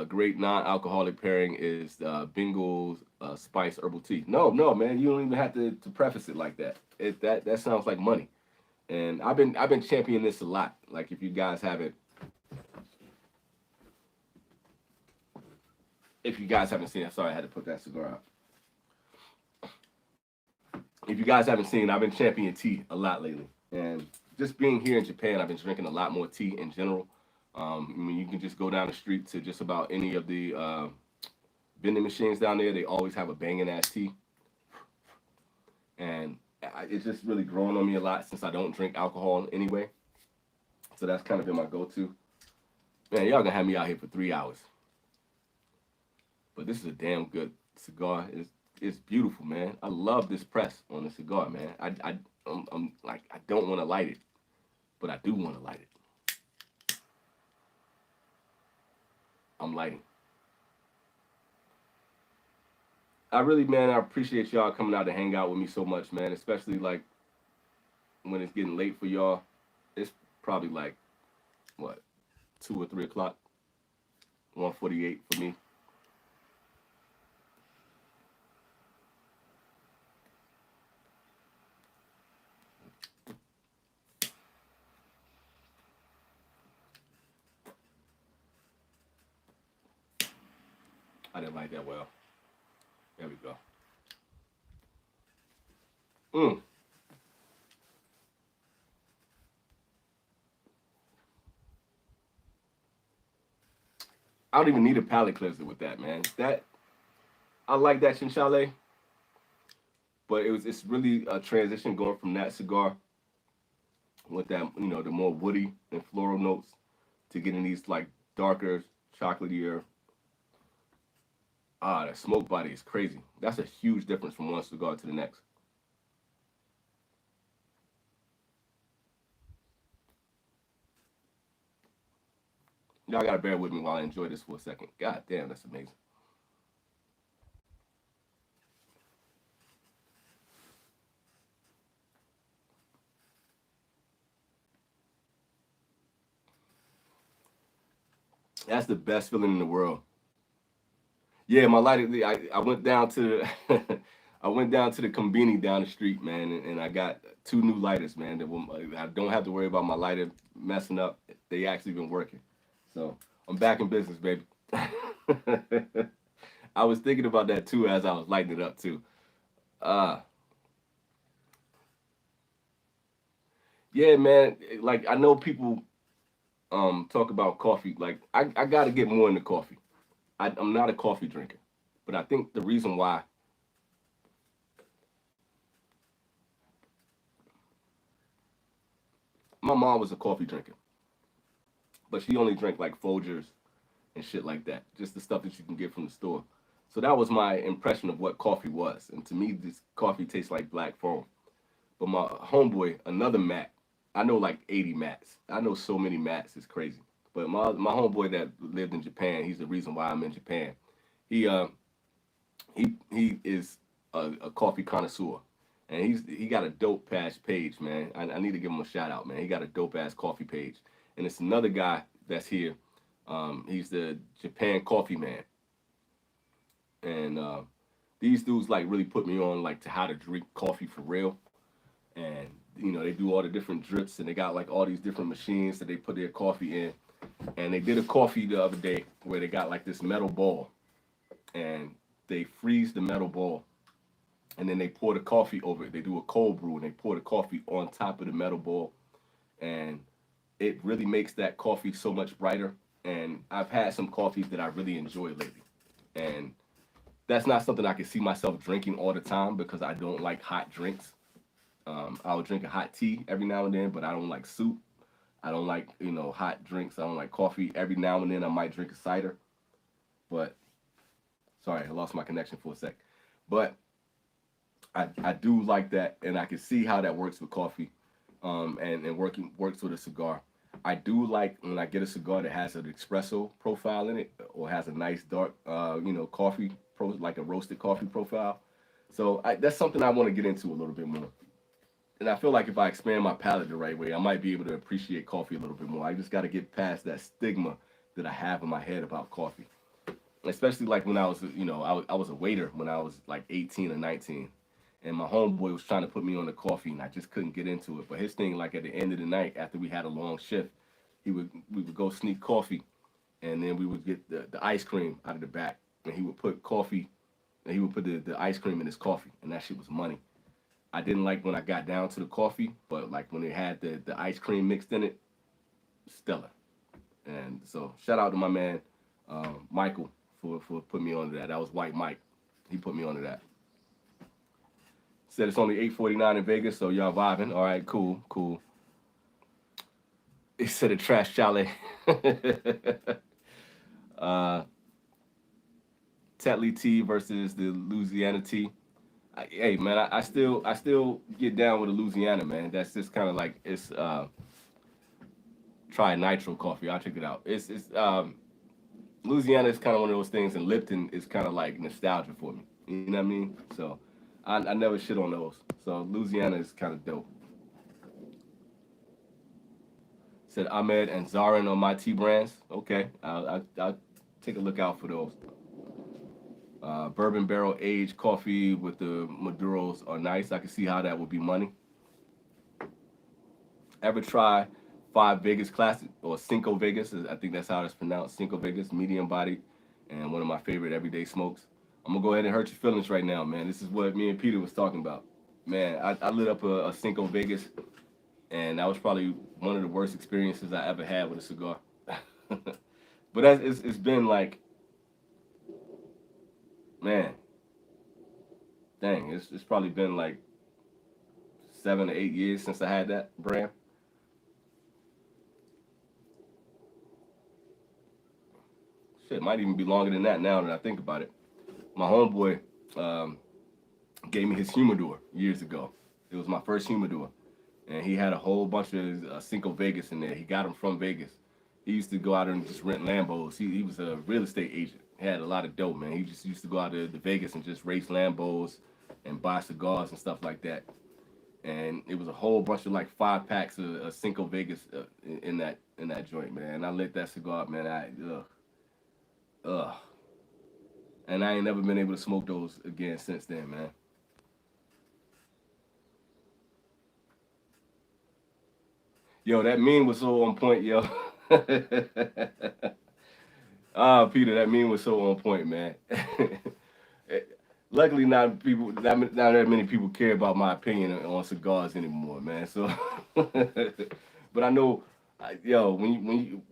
Great non-alcoholic pairing is Bingle's spice herbal tea. No, no, man, you don't even have to preface it like that. That sounds like money. And I've been championing this a lot. Like if you guys haven't seen, I'm sorry I had to put that cigar out. If you guys haven't seen, I've been championing tea a lot lately. And just being here in Japan, I've been drinking a lot more tea in general. I mean, you can just go down the street to just about any of the vending machines down there. They always have a banging ass tea, and it's just really growing on me a lot since I don't drink alcohol anyway. So that's kind of been my go-to. Man, y'all gonna have me out here for 3 hours, but this is a damn good cigar. It's beautiful, man. I love this press on the cigar, man. I'm like I don't want to light it, but I do want to light it. I'm lighting. I really, man, I appreciate y'all coming out to hang out with me so much, man. Especially like when it's getting late for y'all. It's probably like what 2 or 3 o'clock, 1:48 for me. I didn't like that well. There we go. Mm. I don't even need a palate cleanser with that, man. That I like that chinchalle, but it's really a transition going from that cigar with that, the more woody and floral notes to getting these like darker, chocolatier. That smoke body is crazy. That's a huge difference from one cigar to the next. Y'all gotta bear with me while I enjoy this for a second. God damn, that's amazing. That's the best feeling in the world. Yeah, my lighter. I went down to I went down to the conveni down the street, man, and I got two new lighters, man. That will, I don't have to worry about my lighter messing up. They actually been working, so I'm back in business, baby. I was thinking about that too as I was lighting it up too. Uh yeah, man. Like I know people talk about coffee. Like I got to get more into coffee. I'm not a coffee drinker, but I think the reason why my mom was a coffee drinker, but she only drank like Folgers and shit like that, just the stuff that you can get from the store. So that was my impression of what coffee was, and to me, this coffee tastes like black foam. But my homeboy, another Matt, I know like 80 Matts. I know so many Matts, it's crazy. But my homeboy that lived in Japan, he's the reason why I'm in Japan. He he is a coffee connoisseur, and he got a dope ass page, man. I need to give him a shout out, man. He got a dope ass coffee page, and it's another guy that's here. He's the Japan Coffee Man, and these dudes like really put me on like to how to drink coffee for real. And they do all the different drips, and they got like all these different machines that they put their coffee in. And they did a coffee the other day where they got like this metal ball, and they freeze the metal ball, and then they pour the coffee over it. They do a cold brew, and they pour the coffee on top of the metal ball, and it really makes that coffee so much brighter. And I've had some coffees that I really enjoy lately, and that's not something I can see myself drinking all the time because I don't like hot drinks. I'll drink a hot tea every now and then, but I don't like soup. I don't like hot drinks. I don't like coffee. Every now and then I might drink a cider, but sorry, I lost my connection for a sec. But I do like that, and I can see how that works with coffee, and works with a cigar. I do like when I get a cigar that has an espresso profile in it, or has a nice dark, coffee like a roasted coffee profile. So that's something I want to get into a little bit more. And I feel like if I expand my palate the right way, I might be able to appreciate coffee a little bit more. I just got to get past that stigma that I have in my head about coffee, especially like when I was, I was a waiter when I was like 18 or 19, and my homeboy was trying to put me on the coffee, and I just couldn't get into it. But his thing, like at the end of the night, after we had a long shift, we would go sneak coffee, and then we would get the ice cream out of the back, and he would put coffee, and he would put the ice cream in his coffee, and that shit was money. I didn't like when I got down to the coffee, but like when it had the ice cream mixed in it, stellar. And so shout out to my man Michael for putting me onto that. That was White Mike. He put me onto that. Said it's only 8:49 in Vegas, so y'all vibing. All right, cool, cool. He said a trash chalet. uh, Tetley tea versus the Louisiana tea. Hey man, I still get down with the Louisiana, man. That's just kind of like it's try nitro coffee. I'll check it out. It's Louisiana is kind of one of those things, and Lipton is kind of like nostalgia for me. You know what I mean? So I never shit on those. So Louisiana is kind of dope. Said Ahmed and Zarin on my tea brands. Okay, I'll take a look out for those. Bourbon barrel aged coffee with the Maduros are nice. I can see how that would be money. Ever try Five Vegas Classic or Cinco Vegas? I think that's how it's pronounced. Cinco Vegas, medium body, and one of my favorite everyday smokes. I'm gonna go ahead and hurt your feelings right now, man. This is what me and Peter was talking about. Man, I lit up a Cinco Vegas, and that was probably one of the worst experiences I ever had with a cigar. But it's been like, man, dang, it's probably been like 7 or 8 years since I had that brand. Shit, it might even be longer than that now that I think about it. My homeboy um, gave me his humidor years ago. It was my first humidor, and he had a whole bunch of Cinco Vegas in there. He got them from Vegas. He used to go out there and just rent Lambos. He was a real estate agent. He had a lot of dope, man. He just used to go out to Vegas and just race Lambos and buy cigars and stuff like that. And it was a whole bunch of like 5 packs of Cinco Vegas in that joint, man. And I lit that cigar up, man. Ugh. And I ain't never been able to smoke those again since then, man. Yo, that meme was so on point, yo. Ah, Peter, that meme was so on point, man. Luckily, not that many people care about my opinion on cigars anymore, man. So, but I know, yo, when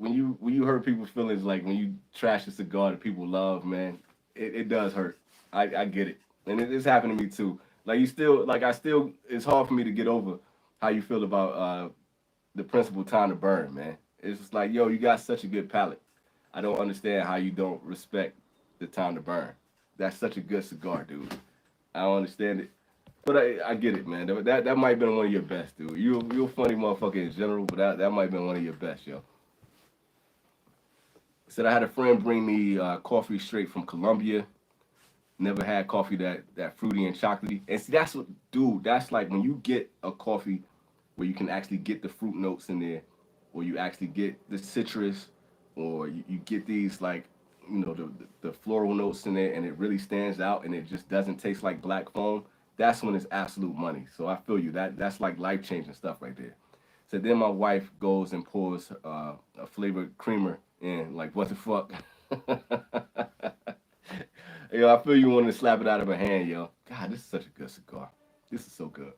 you hurt people's feelings, like when you trash a cigar that people love, man, it does hurt. I get it, and it's happened to me too. Like you still, like I still, it's hard for me to get over how you feel about the principle time to burn, man. It's just like, yo, you got such a good palate. I don't understand how you don't respect the time to burn. That's such a good cigar, dude. I don't understand it, but I get it, man. That might have been one of your best, dude. You're a funny motherfucker in general, but that might have been one of your best, yo. Said I had a friend bring me coffee straight from Colombia. Never had coffee that fruity and chocolatey. And see, that's what, dude. That's like when you get a coffee where you can actually get the fruit notes in there, or you actually get the citrus, or you get these like the floral notes in there, and it really stands out, and it just doesn't taste like black foam. That's when it's absolute money. So I feel you. That's like life changing stuff right there. So then my wife goes and pours a flavored creamer in. Like what the fuck? Yo, I feel you wanting to slap it out of her hand, yo. God, this is such a good cigar. This is so good.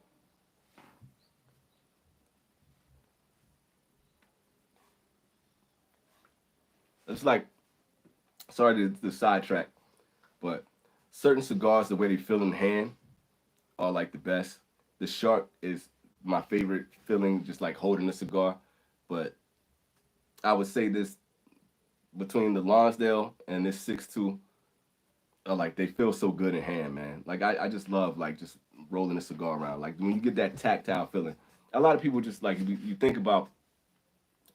It's like, sorry to sidetrack, but certain cigars, the way they feel in the hand, are like the best. The sharp is my favorite feeling, just like holding a cigar. But I would say this between the Lonsdale and this 6.2, like they feel so good in hand, man. Like I just love like just rolling a cigar around. Like when you get that tactile feeling. A lot of people just like you think about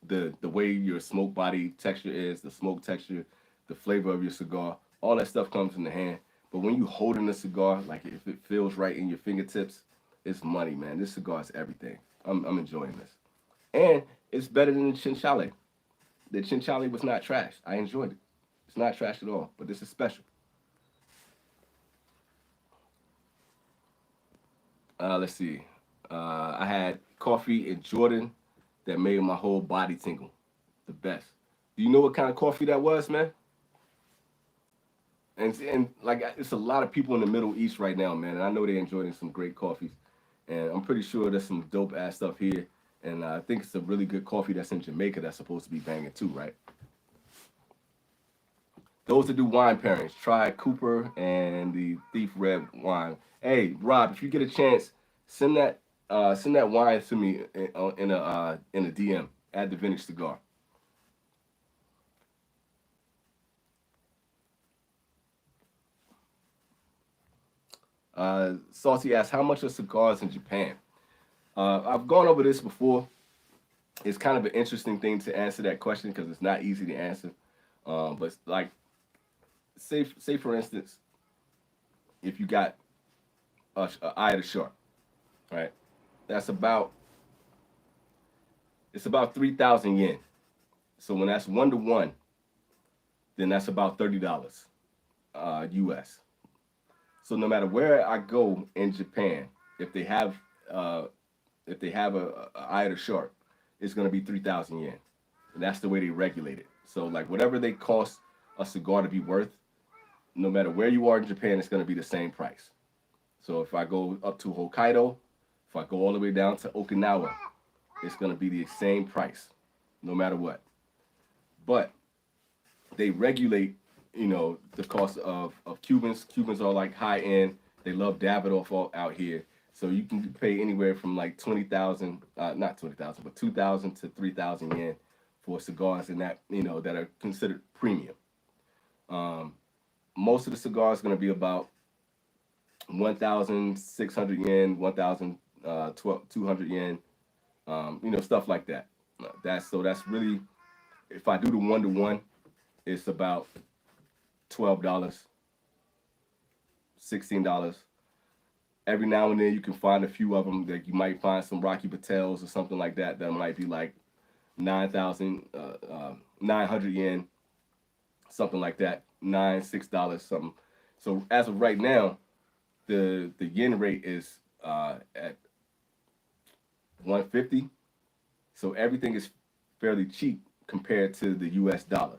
the way your smoke body texture is, the smoke texture, the flavor of your cigar, all that stuff comes in the hand. But when you holding a cigar, like if it feels right in your fingertips, it's money, man. This cigar is everything. I'm enjoying this, and it's better than the chinchalle. The chinchalle was not trash. I enjoyed it. It's not trash at all. But this is special. Let's see. I had coffee in Jordan that made my whole body tingle. The best. Do you know what kind of coffee that was, man? And like it's a lot of people in the Middle East right now, man. And I know they're enjoying some great coffees, and I'm pretty sure there's some dope ass stuff here. And I think it's a really good coffee that's in Jamaica that's supposed to be banging too, right? Those that do wine pairings, try Cooper and the Thief Red wine. Hey, Rob, if you get a chance, send that wine to me in a DM. Add the vintage cigar. Saucy asks, how much are cigars in Japan? I've gone over this before. It's kind of an interesting thing to answer that question because it's not easy to answer. But like, say for instance, if you got a eye of the shark, right? That's about 3,000 yen. So when that's 1 to 1, then that's about $30 US. So no matter where I go in Japan, if they have uh, if they have a eye of the shark, it's gonna be 3,000 yen, and that's the way they regulate it. So like whatever they cost a cigar to be worth, no matter where you are in Japan, it's gonna be the same price. So if I go up to Hokkaido, if I go all the way down to Okinawa, it's gonna be the same price, no matter what. But they regulate, the cost of Cubans. Cubans are like high end. They love Davidoff out here. So you can pay anywhere from like 20,000, not 20,000, but 2,000 to 3,000 yen for cigars and that are considered premium. Um, Most of the cigars going to be about 1,600 yen, 200 yen, stuff like that. That's really, if I do the 1 to 1, it's about $12, $16. Every now and then you can find a few of them that you might find some Rocky Patels or something like that that might be like 900 yen, something like that, $6 something. So as of right now, the yen rate is at 150. So everything is fairly cheap compared to the U.S. dollar.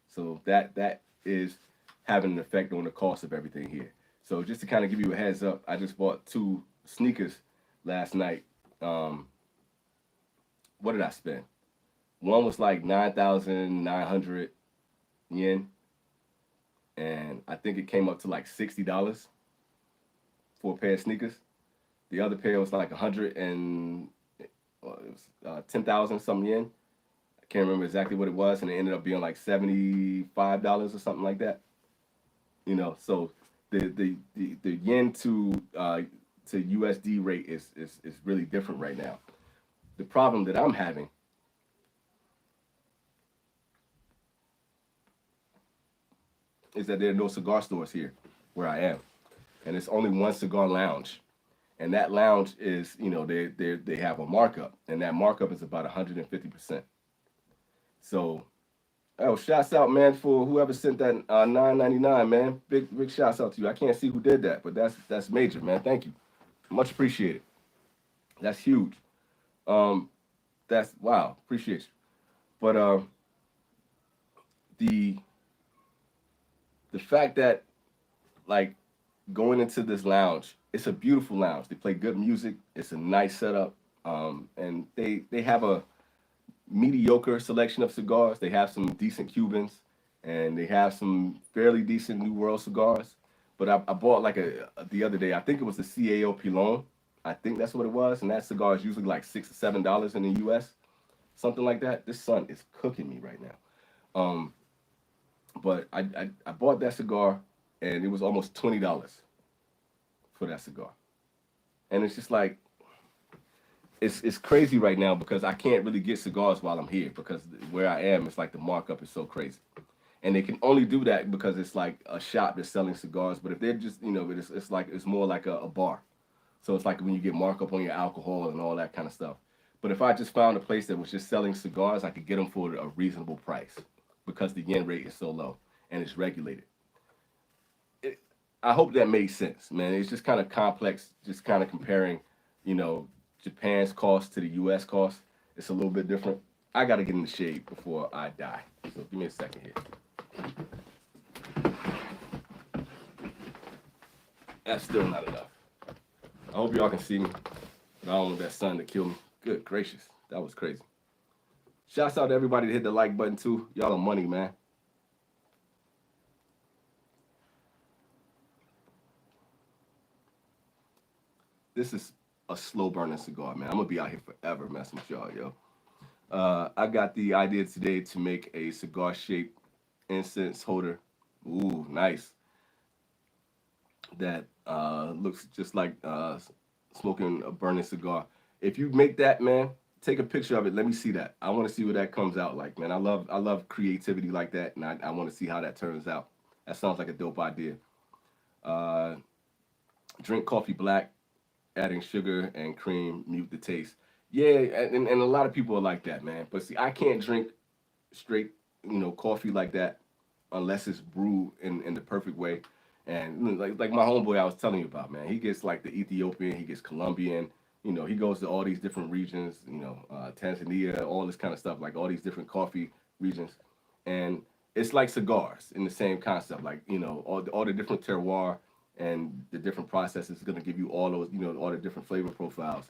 So that is having an effect on the cost of everything here. So just to kind of give you a heads up, I just bought two sneakers last night. Um, what did I spend? One was like 9,900 yen, and I think it came up to like $60 for a pair of sneakers. The other pair was like 100 and it was 10,000 something yen. I can't remember exactly what it was, and it ended up being like $75 or something like that. So the yen to USD rate is really different right now. The problem that I'm having is that there are no cigar stores here where I am, and it's only one cigar lounge, and that lounge is they have a markup, and that markup is about 150%. So, oh, shouts out, man, for whoever sent that 9.99, man. Big shouts out to you. I can't see who did that, but that's major, man. Thank you, much appreciated. That's huge. Um, that's wow, appreciate you. But the the fact that like going into this lounge, it's a beautiful lounge. They play good music. It's a nice setup, and they have a mediocre selection of cigars. They have some decent Cubans, and they have some fairly decent New World cigars. But I bought like the other day. I think it was the CAO Pilon. I think that's what it was, and that cigar is usually like $6 or $7 in the U.S. Something like that. This sun is cooking me right now. But I bought that cigar, and it was almost $20 for that cigar, and it's just like it's crazy right now because I can't really get cigars while I'm here because where I am, it's like the markup is so crazy, and they can only do that because it's like a shop that's selling cigars. But if they're just it's like it's more like a bar, so it's like when you get markup on your alcohol and all that kind of stuff. But if I just found a place that was just selling cigars, I could get them for a reasonable price because the yen rate is so low and it's regulated. It, I hope that made sense, man. It's just kind of complex, just kind of comparing, you know, Japan's cost to the U.S. cost. It's a little bit different. I got to get in the shade before I die. So give me a second here. That's still not enough. I hope y'all can see me, but I don't want that sun to kill me. Good gracious, that was crazy. Shouts out to everybody that hit the like button too. Y'all are money, man. This is a slow burning cigar, man. I'm gonna be out here forever messing with y'all, yo. I got the idea today to make a cigar shaped incense holder. Ooh, nice. That looks just like smoking a burning cigar. If you make that, man, take a picture of it. Let me see that. I want to see what that comes out like, man. I love creativity like that, and I want to see how that turns out. That sounds like a dope idea. Uh, Drink coffee black, adding sugar and cream, mute the taste. Yeah, and a lot of people are like that, man. But see, I can't drink straight, coffee like that unless it's brewed in the perfect way. And like my homeboy I was telling you about, man, he gets like the Ethiopian, he gets Colombian, he goes to all these different regions, Tanzania, all this kind of stuff, like all these different coffee regions, and it's like cigars in the same concept, like all the different terroir and the different processes is going to give you all those, all the different flavor profiles,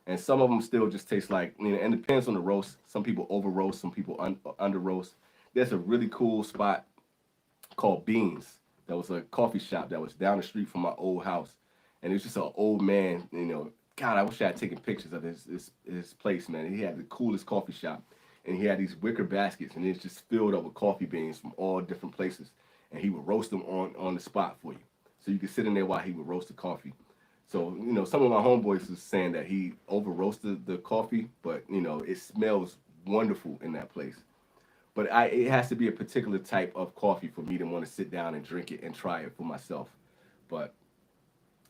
and some of them still just taste like, and it depends on the roast. Some people over roast, some people under roast. There's a really cool spot called Beans. That was a coffee shop that was down the street from my old house, and it was just an old man. God, I wish I had taken pictures of his place, man. He had the coolest coffee shop, and he had these wicker baskets, and it's just filled up with coffee beans from all different places. and he would roast them on the spot for you. So you could sit in there while he would roast the coffee. So, some of my homeboys was saying that he over roasted the coffee, but it smells wonderful in that place. But it has to be a particular type of coffee for me to want to sit down and drink it and try it for myself. But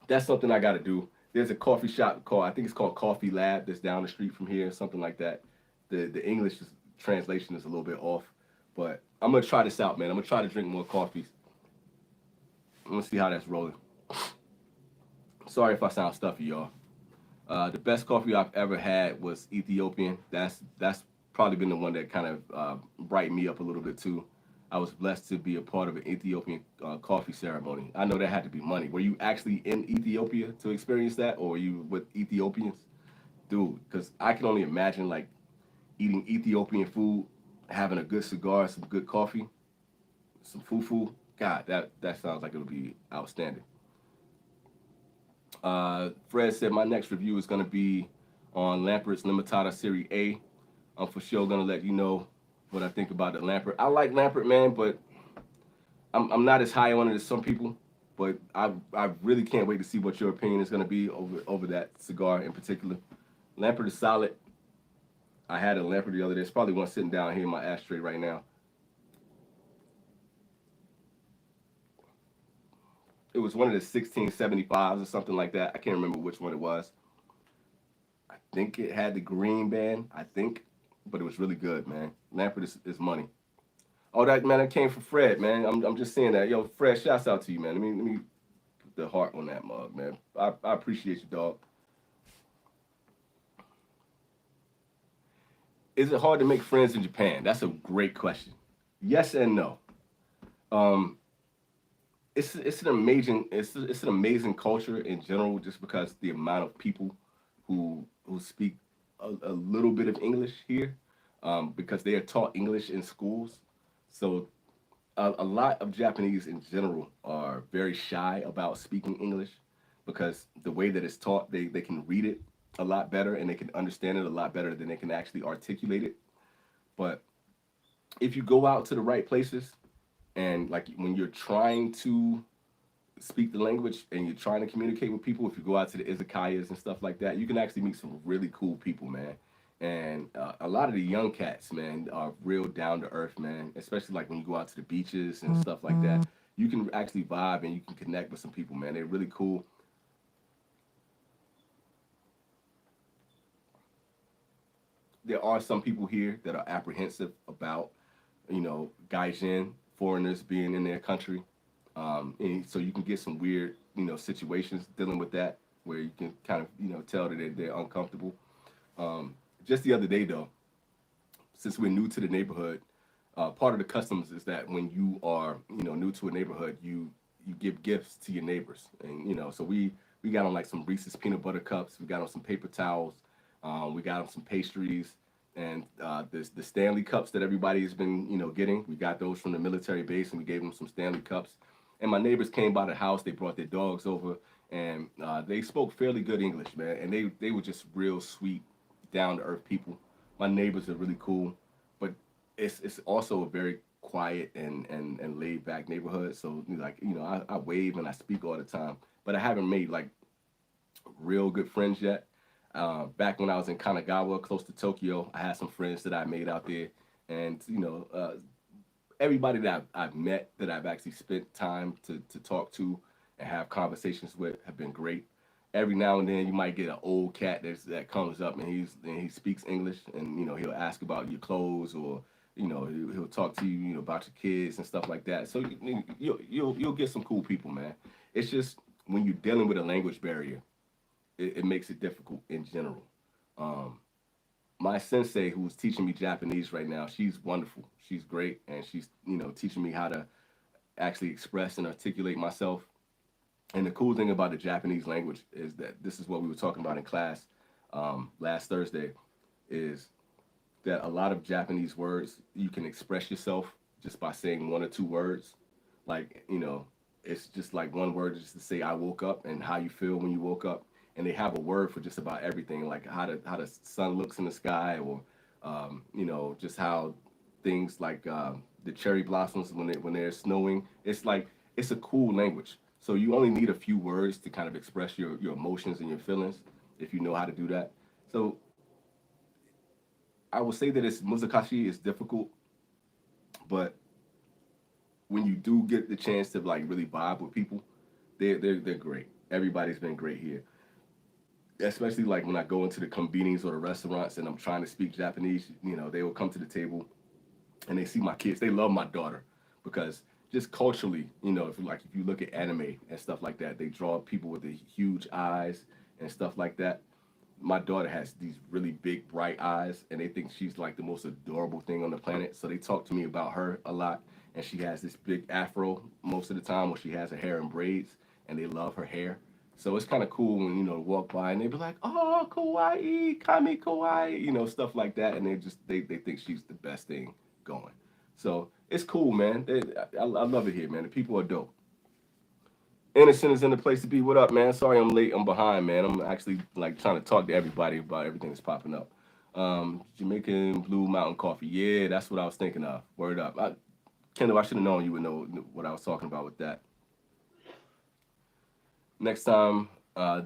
that's something I got to do. There's a coffee shop called, I think it's called Coffee Lab, that's down the street from here, something like that. The translation is a little bit off, but I'm gonna try this out, man. I'm gonna try to drink more coffees. I'm gonna see how that's rolling. Sorry if I sound stuffy, y'all. The best coffee I've ever had was Ethiopian. That's probably been the one that kind of brightened me up a little bit too. I was blessed to be a part of an Ethiopian coffee ceremony. I know that had to be money. Were you actually in Ethiopia to experience that, or were you with Ethiopians, dude? Because I can only imagine like eating Ethiopian food, having a good cigar, some good coffee, some fufu. God, that sounds like it would be outstanding. Fred said my next review is going to be on Lampert's Limitada Serie A. I'm for sure going to let you know what I think about the Lampert. I like Lampert, man, but I'm not as high on it as some people. But I really can't wait to see what your opinion is going to be over that cigar in particular. Lampert is solid. I had a Lampert the other day. It's probably one sitting down here in my ashtray right now. It was one of the 1675s or something like that. I can't remember which one it was. I think it had the green band, I think, but it was really good, man. Lampert is money. Oh, that came from Fred, man. I'm just saying that. Yo, Fred, shouts out to you, man. Let me put the heart on that mug, man. I appreciate you, dog. Is it hard to make friends in Japan? That's a great question. Yes and no. Um, it's an amazing it's an amazing culture in general, just because the amount of people who speak a little bit of English here, because they are taught English in schools. So a lot of Japanese in general are very shy about speaking English, because the way that it's taught, they can read it a lot better and they can understand it a lot better than they can actually articulate it. But if you go out to the right places, and like when you're trying to speak the language and you're trying to communicate with people, if you go out to the izakayas and stuff like that, you can actually meet some really cool people, man. And a lot of the young cats, man, are real down to earth, man. Especially like when you go out to the beaches and stuff like that, you can actually vibe and you can connect with some people, man. They're really cool. There are some people here that are apprehensive about, gaijin, foreigners being in their country. And so you can get some weird, situations dealing with that, where you can kind of, tell that they're uncomfortable. Just the other day, though, since we're new to the neighborhood, part of the customs is that when you are, new to a neighborhood, you give gifts to your neighbors, and so we got on like some Reese's peanut butter cups, we got on some paper towels, we got on some pastries, and the Stanley cups that everybody has been, getting. We got those from the military base, and we gave them some Stanley cups. And my neighbors came by the house. They brought their dogs over, and they spoke fairly good English, man. And they were just real sweet, down to earth people. My neighbors are really cool, but it's also a very quiet and laid back neighborhood. So like I wave and I speak all the time, but I haven't made like real good friends yet. Back when I was in Kanagawa, close to Tokyo, I had some friends that I made out there, and everybody that I've met, that I've actually spent time to talk to and have conversations with, have been great. Every now and then you might get an old cat that comes up, and he speaks English, and he'll ask about your clothes, or he'll talk to you, about your kids and stuff like that. So you'll get some cool people, man. It's just when you're dealing with a language barrier, it makes it difficult in general. Um, my sensei, who's teaching me Japanese right now, she's wonderful. She's great, and she's teaching me how to actually express and articulate myself. And the cool thing about the Japanese language is that this is what we were talking about in class last Thursday, is that a lot of Japanese words you can express yourself just by saying one or two words. Like it's just like one word just to say I woke up and how you feel when you woke up, and they have a word for just about everything, like how the sun looks in the sky, or just how things like the cherry blossoms when they're snowing. It's like it's a cool language. So you only need a few words to kind of express your emotions and your feelings if you know how to do that. So I would say that it's Muzakashi is difficult, but when you do get the chance to like really vibe with people, they're great. Everybody's been great here, especially like when I go into the convenience or the restaurants and I'm trying to speak Japanese. They will come to the table and they see my kids. They love my daughter because just culturally, if you look at anime and stuff like that, they draw people with the huge eyes and stuff like that. My daughter has these really big bright eyes and they think she's like the most adorable thing on the planet, so they talk to me about her a lot. And she has this big afro most of the time where she has her hair in braids, and they love her hair. So it's kind of cool when walk by and they be like, "Oh, kawaii, kami kawaii," stuff like that, and they think she's the best thing going. So it's cool, man. I love it here, man. The people are dope. Innocent is in the place to be. What up, man? Sorry I'm late. I'm behind, man. I'm actually like trying to talk to everybody about everything that's popping up. Jamaican Blue Mountain Coffee. Yeah, that's what I was thinking of. Word up. Kendall, I should have known you would know what I was talking about with that. Next time, next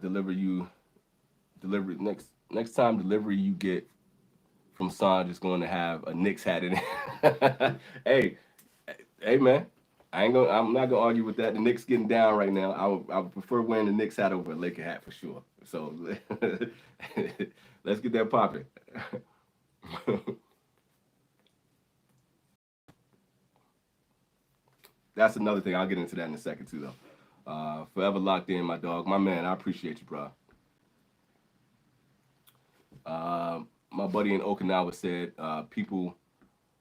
time delivery you get from Sanj is going to have a Knicks hat in it. hey, hey, man. I'm not gonna argue with that. The Knicks getting down right now. I would prefer wearing the Knicks hat over a Laker hat for sure. So let's get that popping. That's another thing. I'll get into that in a second too, though. Forever locked in, my dog, my man. I appreciate you, bro. My buddy in Okinawa said people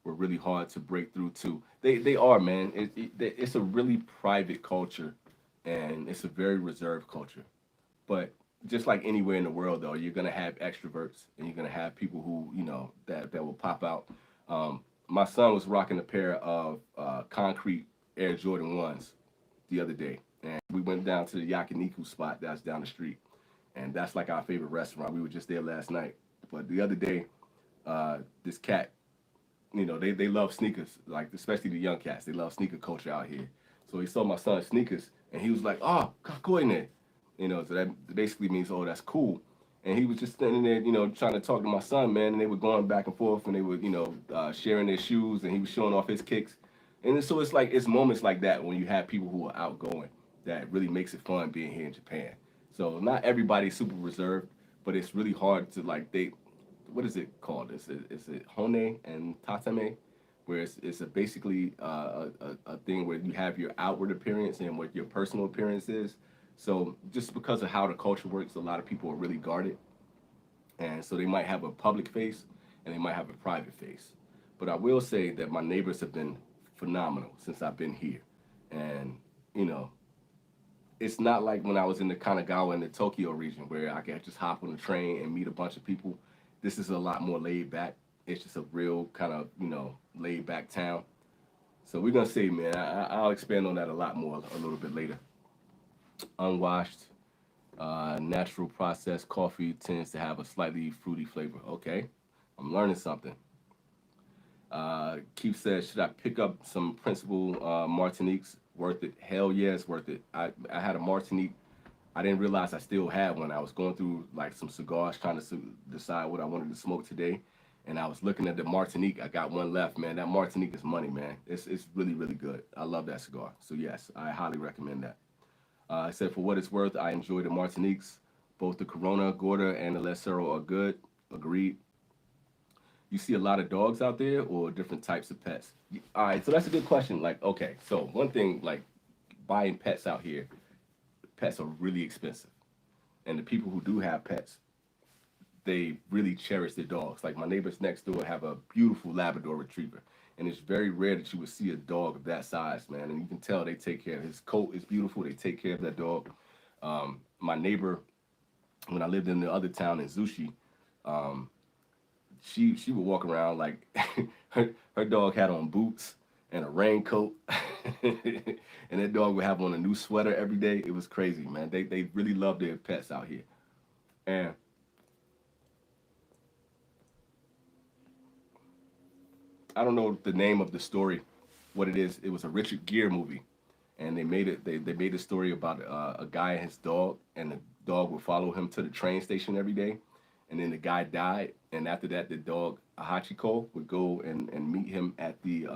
were really hard to break through too. They are, man. It's a really private culture, and it's a very reserved culture. But just like anywhere in the world, though, you're gonna have extroverts, and you're gonna have people who that will pop out. My son was rocking a pair of concrete Air Jordan ones the other day, and we went down to the yakiniku spot that's down the street, and that's like our favorite restaurant. We were just there last night, but the other day, this cat, they love sneakers, like especially the young cats. They love sneaker culture out here. So he saw my son's sneakers, and he was like, "Oh, kakoi ne," so that basically means, "Oh, that's cool." And he was just standing there, trying to talk to my son, man, and they were going back and forth, and they were, sharing their shoes, and he was showing off his kicks. And so it's like it's moments like that when you have people who are outgoing that really makes it fun being here in Japan. So not everybody's super reserved, but it's really hard to like they what is it called? Is it hone and tatame, where it's basically a thing where you have your outward appearance and what your personal appearance is. So just because of how the culture works, a lot of people are really guarded, and so they might have a public face and they might have a private face. But I will say that my neighbors have been phenomenal since I've been here, and you know it's not like when I was in the Kanagawa in the Tokyo region where I could just hop on the train and meet a bunch of people. This is a lot more laid back. It's just a real kind of laid back town. So we're gonna see, man. I'll expand on that a lot more a little bit later. Unwashed, natural processed coffee tends to have a slightly fruity flavor. Okay, I'm learning something. Keith says, should I pick up some Principal Martiniques? Worth it? Hell yeah, it's worth it. I had a Martinique. I didn't realize I still had one. I was going through like some cigars trying to decide what I wanted to smoke today. And I was looking at the Martinique. I got one left, man. That Martinique is money, man. It's really, really good. I love that cigar. So, yes, I highly recommend that. I said, for what it's worth, I enjoy the Martiniques. Both the Corona, Gorda, and the Lesero are good. Agreed. You see a lot of dogs out there or different types of pets? All right, so that's a good question. Like, okay, so one thing, like buying pets out here, pets are really expensive. And the people who do have pets, they really cherish their dogs. Like my neighbors next door have a beautiful Labrador Retriever. And it's very rare that you would see a dog of that size, man. And you can tell they take care of his coat is beautiful. They take care of that dog. My neighbor, when I lived in the other town in Zushi, um, she would walk around like her dog had on boots and a raincoat, and that dog would have on a new sweater every day. It was crazy, man. They really love their pets out here, and I don't know the name of the story, what it is. It was a Richard Gere movie, and they made it. They made a story about a guy and his dog, and the dog would follow him to the train station every day, and then the guy died, and after that, the dog Hachiko would go and meet him at the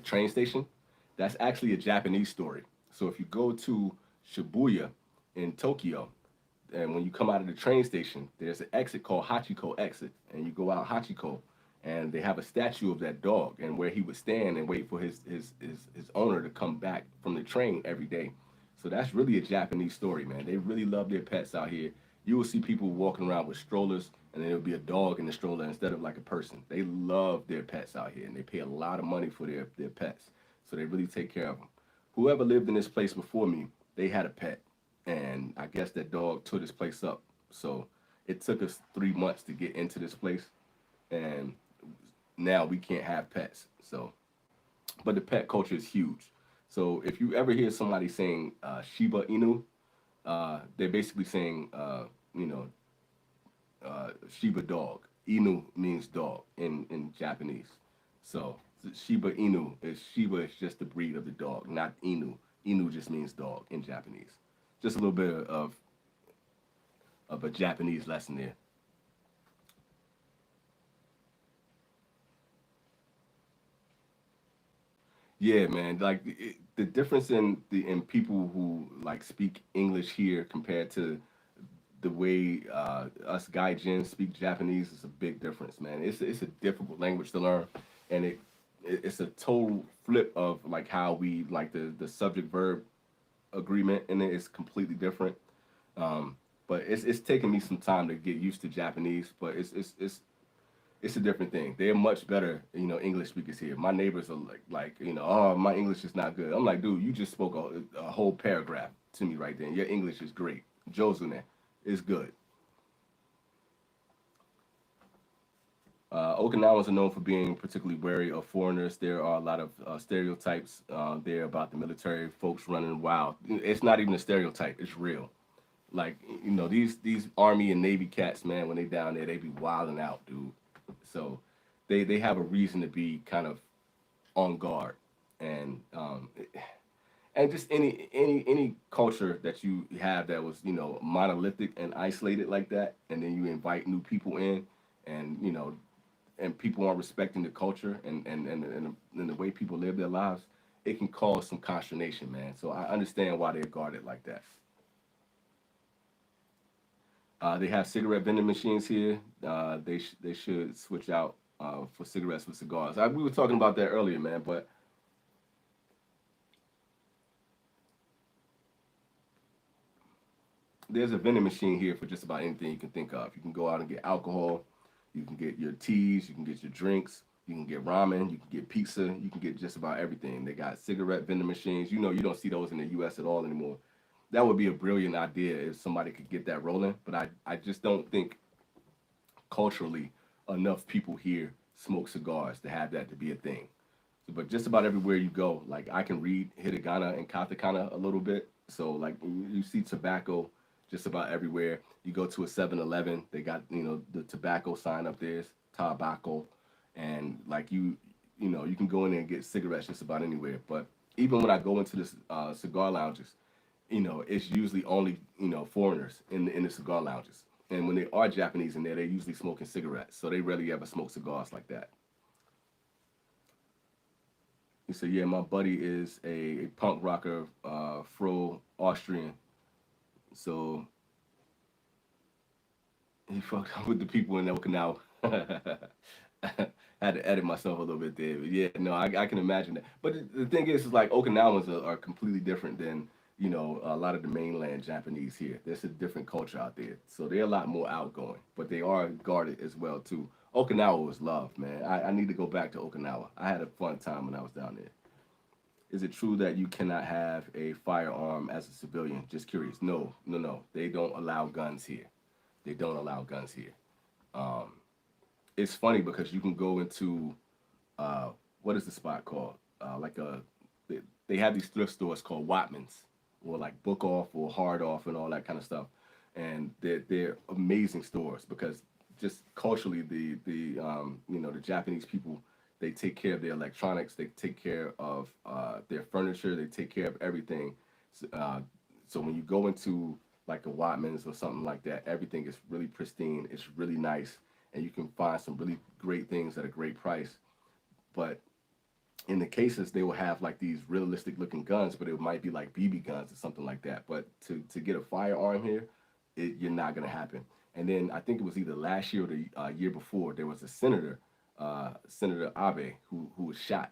train station. That's actually a Japanese story. So if you go to Shibuya in Tokyo, and when you come out of the train station, there's an exit called Hachiko exit, and you go out Hachiko, and they have a statue of that dog, and where he would stand and wait for his owner to come back from the train every day. So that's really a Japanese story, man. They really love their pets out here. You will see people walking around with strollers, and there will be a dog in the stroller instead of like a person. They love their pets out here, and they pay a lot of money for their pets. So they really take care of them. Whoever lived in this place before me, they had a pet, and I guess that dog tore this place up. So it took us 3 months to get into this place, and now we can't have pets. So, but the pet culture is huge. So if you ever hear somebody saying Shiba Inu, they're basically saying you know Shiba dog. Inu means dog in Japanese. So Shiba Inu is Shiba is just the breed of the dog, not Inu. Inu just means dog in Japanese. Just a little bit of a Japanese lesson there. Yeah, man. Like the difference in people who like speak English here compared to the way us Gaijins speak Japanese is a big difference, man. It's a difficult language to learn, and it's a total flip of like how we like the subject verb agreement, and it's completely different. Um, but it's taken me some time to get used to Japanese, but it's a different thing. They're much better, English speakers here. My neighbors are oh, my English is not good. I'm like, dude, you just spoke a whole paragraph to me right then. Your English is great. Josune is good. Okinawans are known for being particularly wary of foreigners. There are a lot of stereotypes there about the military folks running wild. It's not even a stereotype; it's real. Like these Army and Navy cats, man, when they down there, they be wilding out, dude. So they have a reason to be kind of on guard, and and just any culture that you have that was monolithic and isolated like that, and then you invite new people in, and and people aren't respecting the culture and the way people live their lives, it can cause some consternation, man. So I understand why they're guarded like that. They have cigarette vending machines here. They should switch out for cigarettes with cigars. We were talking about that earlier, man. But there's a vending machine here for just about anything you can think of. You can go out and get alcohol. You can get your teas. You can get your drinks. You can get ramen. You can get pizza. You can get just about everything. They got cigarette vending machines. You don't see those in the U.S. at all anymore. That would be a brilliant idea if somebody could get that rolling. But I just don't think culturally enough people here smoke cigars to have that to be a thing. But just about everywhere you go, like I can read hiragana and katakana a little bit. So like you see tobacco just about everywhere. You go to a 7-Eleven, they got the tobacco sign up there, tobacco, and like you can go in there and get cigarettes just about anywhere. But even when I go into the cigar lounges, it's usually only foreigners in the cigar lounges. And when there are Japanese in there, they're usually smoking cigarettes. So they rarely ever smoke cigars like that. He said, "Yeah, my buddy is a punk rocker, fro Austrian. So he fucked up with the people in Okinawa." I had to edit myself a little bit there, but yeah, no, I can imagine that. But the thing is like Okinawans are completely different than a lot of the mainland Japanese here. There's a different culture out there, so they're a lot more outgoing, but they are guarded as well too. Okinawa was love, man. I need to go back to Okinawa. I had a fun time when I was down there. Is it true that you cannot have a firearm as a civilian? Just curious. No, no, no. They don't allow guns here. They don't allow guns here. Um, it's funny because you can go into uh, what is the spot called? Like they have these thrift stores called Watmans, or like Book Off or Hard Off and all that kind of stuff, and they're amazing stores because just culturally, the Japanese people, they take care of their electronics, they take care of their furniture, they take care of everything. So, so when you go into like a Watman's or something like that, everything is really pristine. It's really nice, and you can find some really great things at a great price. But in the cases, they will have like these realistic looking guns, but it might be like BB guns or something like that. But to get a firearm here, you're not gonna happen. And then I think it was either last year or the year before, there was a senator, Senator Abe, who was shot,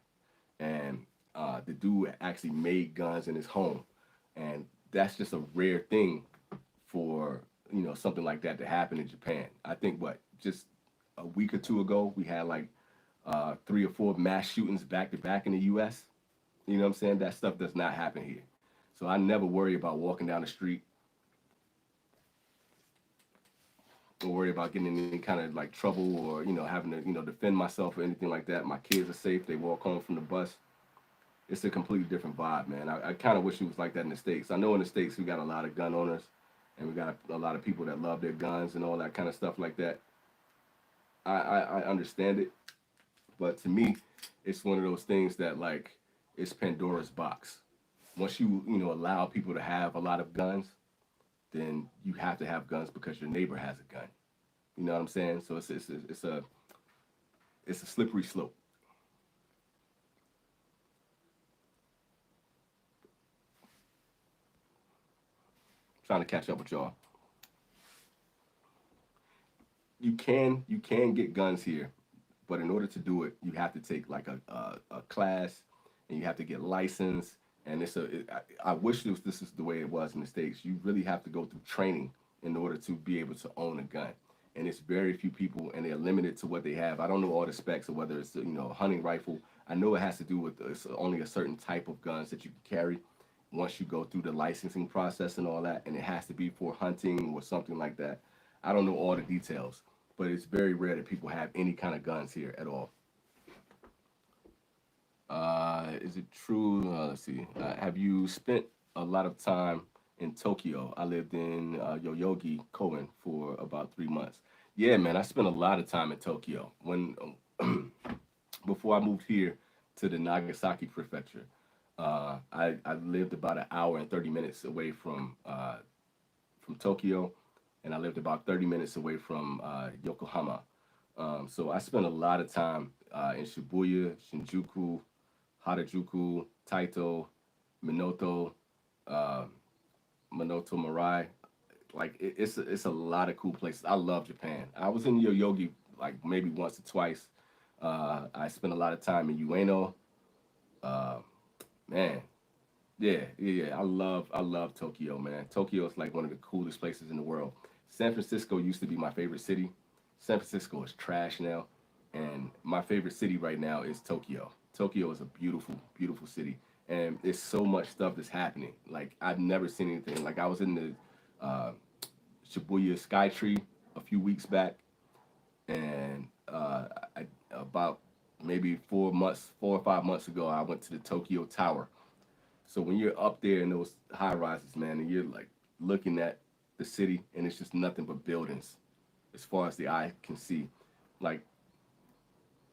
and the dude actually made guns in his home, and that's just a rare thing for something like that to happen in Japan. I think what just a week or two ago we had like 3 or 4 mass shootings back to back in the U.S. You know what I'm saying? That stuff does not happen here. So I never worry about walking down the street or worry about getting in any kind of like trouble or having to defend myself or anything like that. My kids are safe. They walk home from the bus. It's a completely different vibe, man. I kind of wish it was like that in the States. I know in the States we got a lot of gun owners and we got a lot of people that love their guns and all that kind of stuff like that. I understand it, but to me, it's one of those things that like it's Pandora's box. Once you allow people to have a lot of guns, then you have to have guns because your neighbor has a gun. You know what I'm saying? So it's a slippery slope. Trying to catch up with y'all. You can get guns here, but in order to do it, you have to take like a class, and you have to get licensed. And I wish this is the way it was in the States. You really have to go through training in order to be able to own a gun. And it's very few people, and they're limited to what they have. I don't know all the specs or whether it's a hunting rifle. I know it has to do with it's only a certain type of guns that you can carry once you go through the licensing process and all that, and it has to be for hunting or something like that. I don't know all the details, but it's very rare that people have any kind of guns here at all. Is it true? Let's see. Have you spent a lot of time in Tokyo? I lived in Yoyogi, Koen, for about 3 months. Yeah, man, I spent a lot of time in Tokyo. When before I moved here to the Nagasaki prefecture, I lived about an hour and 30 minutes away from Tokyo, and I lived about 30 minutes away from Yokohama. So I spent a lot of time in Shibuya, Shinjuku, Harajuku, Taito, Minoto, uh, Minoto Marai. Like it's a lot of cool places. I love Japan. I was in Yoyogi like maybe once or twice. I spent a lot of time in Ueno. Uh, Man, yeah. I love Tokyo, man. Tokyo is like one of the coolest places in the world. San Francisco used to be my favorite city. San Francisco is trash now, and my favorite city right now is Tokyo. Tokyo is a beautiful, beautiful city, and there's so much stuff that's happening. Like I've never seen anything. Like I was in the Shibuya Skytree a few weeks back, and about maybe 4 months, 4 or 5 months ago, I went to the Tokyo Tower. So when you're up there in those high rises, man, and you're like looking at the city, and it's just nothing but buildings, as far as the eye can see. Like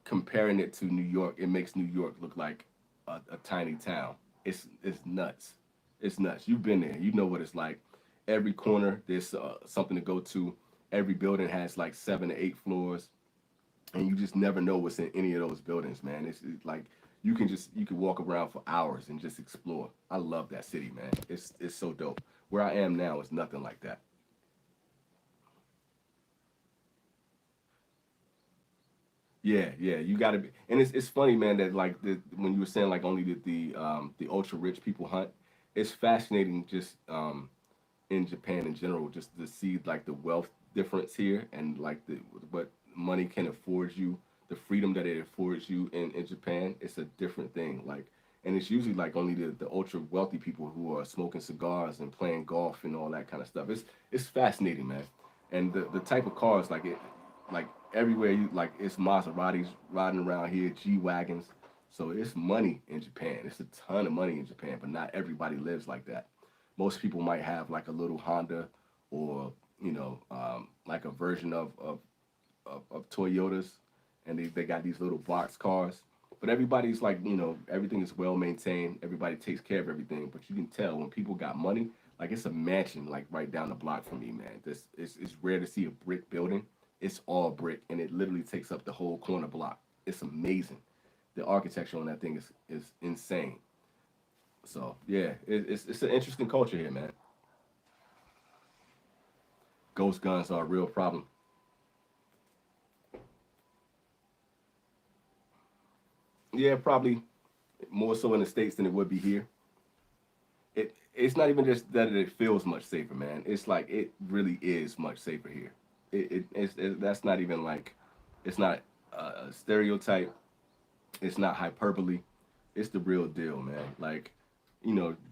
comparing it to New York, it makes New York look like a tiny town. It's nuts. It's nuts. You've been there. You know what it's like. Every corner there's something to go to. Every building has like 7 to 8 floors, and you just never know what's in any of those buildings, man. It's like you can walk around for hours and just explore. I love that city, man. It's so dope. Where I am now is nothing like that. Yeah. You got to be, and it's funny, man, that like when you were saying like only the ultra rich people hunt. It's fascinating just in Japan in general, just to see like the wealth difference here and like the what money can afford you, the freedom that it affords you in Japan. It's a different thing. Like, and it's usually like only the ultra wealthy people who are smoking cigars and playing golf and all that kind of stuff. It's fascinating, man. And the type of cars like everywhere you like it's Maseratis riding around here, G wagons. So it's money in Japan. It's a ton of money in Japan, but not everybody lives like that. Most people might have like a little Honda or like a version of of Toyotas, and they got these little box cars. But everybody's like, everything is well maintained. Everybody takes care of everything. But you can tell when people got money, like it's a mansion like right down the block from me, man. This it's rare to see a brick building. It's all brick, and it literally takes up the whole corner block. It's amazing. The architecture on that thing is insane. So yeah, it's an interesting culture here, man. Ghost guns are a real problem. Yeah, probably more so in the states than it would be here. It's not even just that it feels much safer, man. It's like it really is much safer here. That's not even like it's not a stereotype. It's not hyperbole. It's the real deal, man. Like,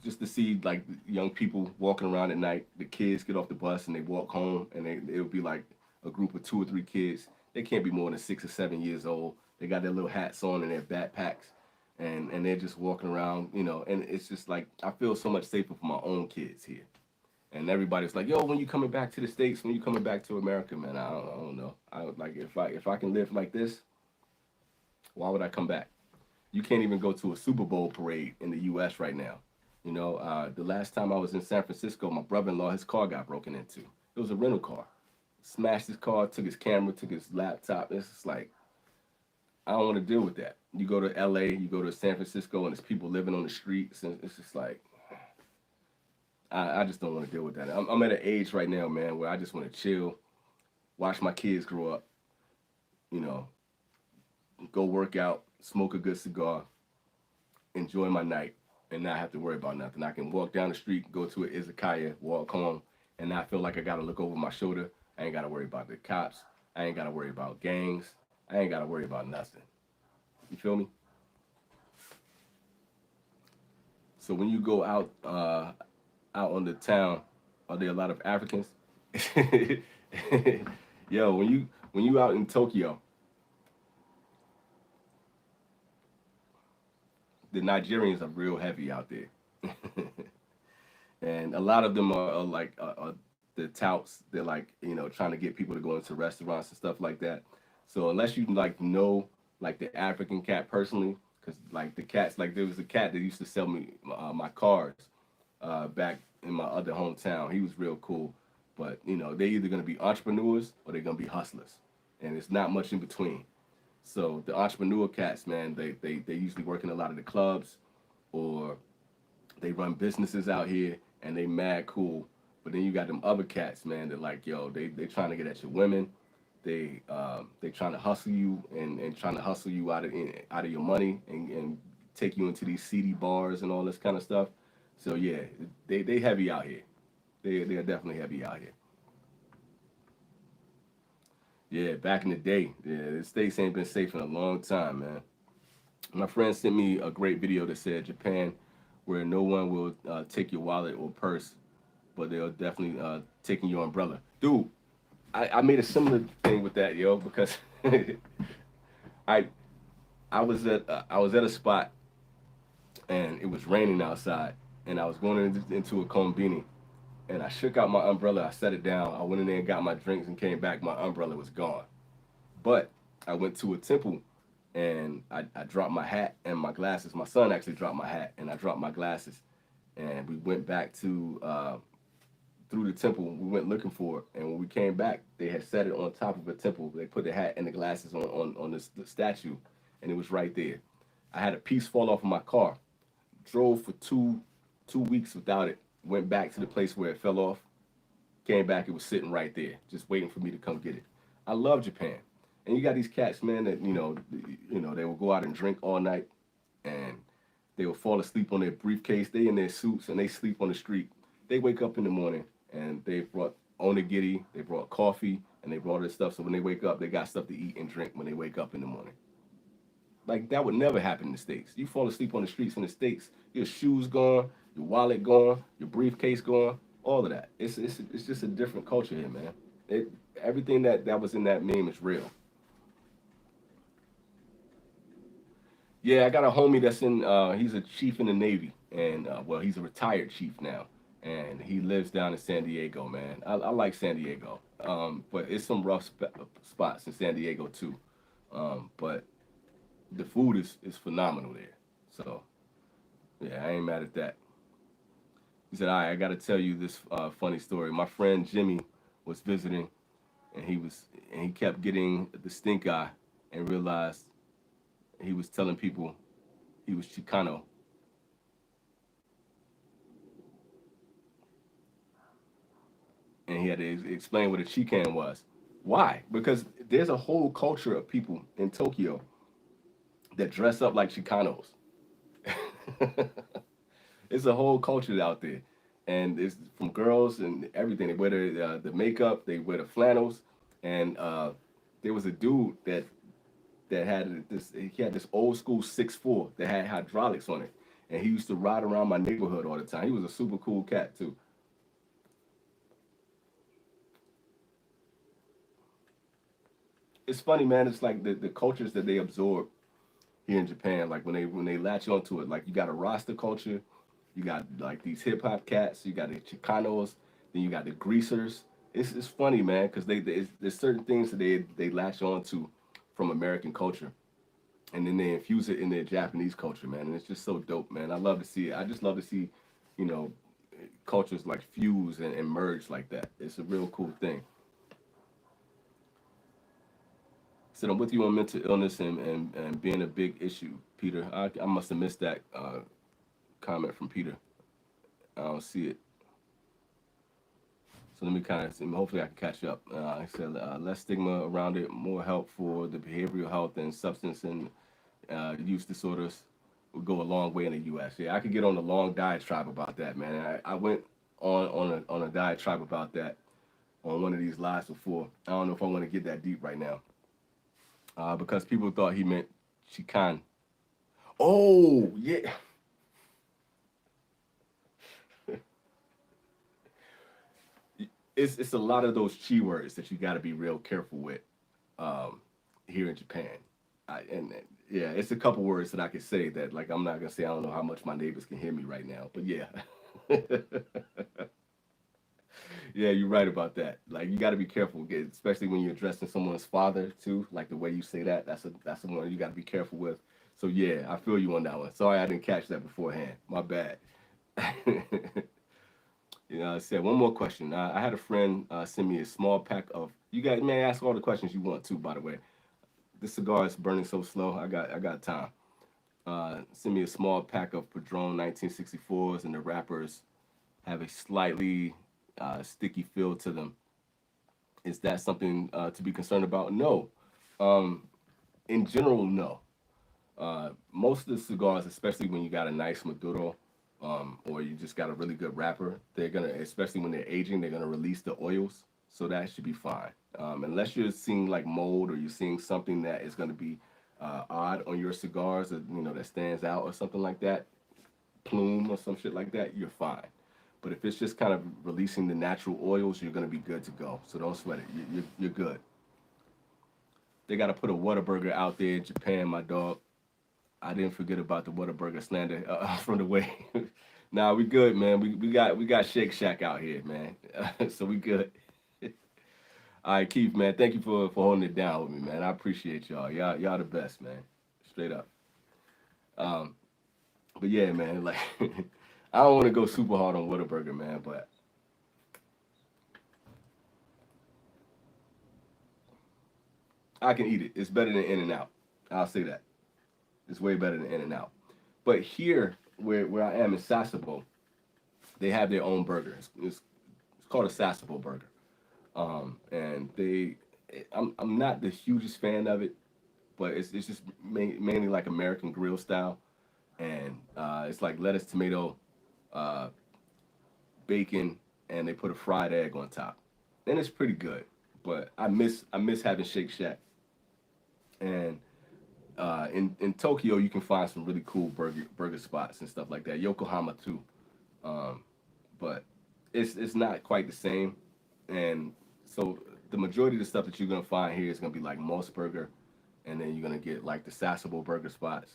just to see like young people walking around at night. The kids get off the bus and they walk home, and it'll be like a group of 2 or 3 kids. They can't be more than 6 or 7 years old. They got their little hats on and their backpacks, and they're just walking around, And it's just like I feel so much safer for my own kids here. And everybody's like, "Yo, when you coming back to the states? When you coming back to America, man?" I don't know. I like if I can live like this, why would I come back? You can't even go to a Super Bowl parade in the U.S. right now. The last time I was in San Francisco, my brother-in-law, his car got broken into. It was a rental car. Smashed his car, took his camera, took his laptop. It's just like I don't want to deal with that. You go to L.A., you go to San Francisco, and there's people living on the streets, and it's just like I just don't want to deal with that. I'm at an age right now, man, where I just want to chill, watch my kids grow up, you know, go work out, smoke a good cigar, enjoy my night, and not have to worry about nothing. I can walk down the street, go to an izakaya, walk home, and not feel like I got to look over my shoulder. I ain't got to worry about the cops. I ain't got to worry about gangs. I ain't got to worry about nothing. You feel me? So when you go out on the town, are there a lot of Africans? Yo, when you out in Tokyo, the Nigerians are real heavy out there. And a lot of them are the touts. They're like trying to get people to go into restaurants and stuff like that. So unless you like know like the African cat personally, because like the cats, like there was a cat that used to sell me my cars back in my other hometown. He was real cool, but they're either gonna be entrepreneurs or they're gonna be hustlers, and it's not much in between. So the entrepreneur cats, man, they usually work in a lot of the clubs or they run businesses out here and they mad cool. But then you got them other cats, man, that like, yo, they trying to get at your women. They trying to hustle you and trying to hustle you out of your money and take you into these seedy bars and all this kind of stuff. So yeah, they heavy out here. They are definitely heavy out here. Yeah, back in the day, yeah, the states ain't been safe in a long time, man. My friend sent me a great video that said Japan, where no one will take your wallet or purse, but they'll definitely taking your umbrella. Dude, I made a similar thing with that, yo, because I I was at a spot and it was raining outside, and I was going into a combini, and I shook out my umbrella. I set it down. I went in there and got my drinks and came back. My umbrella was gone. But I went to a temple and I dropped my hat and my glasses. My son actually dropped my hat and I dropped my glasses. And we went back to through the temple. We went looking for it, and when we came back, they had set it on top of a temple. They put the hat and the glasses on the statue, and it was right there. I had a piece fall off of my car. Drove for two weeks without it. Went back to the place where it fell off. Came back, it was sitting right there, just waiting for me to come get it. I love Japan, and you got these cats, man, that they will go out and drink all night, and they will fall asleep on their briefcase. They in their suits and they sleep on the street. They wake up in the morning and they brought onigiri, they brought coffee, and they brought this stuff. So when they wake up, they got stuff to eat and drink when they wake up in the morning. Like that would never happen in the States. You fall asleep on the streets in the States, your shoes gone, your wallet gone, your briefcase gone, all of that. It's just a different culture here, man. It Everything that was in that meme is real. Yeah, I got a homie that's in. He's a chief in the Navy, and well, he's a retired chief now, and he lives down in San Diego, man. I like San Diego, but it's some rough spots in San Diego too. But the food is phenomenal there. So yeah, I ain't mad at that. He said, "All right, I got to tell you this funny story. My friend Jimmy was visiting, and he kept getting the stink eye, and realized he was telling people he was Chicano, and he had to explain what a Chican was. Why? Because there's a whole culture of people in Tokyo that dress up like Chicanos. It's a whole culture out there, and it's from girls and everything. They wear the makeup, they wear the flannels, and there was a dude that had this. He had this old school 6'4" that had hydraulics on it, and he used to ride around my neighborhood all the time. He was a super cool cat too. It's funny, man. It's like the cultures that they absorb here in Japan. Like when they latch onto it, like you got a Rasta culture, you got like these hip hop cats, you got the Chicanos, then you got the greasers. It's funny, man, because there's certain things that they latch onto from American culture, and then they infuse it in their Japanese culture, man, and it's just so dope, man. I love to see it. I just love to see, you know, cultures like fuse and merge like that. It's a real cool thing. Said I'm with you on mental illness and being a big issue, Peter. I must have missed that comment from Peter. I don't see it. So let me kind of, hopefully I can catch up. I said less stigma around it, more help for the behavioral health and substance and use disorders would go a long way in the U.S. Yeah, I could get on a long diatribe about that, man. I went on a diatribe about that on one of these lives before. I don't know if I want to get that deep right now because people thought he meant Chican. Oh yeah, it's a lot of those chi words that you got to be real careful with um, here in Japan. And yeah, it's a couple words that I could say that like I'm not gonna say I don't know how much my neighbors can hear me right now, but yeah, yeah, you're right about that. Like you got to be careful, especially when you're addressing someone's father too. Like the way you say that, that's the one you got to be careful with. So yeah, I feel you on that one. Sorry I didn't catch that beforehand. My bad. You know, I said one more question. I had a friend send me a small pack of. You guys may ask all the questions you want to. By the way, this cigar is burning so slow. I got time. Send me a small pack of Padron 1964s, and the wrappers have a slightly sticky feel to them. Is that something to be concerned about? No. Um, in general, no. Most of the cigars, especially when you got a nice Maduro, or you just got a really good wrapper, they're gonna, especially when they're aging, they're gonna release the oils, so that should be fine. Unless you're seeing like mold or you're seeing something that is gonna be odd on your cigars, that that stands out or something like that, plume or some shit like that, you're fine. But if it's just kind of releasing the natural oils, you're gonna be good to go. So don't sweat it. You're good. They got to put a Whataburger out there in Japan, my dog. I didn't forget about the Whataburger slander from the way. Nah, we good, man. We got Shake Shack out here, man. So we good. All right, Keith, man. Thank you for holding it down with me, man. I appreciate y'all. Y'all the best, man. Straight up. Um, but yeah, man. Like, I don't want to go super hard on Whataburger, man. But I can eat it. It's better than In and Out. I'll say that. It's way better than In and Out. But here, where I am in Sasebo, they have their own burger. It's called a Sasebo burger. And I'm not the hugest fan of it, but it's just mainly like American grill style, and it's like lettuce, tomato, uh, bacon, and they put a fried egg on top, and it's pretty good. But I miss having Shake Shack, and in Tokyo you can find some really cool burger spots and stuff like that. Yokohama too, um, but it's not quite the same, and so the majority of the stuff that you're gonna find here is gonna be like Moss Burger, and then you're gonna get like the Sasebo burger spots.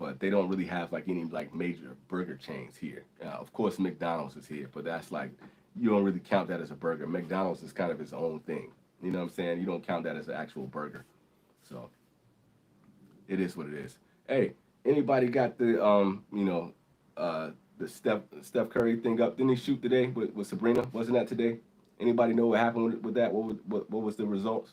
but they don't really have like any like major burger chains here. Of course, McDonald's is here, but that's like you don't really count that as a burger. McDonald's is kind of its own thing. You know what I'm saying? You don't count that as an actual burger. So it is what it is. Hey, anybody got the the Steph Curry thing up? Didn't he shoot today with Sabrina? Wasn't that today? Anybody know what happened with that? What was the results?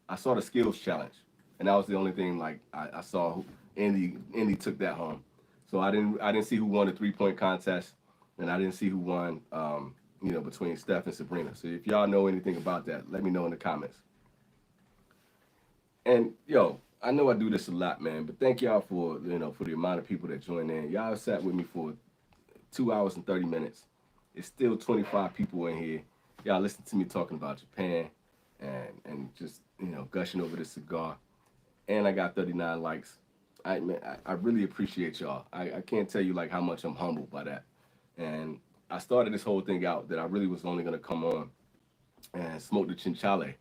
I saw the skills challenge, and that was the only thing like I saw. Andy took that home, so I didn't see who won the 3 point contest, and I didn't see who won between Steph and Sabrina. So if y'all know anything about that, let me know in the comments. And yo, I know I do this a lot, man, but thank y'all for for the amount of people that joined in. Y'all sat with me for 2 hours and 30 minutes. It's still 25 people in here. Y'all listen to me talking about Japan and just gushing over this cigar. And I got 39 likes. I really appreciate y'all. I can't tell you like how much I'm humbled by that. And I started this whole thing out that I really was only gonna come on and smoke the chinchalle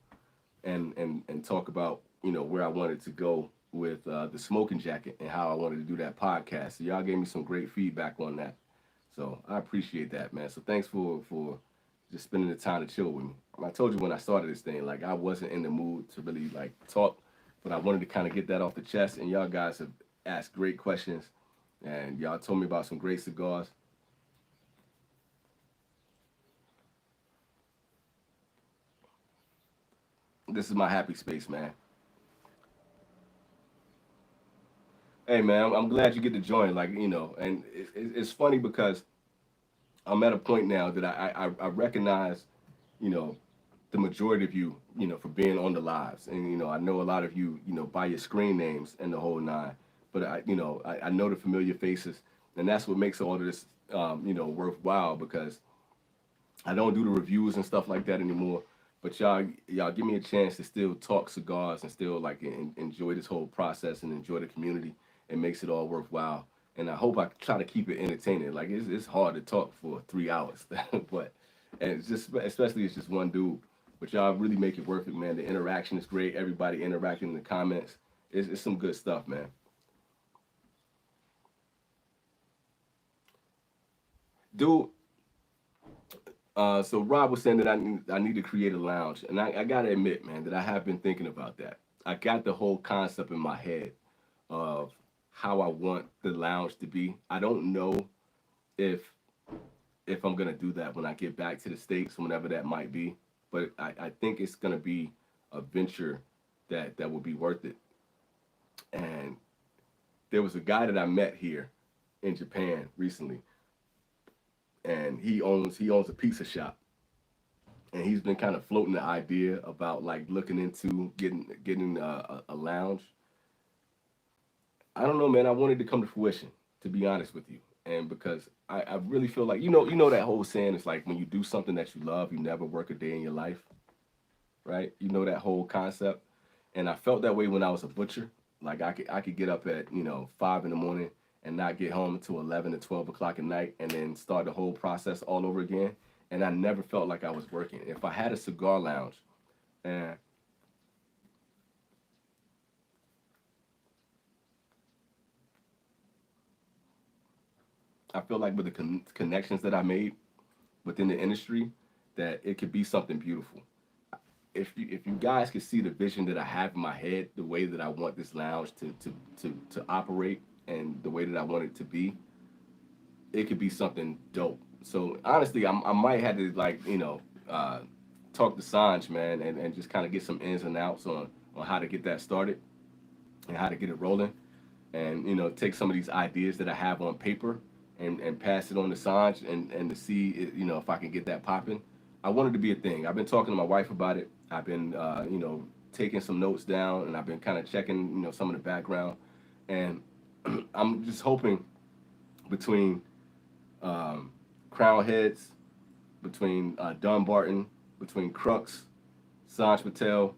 and talk about where I wanted to go with the smoking jacket and how I wanted to do that podcast. So y'all gave me some great feedback on that. So I appreciate that, man. So thanks for just spending the time to chill with me. I told you when I started this thing, like I wasn't in the mood to really like talk, but I wanted to kind of get that off the chest. And y'all guys have asked great questions, and y'all told me about some great cigars. This is my happy space, man. Hey, man, I'm glad you get to join. Like and it's funny because I'm at a point now that I recognize, you know, the majority of you, for being on the lives. And, I know a lot of you, by your screen names and the whole nine. But I know the familiar faces, and that's what makes all of this, worthwhile because I don't do the reviews and stuff like that anymore. But y'all give me a chance to still talk cigars and still like enjoy this whole process and enjoy the community. It makes it all worthwhile. And I hope I try to keep it entertaining. Like it's hard to talk for 3 hours, but and it's just especially it's just one dude. But y'all really make it worth it, man. The interaction is great. Everybody interacting in the comments. It's some good stuff, man. Dude, so Rob was saying that I need to create a lounge, and I gotta admit, man, that I have been thinking about that. I got the whole concept in my head of how I want the lounge to be. I don't know if I'm gonna do that when I get back to the states, whenever that might be, but I think it's gonna be a venture that will be worth it. And there was a guy that I met here in Japan recently, and he owns a pizza shop, and he's been kind of floating the idea about like looking into getting a lounge. I don't know, man. I wanted to come to fruition, to be honest with you, and because I really feel like that whole saying is like when you do something that you love, you never work a day in your life, right? You know that whole concept, and I felt that way when I was a butcher. Like I could get up at 5 in the morning and not get home until 11 to 12 o'clock at night, and then start the whole process all over again. And I never felt like I was working. If I had a cigar lounge, and I feel like with the connections that I made within the industry, that it could be something beautiful. If you guys could see the vision that I have in my head, the way that I want this lounge to operate, and the way that I want it to be, it could be something dope. So honestly, I might have to like talk to Sanj, man, and just kind of get some ins and outs on how to get that started and how to get it rolling, and take some of these ideas that I have on paper and pass it on to Sanj and to see if I can get that popping. I want it to be a thing. I've been talking to my wife about it. I've been taking some notes down, and I've been kind of checking some of the background, and I'm just hoping between um, Crown Heads, between Dunbarton, between Crux, Sanj Patel,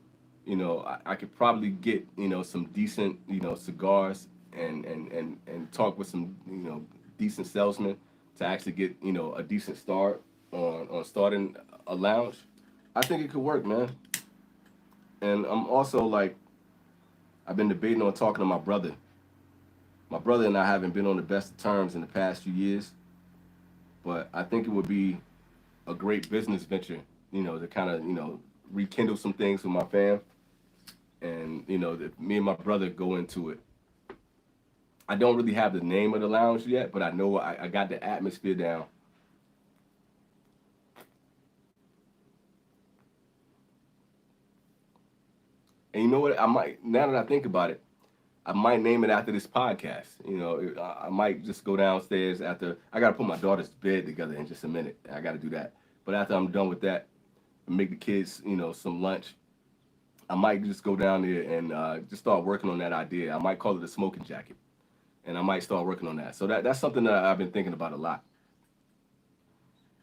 I could probably get some decent cigars and talk with some decent salesmen to actually get a decent start on starting a lounge. I think it could work, man. And I'm also like, I've been debating on talking to my brother. My brother and I haven't been on the best of terms in the past few years, but I think it would be a great business venture, to kind of, rekindle some things with my fam. And, that me and my brother go into it. I don't really have the name of the lounge yet, but I know I got the atmosphere down. And you know what? I might, now that I think about it, I might name it after this podcast. I might just go downstairs after I got to put my daughter's bed together in just a minute. I got to do that. But after I'm done with that, make the kids, some lunch. I might just go down there and just start working on that idea. I might call it a smoking jacket, and I might start working on that. So that's something that I've been thinking about a lot.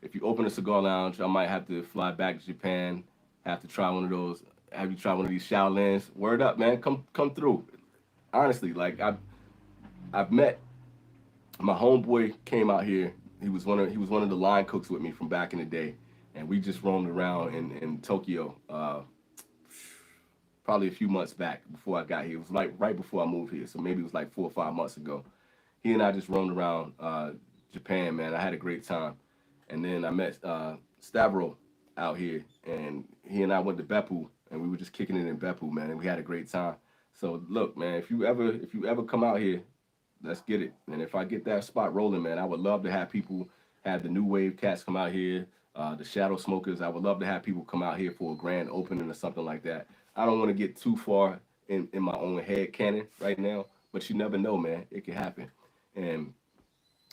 If you open a cigar lounge, I might have to fly back to Japan, have to try one of those, have you try one of these Shaolins. Word up, man, come through. Honestly, like I've met my homeboy came out here. He was one of the line cooks with me from back in the day, and we just roamed around in Tokyo. Probably a few months back before I got here. It was like right before I moved here, so maybe it was like 4 or 5 months ago. He and I just roamed around Japan, man. I had a great time, and then I met Stavro out here, and he and I went to Beppu, and we were just kicking it in Beppu, man, and we had a great time. So look, man, if you ever come out here, let's get it. And if I get that spot rolling, man, I would love to have people have the new wave cats come out here, the shadow smokers. I would love to have people come out here for a grand opening or something like that. I don't want to get too far in my own head canon right now, but you never know, man. It could happen. And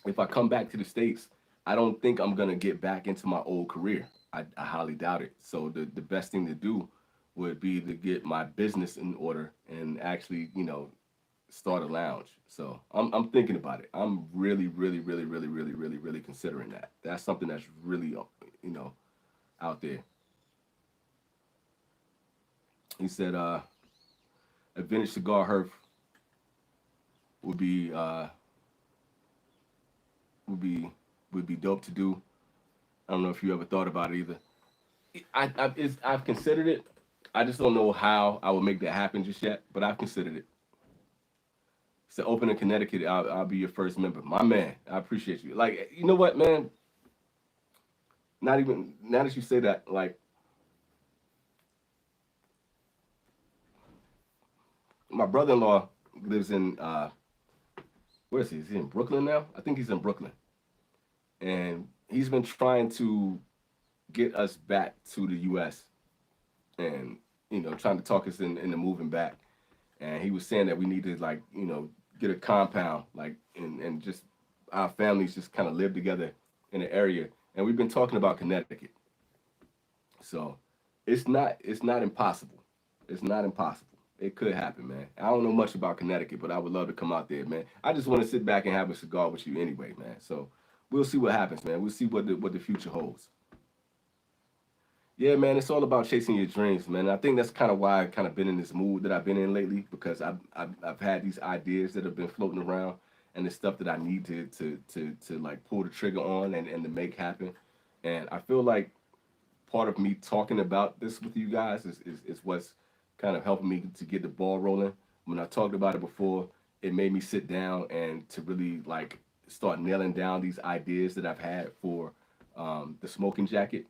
if I come back to the States, I don't think I'm gonna get back into my old career. I highly doubt it. So the best thing to do would be to get my business in order and actually, start a lounge. So I'm thinking about it. I'm really, really, really, really, really, really, really considering that. That's something that's really, out there. He said, a vintage cigar hearth would be would be would be dope to do. I don't know if you ever thought about it either. I've considered it. I just don't know how I would make that happen just yet, but I've considered it. So open in Connecticut, I'll be your first member. My man, I appreciate you. Like, you know what, man? Not even now that you say that, like my brother-in-law lives in where is he? Is he in Brooklyn now? I think he's in Brooklyn, and he's been trying to get us back to the U.S. and trying to talk us into moving back. And he was saying that we need to like get a compound like and just our families just kind of live together in the area. And we've been talking about Connecticut, so it's not impossible. It's not impossible. It could happen, man. I don't know much about Connecticut, but I would love to come out there, man. I just want to sit back and have a cigar with you anyway, man. So we'll see what happens, man. We'll see what the future holds. Yeah, man, it's all about chasing your dreams, man. And I think that's kind of why I've kind of been in this mood that I've been in lately because I've had these ideas that have been floating around and the stuff that I need to like pull the trigger on and to make happen. And I feel like part of me talking about this with you guys is what's kind of helping me to get the ball rolling. When I talked about it before, it made me sit down and to really like start nailing down these ideas that I've had for the smoking jacket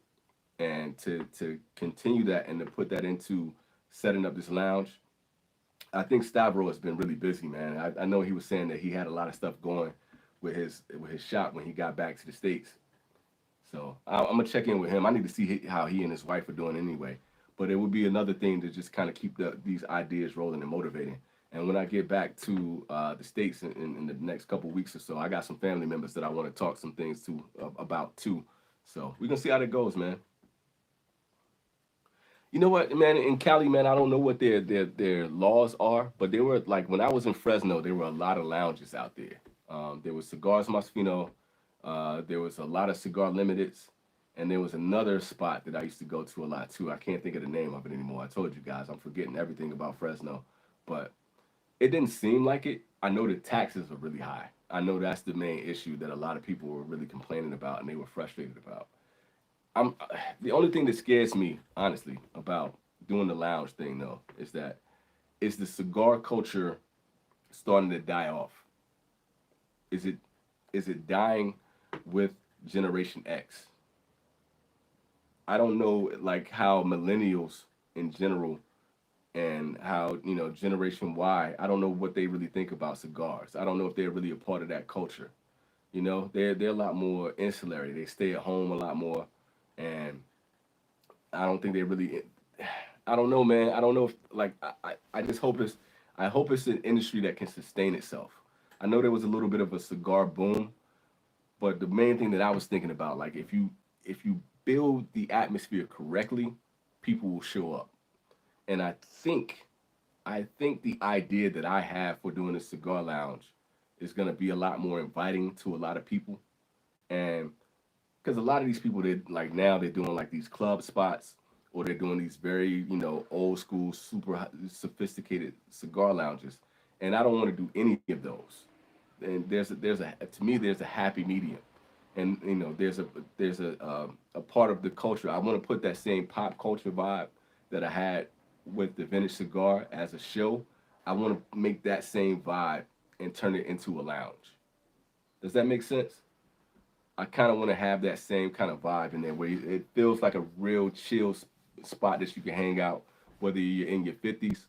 and to continue that and to put that into setting up this lounge. I think Stavro has been really busy, man. I know he was saying that he had a lot of stuff going with his shop when he got back to the states. So I'm gonna check in with him. I need to see how he and his wife are doing anyway. But it would be another thing to just kind of keep these ideas rolling and motivating. And when I get back to the states in the next couple weeks or so, I got some family members that I want to talk some things to about too. So we're gonna see how that goes, man. You know what, man? In Cali, man, I don't know what their laws are, but there were like when I was in Fresno, there were a lot of lounges out there. There was Cigars Masfino, there was a lot of Cigar Limiteds, and there was another spot that I used to go to a lot too. I can't think of the name of it anymore. I told you guys, I'm forgetting everything about Fresno, but it didn't seem like it. I know the taxes are really high. I know that's the main issue that a lot of people were really complaining about and they were frustrated about. I'm the only thing that scares me, honestly, about doing the lounge thing though, is that is the cigar culture starting to die off? Is it dying with Generation X? I don't know like how millennials in general and how Generation Y. I don't know what they really think about cigars. I don't know if they're really a part of that culture. They're a lot more insulary. They stay at home a lot more, and I don't think they really. I don't know, man. I don't know if like I just hope it's an industry that can sustain itself. I know there was a little bit of a cigar boom, but the main thing that I was thinking about, like if you build the atmosphere correctly, people will show up. And I think the idea that I have for doing a cigar lounge is gonna be a lot more inviting to a lot of people. And because a lot of these people, they like now they're doing like these club spots, or they're doing these very old school super sophisticated cigar lounges, and I don't want to do any of those. And there's a to me there's a happy medium, and there's a part of the culture. I want to put that same pop culture vibe that I had with the vintage cigar as a show. I want to make that same vibe and turn it into a lounge. Does that make sense? I kind of want to have that same kind of vibe in there where it feels like a real chill spot that you can hang out, whether you're in your 50s,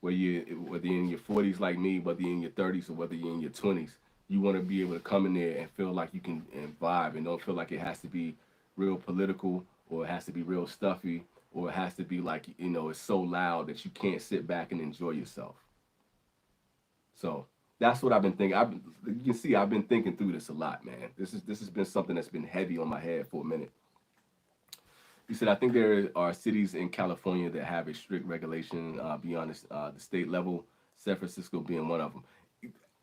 whether you're in your 40s like me, whether you're in your 30s or whether you're in your 20s. You want to be able to come in there and feel like you can and vibe and don't feel like it has to be real political or it has to be real stuffy or it has to be like it's so loud that you can't sit back and enjoy yourself. So that's what I've been thinking. You can see I've been thinking through this a lot, man. This has been something that's been heavy on my head for a minute. He said, I think there are cities in California that have a strict regulation beyond the state level. San Francisco being one of them.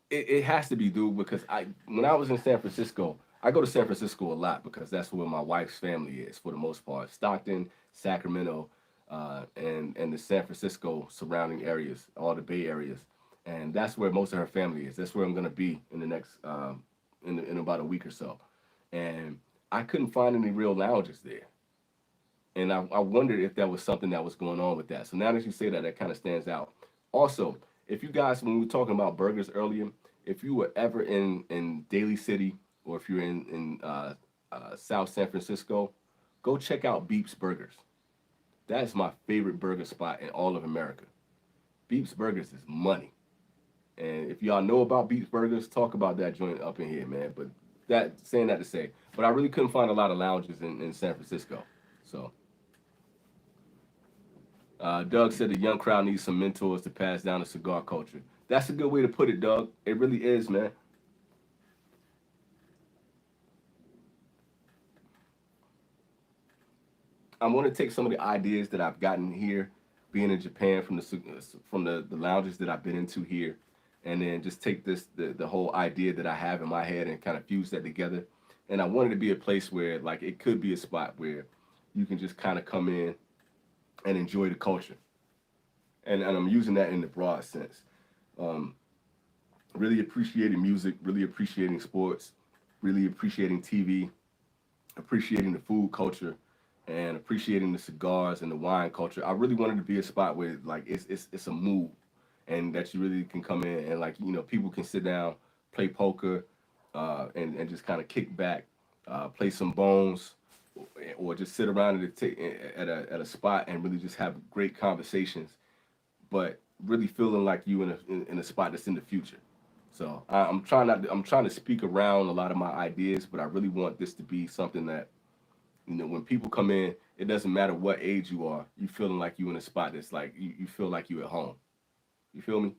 It has to be, dude, because when I was in San Francisco, I go to San Francisco a lot because that's where my wife's family is for the most part. Stockton, Sacramento, and the San Francisco surrounding areas, all the Bay areas, and that's where most of her family is. That's where I'm gonna be in the next in about a week or so, and I couldn't find any real lounges there, and I wondered if that was something that was going on with that. So now that you say that, that kind of stands out. Also, if you guys, when we were talking about burgers earlier, if you were ever in Daly City or if you're in South San Francisco, go check out Beeps Burgers. That is my favorite burger spot in all of America. Beeps Burgers is money. And if y'all know about Beeps Burgers, talk about that joint up in here, man. But saying that to say, but I really couldn't find a lot of lounges in San Francisco. So Doug said the young crowd needs some mentors to pass down the cigar culture. That's a good way to put it, Doug. It really is, man. I want to take some of the ideas that I've gotten here, being in Japan from the lounges that I've been into here, and then just take the whole idea that I have in my head and kind of fuse that together. And I wanted to be a place where like it could be a spot where you can just kind of come in and enjoy the culture. And I'm using that in the broad sense. Um, really appreciating music, really appreciating sports, really appreciating TV, appreciating the food culture, and appreciating the cigars and the wine culture. I really wanted to be a spot where like it's a mood, and that you really can come in and like people can sit down, play poker, and just kind of kick back, play some bones, or just sit around at a spot and really just have great conversations, but really feeling like you in a spot that's in the future. So I'm trying not. I'm trying to speak around a lot of my ideas, but I really want this to be something that when people come in, it doesn't matter what age you are. You feeling like you in a spot that's like you feel like you at home. You feel me?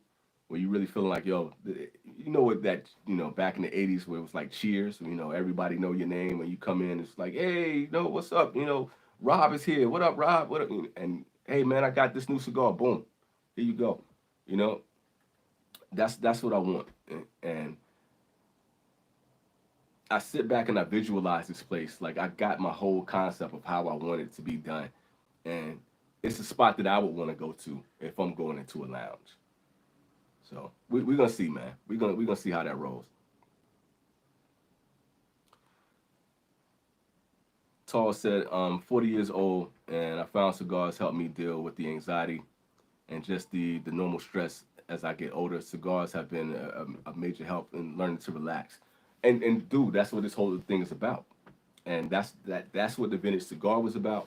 Where you really feeling like what that back in the '80s where it was like Cheers. Everybody know your name when you come in. It's like, hey, what's up? Rob is here. What up, Rob? What up? And hey, man, I got this new cigar. Boom, here you go. You know, that's what I want. And I sit back and I visualize this place. Like I got my whole concept of how I want it to be done, and it's a spot that I would want to go to if I'm going into a lounge. So we're gonna see, man. We're gonna see how that rolls. Tall said, 40 years old, and I found cigars help me deal with the anxiety and just the normal stress as I get older. Cigars have been a major help in learning to relax. And dude, that's what this whole thing is about. And that's what the vintage cigar was about.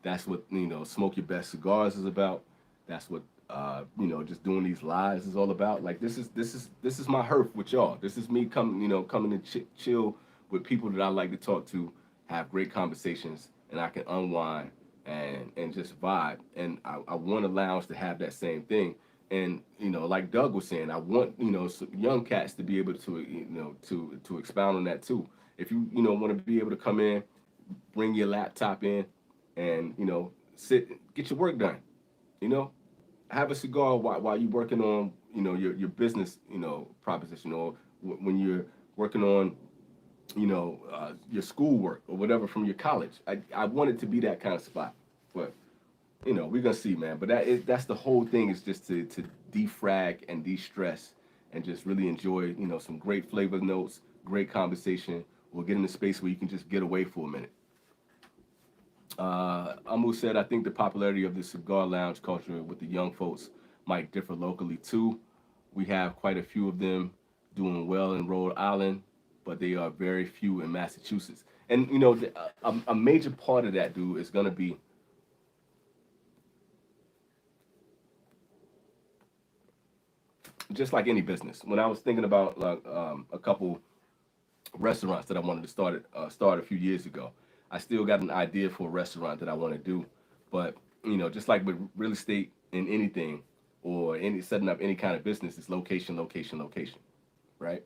That's what smoke your best cigars is about. That's what just doing these lives is all about. Like this is my hearth with y'all. This is me coming to chill with people that I like to talk to, have great conversations, and I can unwind and just vibe. And I want a lounge to have that same thing. And like Doug was saying, I want young cats to be able to to expound on that too. If you want to be able to come in, bring your laptop in, and sit, get your work done. You know, have a cigar while you're working on your business proposition, or when you're working on your schoolwork or whatever from your college. I want it to be that kind of spot, but we're gonna see, man. But that's the whole thing, is just to defrag and de-stress and just really enjoy some great flavor notes, great conversation, or get in a space where you can just get away for a minute. Amu said, I think the popularity of the cigar lounge culture with the young folks might differ locally too. We have quite a few of them doing well in Rhode Island, but they are very few in Massachusetts. And a major part of that, dude, is gonna be just like any business. When I was thinking about like a couple restaurants that I wanted to start a few years ago, I still got an idea for a restaurant that I want to do, but just like with real estate and anything, or any setting up any kind of business, it's location, location, location, right?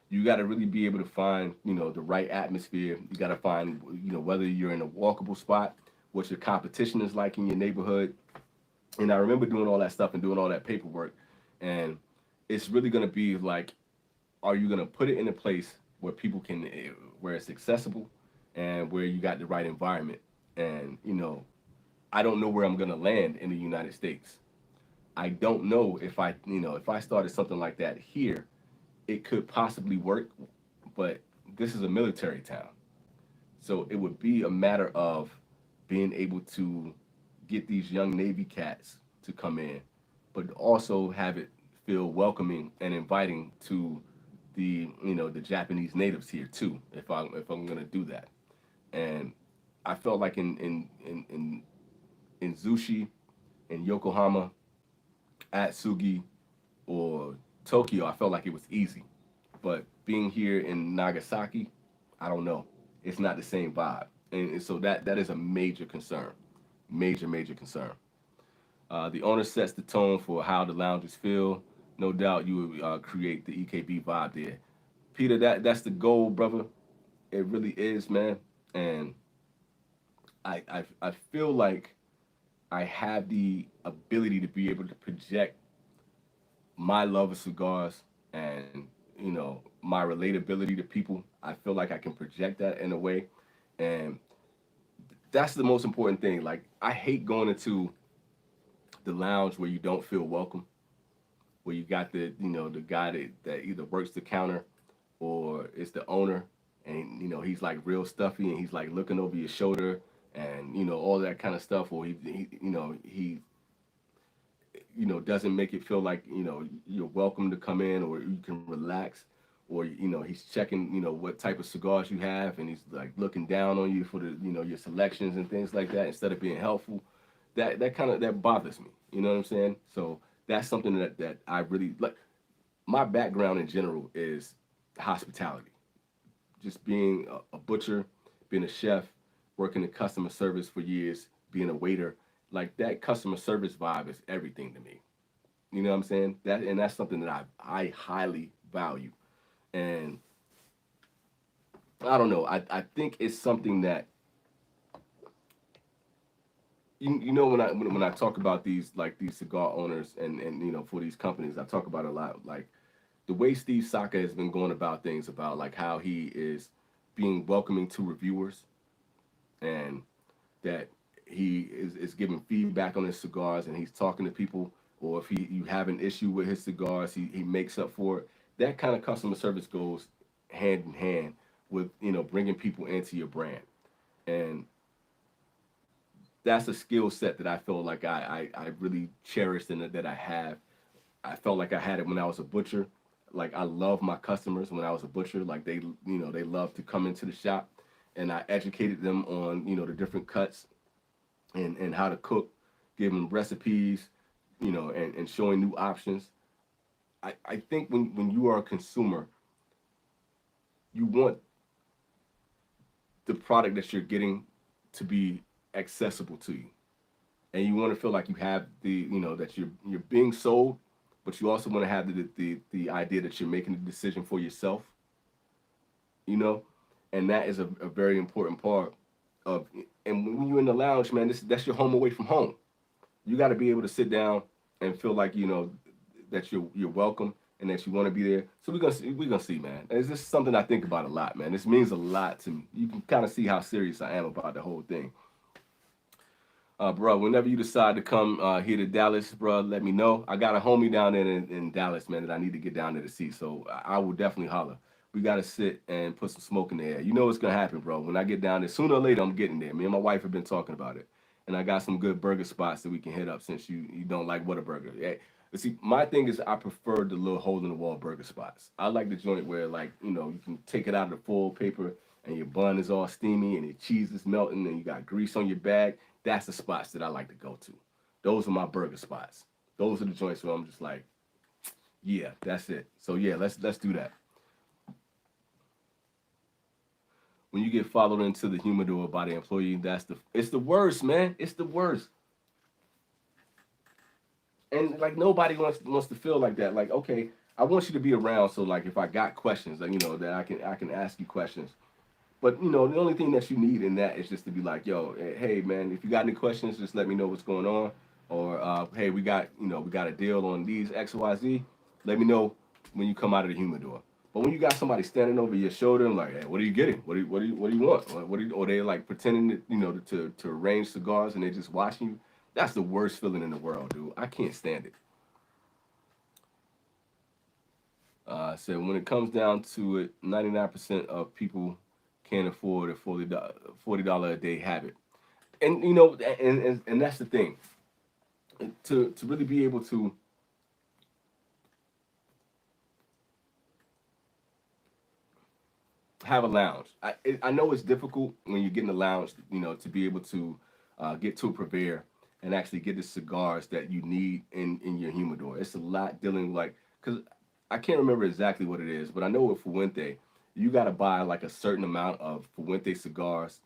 You got to really be able to find the right atmosphere. You got to find whether you're in a walkable spot, what your competition is like in your neighborhood. And I remember doing all that stuff and doing all that paperwork, and it's really going to be like, are you going to put it in a place where people can, where it's accessible, and where you got the right environment? And I don't know where I'm going to land in the United States. I don't know if if I started something like that here, it could possibly work, but this is a military town. So it would be a matter of being able to get these young Navy cats to come in, but also have it feel welcoming and inviting to the Japanese natives here too. If I'm gonna do that, and I felt like in Zushi, in Yokohama, at Sugi, or Tokyo, I felt like it was easy. But being here in Nagasaki, I don't know. It's not the same vibe, and so that is a major concern, major concern. The owner sets the tone for how the lounges feel. No doubt you would create the EKB vibe there. Peter, that's the goal, brother. It really is, man. And I feel like I have the ability to be able to project my love of cigars and my relatability to people. I feel like I can project that in a way, and that's the most important thing. Like, I hate going into the lounge where you don't feel welcome, where you got the guy that either works the counter or is the owner, and he's like real stuffy, and he's like looking over your shoulder, and all that kind of stuff, or he doesn't make it feel like you're welcome to come in, or you can relax, or he's checking what type of cigars you have, and he's like looking down on you for the your selections and things like that, instead of being helpful. That bothers me. You know what I'm saying? So that's something that I really like. My background in general is hospitality, just being a butcher, being a chef, working in customer service for years, being a waiter. Like, that customer service vibe is everything to me. You know what I'm saying? That's something that I highly value. And I don't know. I think it's something that when I talk about these cigar owners, and for these companies, I talk about a lot, like the way Steve Saka has been going about things, about like how he is being welcoming to reviewers, and that he is giving feedback on his cigars, and he's talking to people, or if you have an issue with his cigars, he makes up for it. That kind of customer service goes hand in hand with bringing people into your brand. And that's a skill set that I feel like I really cherished and that I have. I felt like I had it when I was a butcher. Like I love my customers when I was a butcher. Like they love to come into the shop, and I educated them on the different cuts and how to cook, giving them recipes, and showing new options. I think when you are a consumer, you want the product that you're getting to be accessible to you, and you want to feel like you have that you're being sold, but you also want to have the idea that you're making the decision for yourself, you know, and that is a very important part of. And when you're in the lounge, man, that's your home away from home. You got to be able to sit down and feel like that you're welcome and that you want to be there. So we're gonna see, man. It's just something I think about a lot, man. This means a lot to me. You can kind of see how serious I am about the whole thing. Bro, whenever you decide to come here to Dallas, bro, let me know. I got a homie down there in Dallas, man, that I need to get down there to see. So I will definitely holler. We got to sit and put some smoke in the air. You know what's going to happen, bro. When I get down there, sooner or later, I'm getting there. Me and my wife have been talking about it. And I got some good burger spots that we can hit up since you don't like Whataburger. Yeah. But see, my thing is I prefer the little hole in the wall burger spots. I like the joint where, like, you can take it out of the foil paper and your bun is all steamy and your cheese is melting and you got grease on your bag. That's the spots that I like to go to. Those are my burger spots. Those are the joints where I'm just like, yeah, that's it. So yeah, let's do that. When you get followed into the humidor by the employee, it's the worst, man. It's the worst. And like nobody wants to feel like that. Like, okay, I want you to be around so like if I got questions, like, that I can ask you questions. But the only thing that you need in that is just to be like, yo, hey man, if you got any questions, just let me know what's going on. Or hey, we got a deal on these XYZ. Let me know when you come out of the humidor. But when you got somebody standing over your shoulder and like, hey, what are you getting? What do you want? Or they like pretending that, to arrange cigars and they just watching you. That's the worst feeling in the world, dude. I can't stand it. So when it comes down to it, 99% of people can't afford a $40 a day habit. And and that's the thing. To really be able to have a lounge. I know it's difficult when you get in the lounge, to be able to get to a purveyor and actually get the cigars that you need in your humidor. It's a lot dealing like because I can't remember exactly what it is, but I know with Fuente, you got to buy like a certain amount of Fuente cigars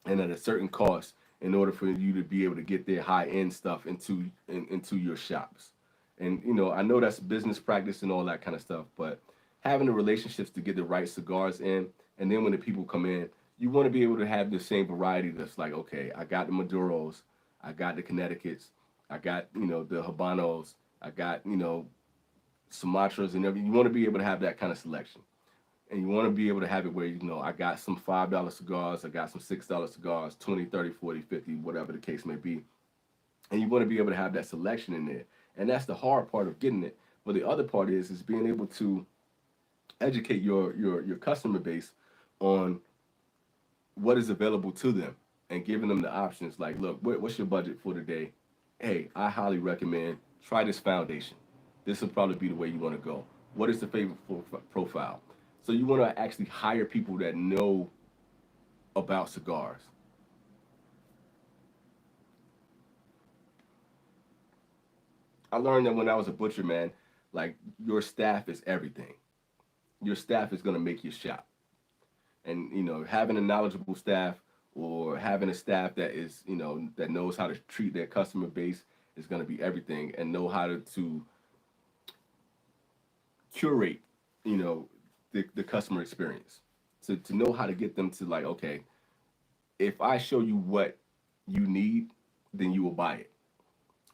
and at a certain cost in order for you to be able to get their high end stuff into your shops. And I know that's business practice and all that kind of stuff, but having the relationships to get the right cigars in, and then when the people come in, you want to be able to have the same variety. That's like, okay, I got the Maduros, I got the Connecticut's, I got the Habanos, I got Sumatras and everything. You want to be able to have that kind of selection and you want to be able to have it where I got some $5 cigars, I got some $6 cigars, 20, 30, 40, 50, whatever the case may be, and you want to be able to have that selection in there, and that's the hard part of getting it. But the other part is being able to educate your customer base on what is available to them and giving them the options like, look, what's your budget for today? Hey, I highly recommend try this foundation. This will probably be the way you want to go. What is the favorite profile? So you want to actually hire people that know about cigars. I learned that when I was a butcher, man, like your staff is everything. Your staff is going to make your shop. And having a knowledgeable staff or having a staff that is that knows how to treat their customer base is going to be everything and know how to curate the customer experience to know how to get them to like, okay, if I show you what you need, then you will buy it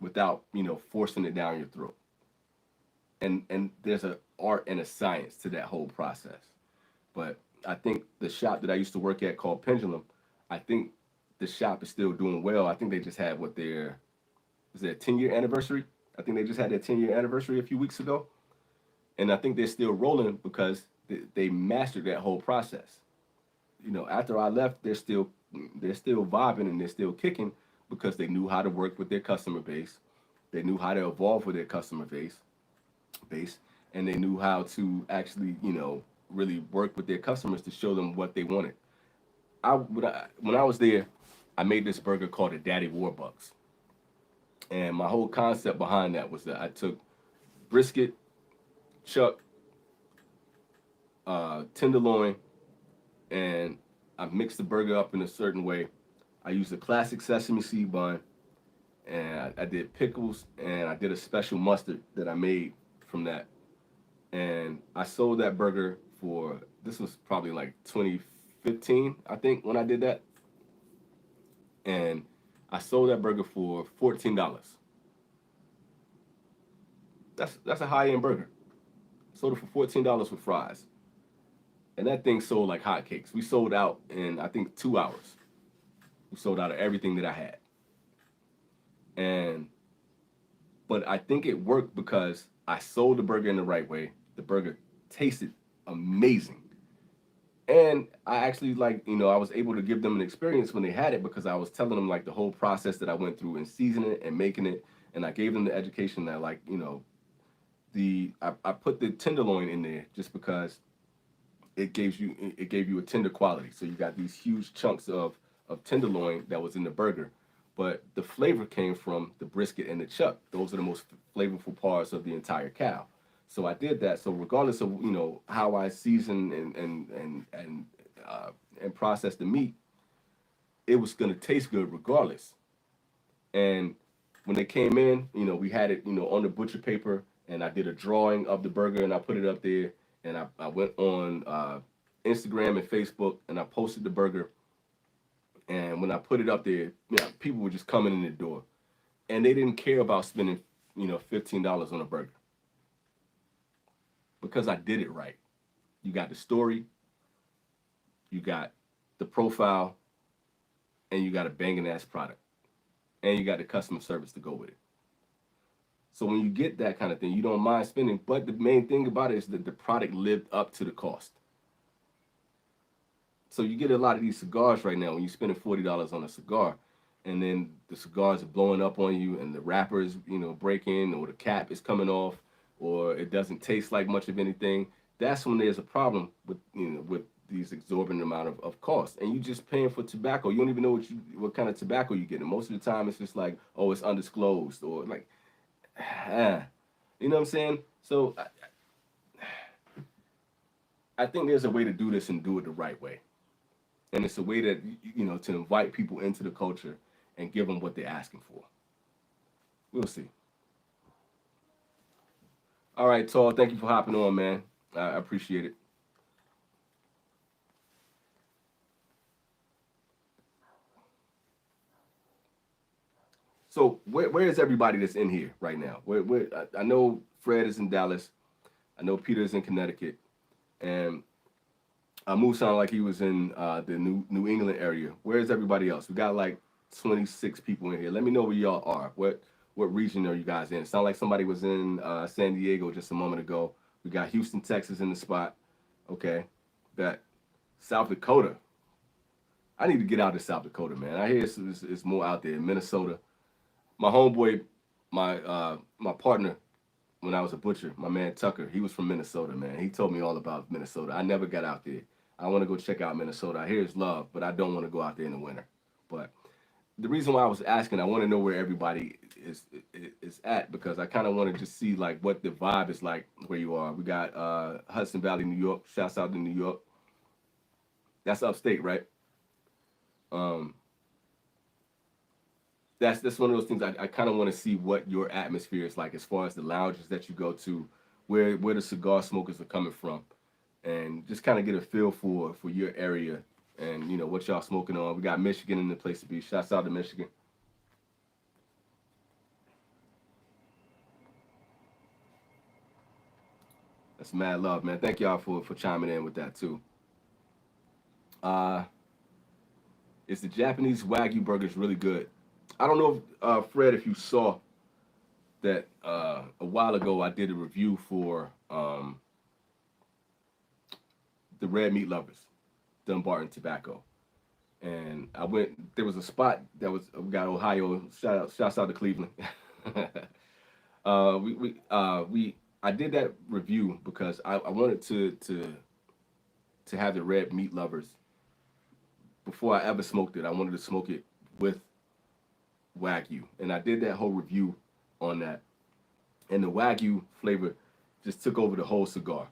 without forcing it down your throat. And there's an art and a science to that whole process. But I think the shop that I used to work at called Pendulum, I think the shop is still doing well. I think they just had what their is their 10-year anniversary. I think they just had their 10-year anniversary a few weeks ago, and I think they're still rolling because they mastered that whole process. After I left, they're still vibing and they're still kicking, because they knew how to work with their customer base. They knew how to evolve with their customer base, and they knew how to actually, really work with their customers to show them what they wanted. When I was there, I made this burger called the Daddy Warbucks, and my whole concept behind that was that I took brisket, chuck, tenderloin, and I mixed the burger up in a certain way. I used a classic sesame seed bun, and I did pickles, and I did a special mustard that I made from that. And I sold that burger for, this was probably like 2015, I think, when I did that. And I sold that burger for $14. That's a high end burger. Sold it for $14 with fries, and that thing sold like hotcakes. We sold out in, I think, 2 hours. We sold out of everything that I had, and but I think it worked because I sold the burger in the right way. The burger tasted amazing, and I actually, I was able to give them an experience when they had it, because I was telling them like the whole process that I went through in seasoning it and making it, and I gave them the education that, I put the tenderloin in there just because it gave you a tender quality. So you got these huge chunks of tenderloin that was in the burger, but the flavor came from the brisket and the chuck. Those are the most flavorful parts of the entire cow. So I did that. So regardless of, how I season and process the meat, it was gonna taste good regardless. And when they came in, we had it, on the butcher paper, and I did a drawing of the burger and I put it up there, and I went on Instagram and Facebook and I posted the burger. And when I put it up there, people were just coming in the door, and they didn't care about spending, $15 on a burger, because I did it right. You got the story, you got the profile, and you got a banging ass product, and you got the customer service to go with it. So when you get that kind of thing, you don't mind spending. But the main thing about it is that the product lived up to the cost. So you get a lot of these cigars right now when you're spending $40 on a cigar, and then the cigars are blowing up on you, and the wrapper is, breaking, or the cap is coming off, or it doesn't taste like much of anything. That's when there's a problem with, with these exorbitant amount of cost, and you just paying for tobacco. You don't even know what kind of tobacco you get. And most of the time, it's just like, oh, it's undisclosed, or like, you know what I'm saying? So I think there's a way to do this and do it the right way. And it's a way that, to invite people into the culture and give them what they're asking for. We'll see. All right, Tall, thank you for hopping on, man. I appreciate it. So where is everybody that's in here right now? I know Fred is in Dallas. I know Peter is in Connecticut, and Amu sounded like he was in the New England area. Where is everybody else? We got like 26 people in here. Let me know where y'all are. What region are you guys in? It sounded like somebody was in San Diego just a moment ago. We got Houston, Texas in the spot. Okay, that South Dakota. I need to get out of South Dakota, man. I hear it's more out there. Minnesota. My homeboy, my partner when I was a butcher, my man Tucker, he was from Minnesota, man. He told me all about Minnesota. I never got out there. I want to go check out Minnesota. I hear it's love, but I don't want to go out there in the winter. But the reason why I was asking, I want to know where everybody is at, because I kind of want to just see like what the vibe is like where you are. We got Hudson Valley, New York. Shouts out to New York. That's upstate, right? Um, that's one of those things I kind of want to see what your atmosphere is like as far as the lounges that you go to, where the cigar smokers are coming from, and just kind of get a feel for your area, and what y'all smoking on. We got Michigan in the place to be. Shouts out to Michigan. That's mad love, man. Thank y'all for chiming in with that too. Uh, is the Japanese Wagyu burgers really good? I don't know, Fred, if you saw that a while ago I did a review for the Red Meat Lovers, Dunbarton Tobacco, and I went. There was a spot that was we got Ohio. Shouts out to Cleveland. We I did that review because I wanted to have the red meat lovers before I ever smoked it. I wanted to smoke it with Wagyu, and I did that whole review on that. And the Wagyu flavor just took over the whole cigar.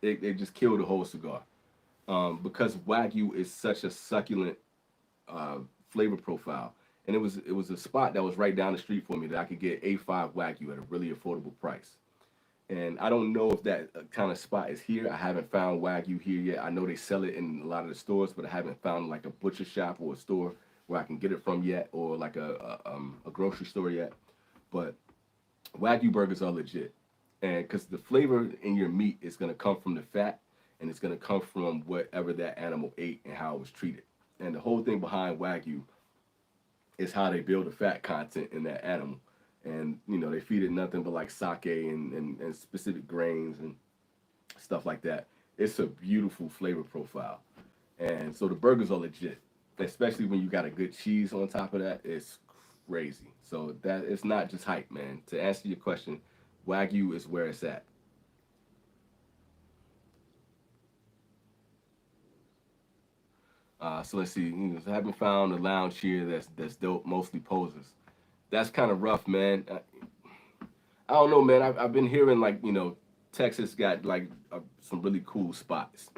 It just killed the whole cigar. Because Wagyu is such a succulent uh, flavor profile, and it was a spot that was right down the street for me that I could get A5 Wagyu at a really affordable price. And I don't know if that kind of spot is here. I haven't found Wagyu here yet. I know they sell it in a lot of the stores, but I haven't found like a butcher shop or a store where I can get it from yet, or like a grocery store yet. But Wagyu burgers are legit, and because the flavor in your meat is gonna come from the fat, and it's gonna come from whatever that animal ate and how it was treated. And the whole thing behind Wagyu is how they build the fat content in that animal. And they feed it nothing but like sake and specific grains and stuff like that. It's a beautiful flavor profile, and so the burgers are legit, especially when you got a good cheese on top of that. It's crazy. So that it's not just hype, man. To answer your question, Wagyu is where it's at. So let's see. I haven't found a lounge here that's dope. Mostly posers. That's kind of rough, man. I don't know, man. I've been hearing like Texas got like some really cool spots,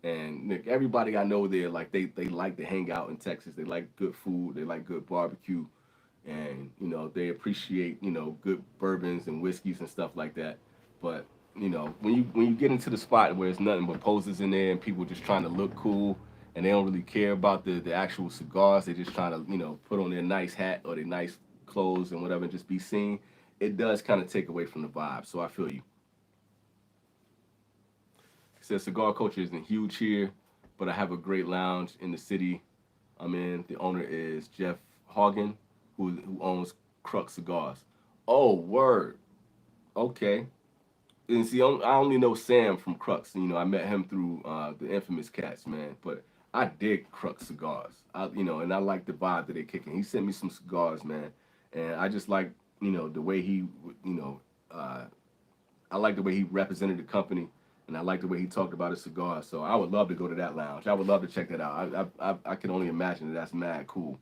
and Nick, everybody I know there like they like to hang out in Texas. They like good food. They like good barbecue, and they appreciate good bourbons and whiskeys and stuff like that. But when you get into the spot where it's nothing but posers in there and people just trying to look cool, and they don't really care about the actual cigars. They just trying to put on their nice hat or their nice clothes and whatever and just be seen. It does kind of take away from the vibe. So I feel you. It says cigar culture isn't huge here, but I have a great lounge in the city I'm in. The owner is Jeff Hagen, who owns Crux Cigars. Oh, word. Okay. And see, I only know Sam from Crux. I met him through the infamous Cats, man. But I dig Crux cigars. And I like the vibe that they're kicking. He sent me some cigars, man, and I just like, the way he, uh, I like the way he represented the company, and I like the way he talked about his cigars. So I would love to go to that lounge. I would love to check that out. I can only imagine that that's mad cool.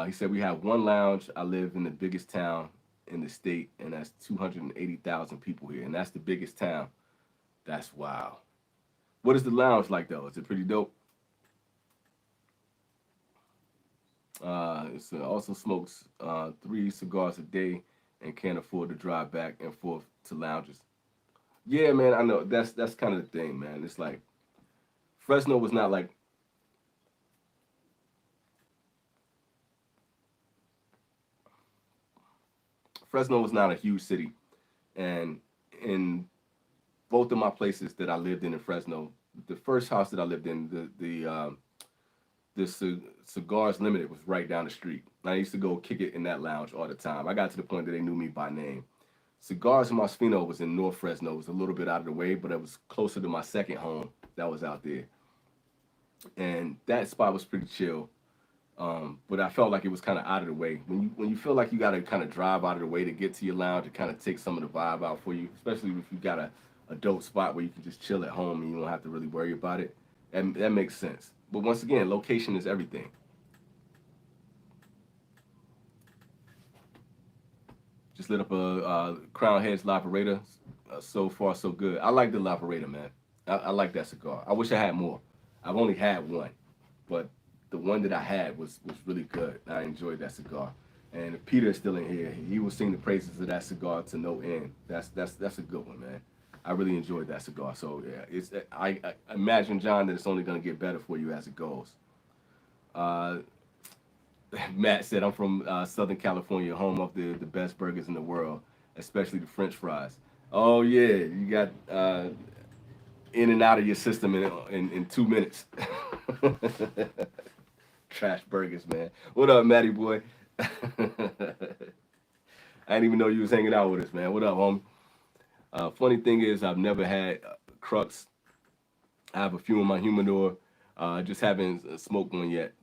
He said we have one lounge. I live in the biggest town in the state, and that's 280,000 people here, and that's the biggest town. That's wow. What is the lounge like though? Is it pretty dope? It also smokes 3 cigars a day and can't afford to drive back and forth to lounges. Yeah, man, I know that's kind of the thing, man. It's like Fresno was not like Fresno was not a huge city, and in both of my places that I lived in Fresno, the first house that I lived in, the Cigars Limited was right down the street. I used to go kick it in that lounge all the time. I got to the point that they knew me by name. Cigars Masfino was in North Fresno. It was a little bit out of the way, but it was closer to my second home that was out there. And that spot was pretty chill. But I felt like it was kind of out of the way. When you feel like you got to kind of drive out of the way to get to your lounge, it kind of takes some of the vibe out for you, especially if you got a dope spot where you can just chill at home and you don't have to really worry about it. That makes sense. But once again, location is everything. Just lit up a Crown Heads Labrador. So far, so good. I like the Labrador, man. I like that cigar. I wish I had more. I've only had one, but the one that I had was really good. I enjoyed that cigar. And if Peter is still in here, he will sing the praises of that cigar to no end. That's a good one, man. I really enjoyed that cigar. So yeah, I imagine, John, that it's only gonna get better for you as it goes. Uh, Matt said, I'm from Southern California, home of the best burgers in the world, especially the French fries. Oh, yeah, you got in and out of your system in 2 minutes. Trash burgers, man. What up, Matty boy? I didn't even know you was hanging out with us, man. What up, homie? Funny thing is, I've never had Crux. I have a few in my humidor, Just haven't smoked one yet.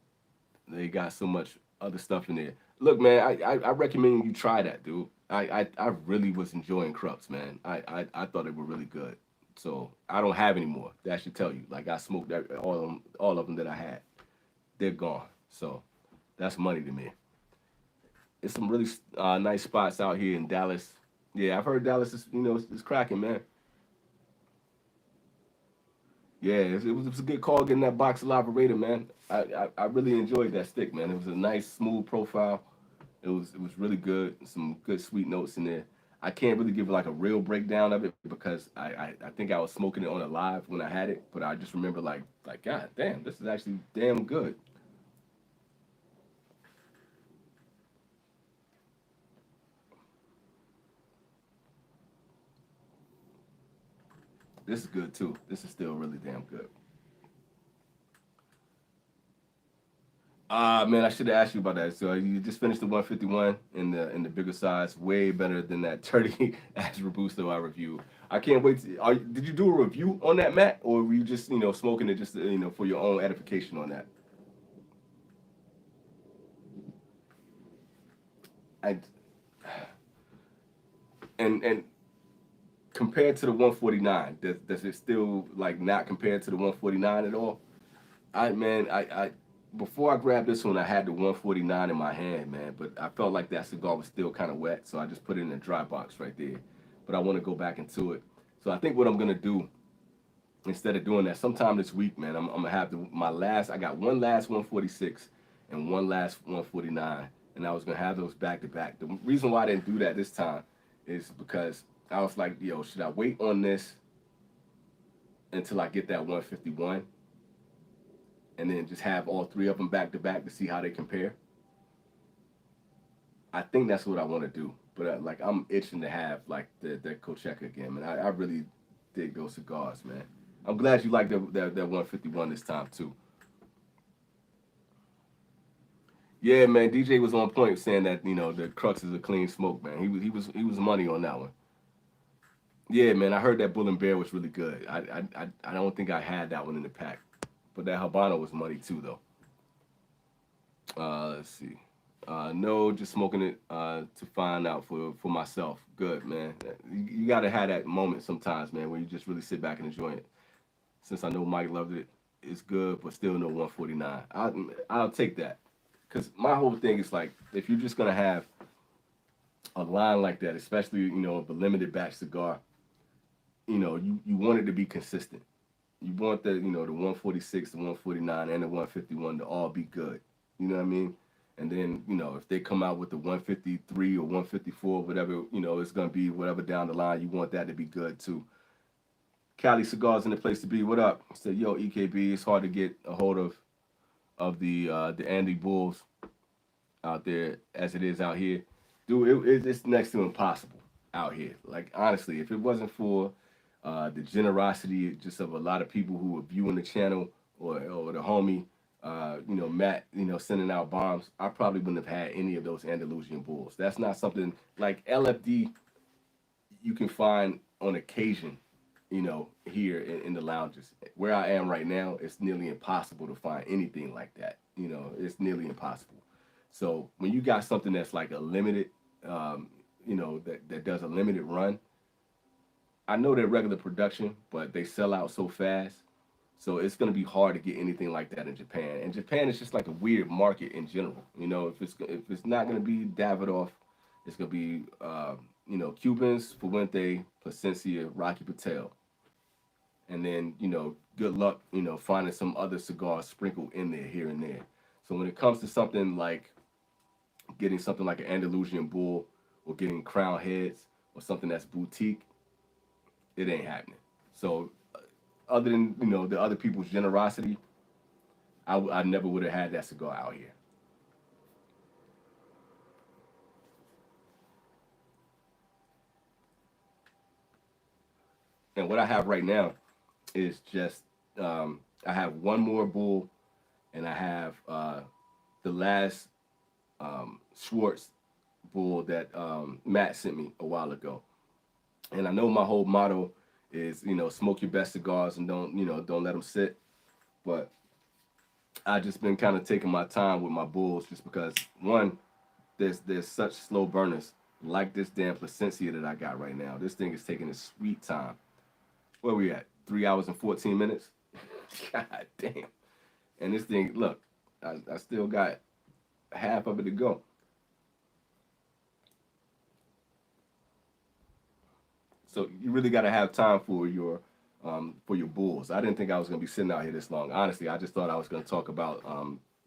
They got so much other stuff in there. Look, man, I recommend you try that, dude. I really was enjoying Krups, man. I thought they were really good. So I don't have any more. That should tell you. Like I smoked all of them that I had. They're gone. So that's money to me. It's some really nice spots out here in Dallas. Yeah, I've heard Dallas is it's cracking, man. Yeah, it was a good call getting that box of operator, man. I really enjoyed that stick, man. It was a nice, smooth profile. It was really good. Some good sweet notes in there. I can't really give like a real breakdown of it because I think I was smoking it on a live when I had it, but I just remember like God damn, this is actually damn good. This is good too. This is still really damn good. Man, I should have asked you about that. So you just finished the 151 in the bigger size, way better than that 30 as Robusto I reviewed. I can't wait. Did you do a review on that, Matt, or were you just smoking it just for your own edification on that? I and compared to the 149, does it still like not compared to the 149 at all? I before I grabbed this one, I had the 149 in my hand, man. But I felt like that cigar was still kind of wet, so I just put it in a dry box right there. But I want to go back into it. So I think what I'm gonna do instead of doing that, sometime this week, man, I'm gonna have my last. I got one last 146 and one last 149, and I was gonna have those back to back. The reason why I didn't do that this time is because I was like, yo, should I wait on this until I get that 151? And then just have all three of them back to back to see how they compare. I think that's what I want to do. But like I'm itching to have like the Cocheca again, man. I really dig those cigars, man. I'm glad you like that 151 this time too. Yeah, man. DJ was on point saying that the Crux is a clean smoke, man. He was money on that one. Yeah, man. I heard that Bull and Bear was really good. I don't think I had that one in the pack, but that Habano was money too, though. Let's see. No, just smoking it to find out for myself. Good, man. You got to have that moment sometimes, man, where you just really sit back and enjoy it. Since I know Mike loved it, it's good, but still no 149. I'll take that. Because my whole thing is like, if you're just going to have a line like that, especially, of a limited batch cigar, you want it to be consistent. You want the 146, the 149, and the 151 to all be good. You know what I mean? And then, if they come out with the 153 or 154, whatever, it's going to be whatever down the line, you want that to be good too. Cali Cigars in the place to be. What up? I said, yo, EKB, it's hard to get a hold of the Andy Bulls out there as it is out here. Dude, it's next to impossible out here. Like, honestly, if it wasn't for the generosity just of a lot of people who were viewing the channel or the homie, Matt, sending out bombs, I probably wouldn't have had any of those Andalusian bulls. That's not something like LFD you can find on occasion, here in the lounges. Where I am right now, it's nearly impossible to find anything like that. It's nearly impossible. So when you got something that's like a limited, that does a limited run, I know they're regular production, but they sell out so fast. So it's gonna be hard to get anything like that in Japan. And Japan is just like a weird market in general. If it's not gonna be Davidoff, it's gonna be Cubans, Fuente, Placencia, Rocky Patel, and then good luck finding some other cigars sprinkled in there here and there. So when it comes to something like getting something like an Andalusian Bull or getting Crown Heads or something that's boutique, it ain't happening. So other than the other people's generosity, I never would have had that cigar out here. And what I have right now is just I have one more bull, and I have the last Schwartz bull that Matt sent me a while ago. And I know my whole motto is smoke your best cigars and don't let them sit. But I just been kind of taking my time with my bulls, just because one, there's such slow burners like this damn Placencia that I got right now. This thing is taking a sweet time. Where we at? 3 hours and 14 minutes. God damn. And this thing, look, I still got half of it to go. So you really got to have time for your bulls. I didn't think I was gonna be sitting out here this long. Honestly, I just thought I was gonna talk about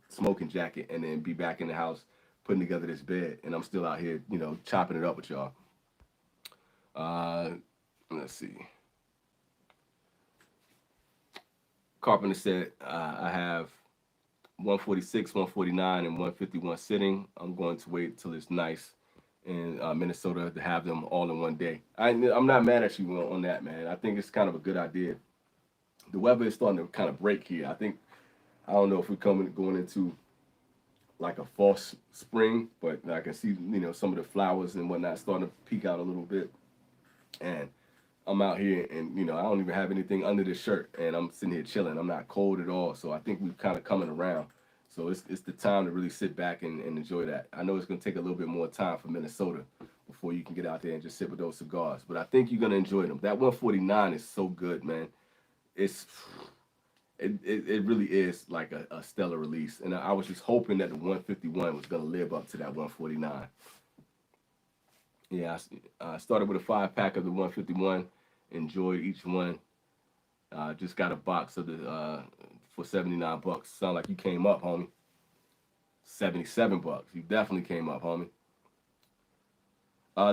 smoking jacket and then be back in the house putting together this bed, and I'm still out here, chopping it up with y'all. Uh, let's see. Carpenter said I have 146, 149, and 151 sitting. I'm going to wait till it's nice in Minnesota to have them all in one day. I'm not mad at you on that, man. I think it's kind of a good idea. The weather is starting to kind of break here. I don't know if we're going into like a false spring, but I can see some of the flowers and whatnot starting to peek out a little bit. And I'm out here, and I don't even have anything under the shirt, and I'm sitting here chilling. I'm not cold at all, so I think we're kind of coming around. So it's the time to really sit back and enjoy that. I know it's gonna take a little bit more time for Minnesota before you can get out there and just sit with those cigars, but I think you're gonna enjoy them. That 149 is so good, man. It's it really is like a stellar release, and I was just hoping that the 151 was gonna live up to that 149. Yeah, I started with a 5 pack of the 151. Enjoyed each one. Just got a box of the for $79. Sound like you came up, homie. $77. You definitely came up, homie.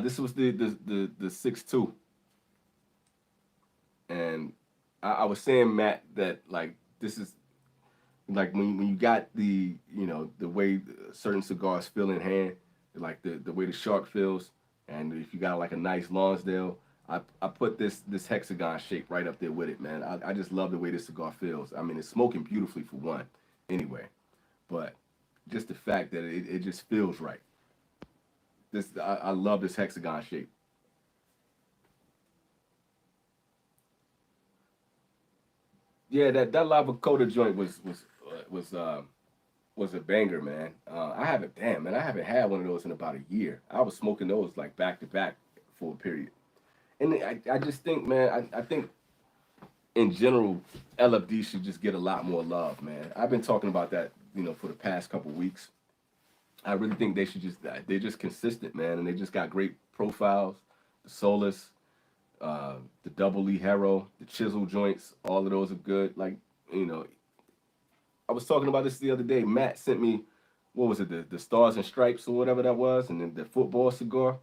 This was the 6.2, and I was saying, Matt, that like this is like when you got the way certain cigars feel in hand, like the way the shark feels, and if you got like a nice Lonsdale, I put this hexagon shape right up there with it, man. I just love the way this cigar feels. I mean, it's smoking beautifully for one, anyway, but just the fact that it just feels right. I love this hexagon shape. Yeah, that lava coda joint was was a banger, man. I haven't, damn, man, I haven't had one of those in about a year. I was smoking those like back to back for a period. And I just think, man, I think in general, LFD should just get a lot more love, man. I've been talking about that, for the past couple weeks. I really think they're just consistent, man, and they just got great profiles. The Solus, the Double Lee Hero, the Chisel joints, all of those are good. Like, you know, I was talking about this the other day. Matt sent me, what was it, the Stars and Stripes or whatever that was, and then the football cigar.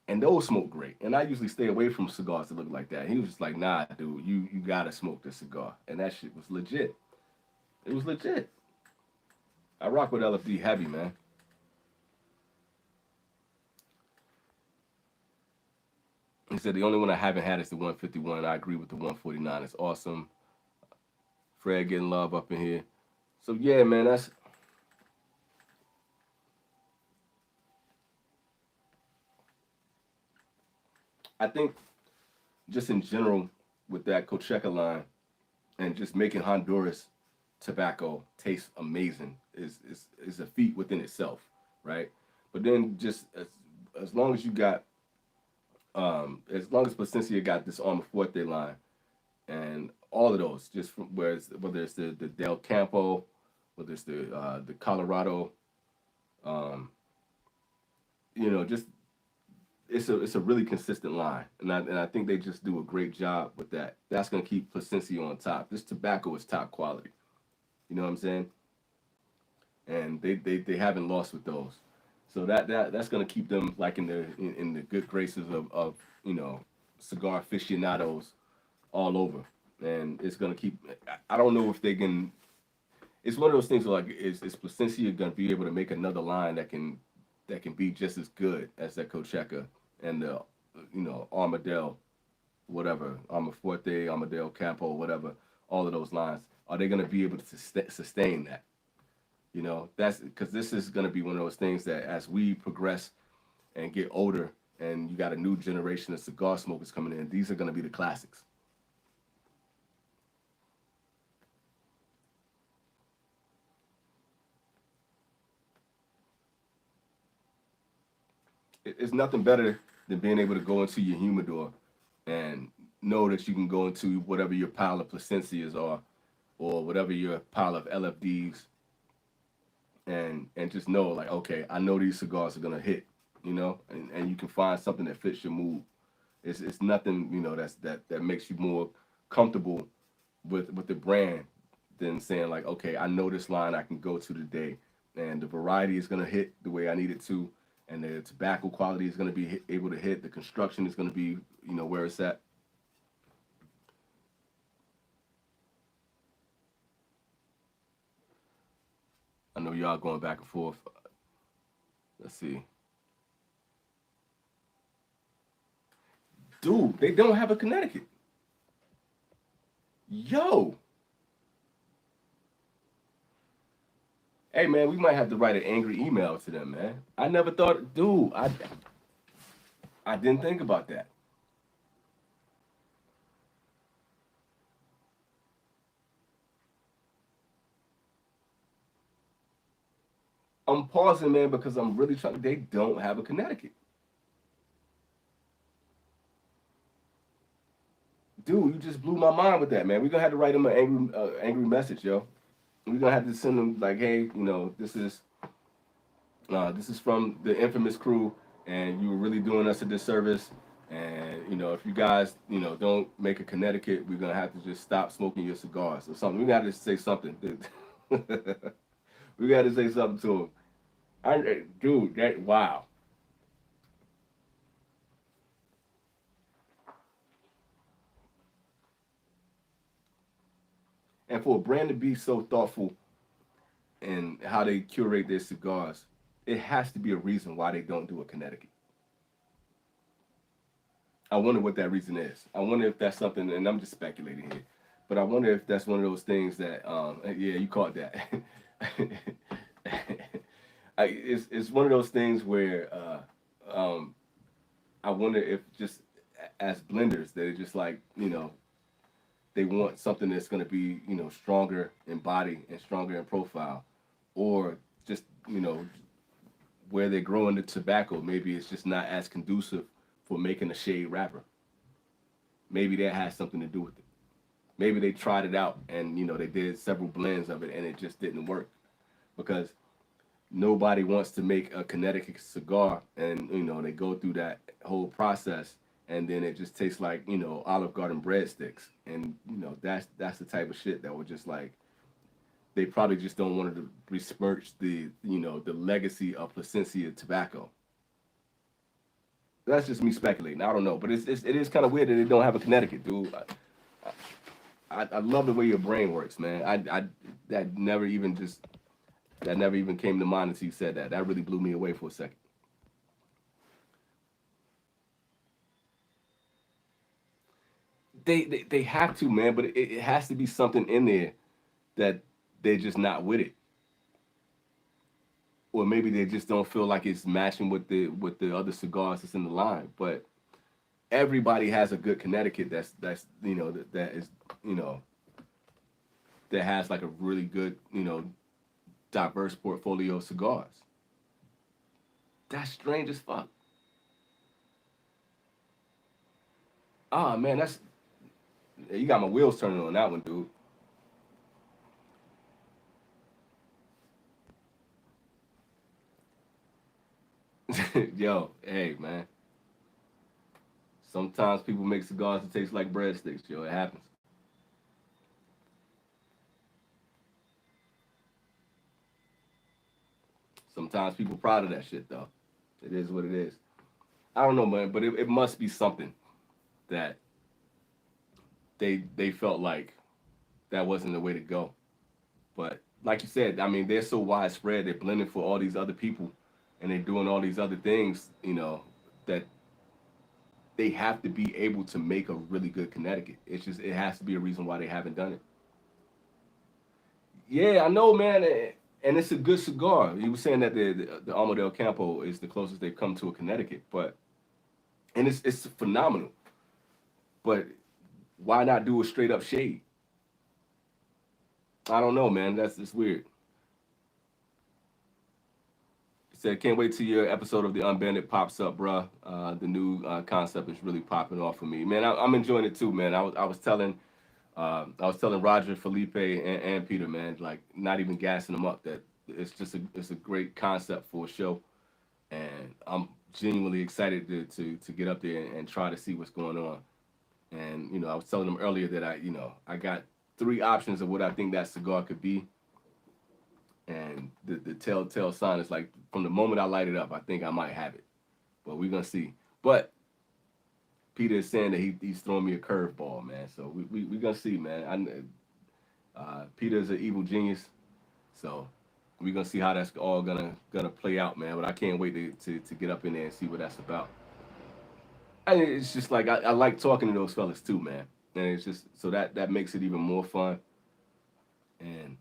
And those smoke great. And I usually stay away from cigars that look like that. He was just like, nah, dude, you gotta smoke this cigar. And that shit was legit. It was legit. I rock with LFD heavy, man. He said the only one I haven't had is the 151. I agree with the 149. It's awesome. Fred getting love up in here. So yeah, man, I think just in general with that Cocheca line and just making Honduras tobacco taste amazing is a feat within itself, right? But then just as long as you got as long as Placencia got this Arma Fuerte line and all of those, just from whether it's the Del Campo, whether it's the Colorado, um, just it's a really consistent line, and I think they just do a great job with that. That's gonna keep Placencia on top. This tobacco is top quality. You know what I'm saying? And they haven't lost with those. So that's gonna keep them like in the good graces of cigar aficionados all over, and it's gonna keep. I don't know if they can. It's one of those things where like is Placencia gonna be able to make another line that can be just as good as that Cocheca and the Armadale, whatever, Armaforte, Armadale Campo, whatever, all of those lines. Are they gonna be able to sustain that? That's because this is going to be one of those things that as we progress and get older and you got a new generation of cigar smokers coming in, these are going to be the classics. it's nothing better than being able to go into your humidor and know that you can go into whatever your pile of placencias are or whatever your pile of LFDs and just know like, okay, I know these cigars are gonna hit, and you can find something that fits your mood. It's nothing, that makes you more comfortable with the brand than saying like, okay, I know this line I can go to today, and the variety is gonna hit the way I need it to, and the tobacco quality is gonna be able to hit. The construction is gonna be, where it's at. I know y'all going back and forth. Let's see, dude, they don't have a Connecticut. Yo, hey man, we might have to write an angry email to them, man. I never thought, dude. I didn't think about that. I'm pausing, man, because I'm really trying. They don't have a Connecticut, dude. You just blew my mind with that, man. We're gonna have to write them an angry message, yo. We're gonna have to send them like, hey, this is from the infamous crew, and you were really doing us a disservice. And if you guys, don't make a Connecticut, we're gonna have to just stop smoking your cigars or something. We got to say something. We got to say something to them. Dude, that wow. And for a brand to be so thoughtful in how they curate their cigars, it has to be a reason why they don't do a Connecticut. I wonder what that reason is. I wonder if that's something, and I'm just speculating here, but I wonder if that's one of those things that, yeah, you caught that. It's one of those things where I wonder if just as blenders, they're just like, they want something that's going to be, stronger in body and stronger in profile, or just, where they're growing the tobacco, maybe it's just not as conducive for making a shade wrapper. Maybe that has something to do with it. Maybe they tried it out and they did several blends of it and it just didn't work because nobody wants to make a Connecticut cigar and they go through that whole process and then it just tastes like Olive Garden breadsticks and that's the type of shit that would just like they probably just don't want to besmirch the legacy of Placencia tobacco. That's just me speculating. I don't know, but it is kind of weird that they don't have a Connecticut, dude. I love the way your brain works, man. That never even came to mind until you said that. That really blew me away for a second. They have to, man, but it has to be something in there that they're just not with it, or maybe they just don't feel like it's matching with the other cigars that's in the line. But everybody has a good Connecticut that's that is you know that has like a really good diverse portfolio of cigars. That's strange as fuck. Ah man, that's you got my wheels turning on that one, dude. Yo, hey man. Sometimes people make cigars that taste like breadsticks. Yo, it happens. Sometimes people proud of that shit though. It is what it is. I don't know, man, but it must be something that they felt like that wasn't the way to go. But like you said, I mean, they're so widespread. They're blending for all these other people, and they're doing all these other things. That they have to be able to make a really good Connecticut. It's just it has to be a reason why they haven't done it. Yeah, I know, man, and it's a good cigar. You were saying that the Alma del Campo is the closest they've come to a Connecticut, but and it's phenomenal. But why not do a straight up shade? I don't know, man. That's just weird. Said, can't wait till your episode of the Unbanded pops up, bruh. The new concept is really popping off for me, man. I'm enjoying it too, man. I was telling Roger, Felipe, and Peter, man, like not even gassing them up, that it's a great concept for a show, and I'm genuinely excited to get up there and try to see what's going on. And I was telling them earlier that I got three options of what I think that cigar could be, and the telltale sign is like from the moment I light it up, I think I might have it, but we're gonna see. But Peter is saying that he's throwing me a curveball, man. So we gonna see, man. Peter's an evil genius, so we're gonna see how that's all gonna play out, man. But I can't wait to get up in there and see what that's about. And it's just like I like talking to those fellas too, man. And it's just so that makes it even more fun. And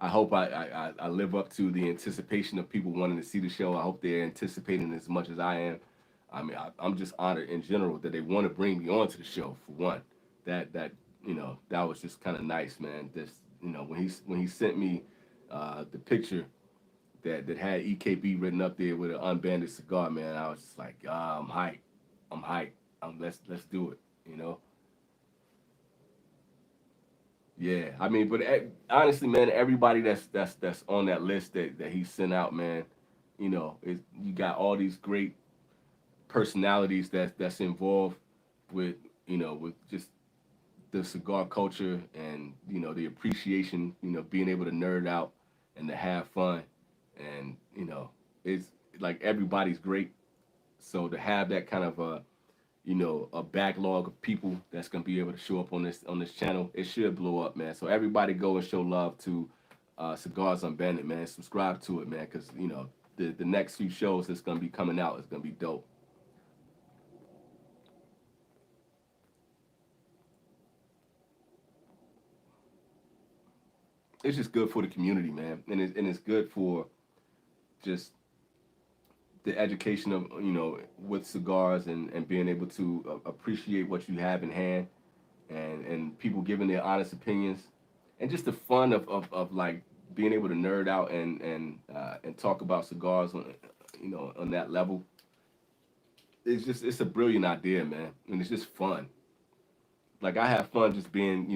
I hope I live up to the anticipation of people wanting to see the show. I hope they're anticipating as much as I am. I mean, I'm just honored in general that they want to bring me onto the show for one. That was just kind of nice, man. This when he sent me the picture that had EKB written up there with an unbanded cigar, man, I was just like, I'm hyped. I'm hyped. Let's do it. You know. Yeah, I mean, but honestly, man, everybody that's on that list that he sent out, man, you got all these great personalities that's involved with with just the cigar culture, and the appreciation, being able to nerd out and to have fun, and it's like everybody's great. So to have that kind of a backlog of people that's gonna be able to show up on this channel, it should blow up, man. So everybody go and show love to Cigars Unbanded, man. Subscribe to it, man, because the next few shows that's gonna be coming out is gonna be dope. It's just good for the community, man, and it's good for just the education of with cigars, and being able to appreciate what you have in hand, and people giving their honest opinions, and just the fun of like being able to nerd out and talk about cigars on on that level. It's a brilliant idea, man, and it's just fun. Like I have fun just being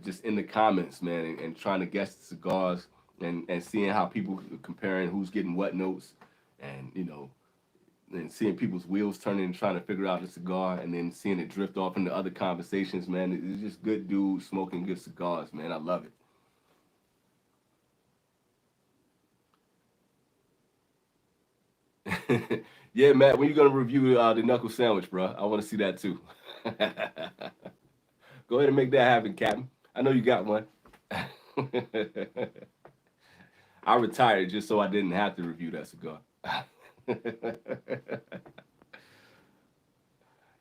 just in the comments, man, and trying to guess the cigars, and seeing how people comparing who's getting what notes, and and seeing people's wheels turning and trying to figure out the cigar, and then seeing it drift off into other conversations, man. It's just good dudes smoking good cigars, man. I love it. Yeah, Matt, when you gonna review the knuckle sandwich, bro? I want to see that too. Go ahead and make that happen, Captain. I know you got one. I retired just so I didn't have to review that cigar.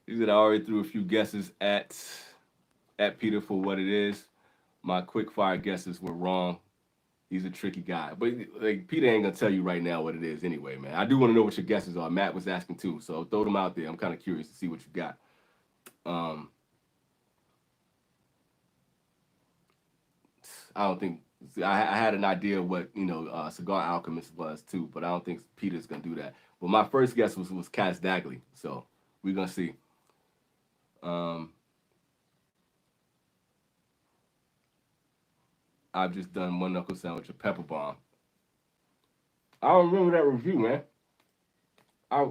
He said I already threw a few guesses at Peter for what it is. My quick fire guesses were wrong. He's a tricky guy, but like Peter ain't gonna tell you right now what it is anyway, man. I do want to know what your guesses are. Matt was asking too, so throw them out there. I'm kind of curious to see what you got. Um, I don't think I had an idea of what Cigar Alchemist was too, but I don't think Peter's gonna do that. But my first guess was Cass Dagley, so we're gonna see. Um, I've just done one knuckle sandwich, a pepper bomb. I don't remember that review, man. I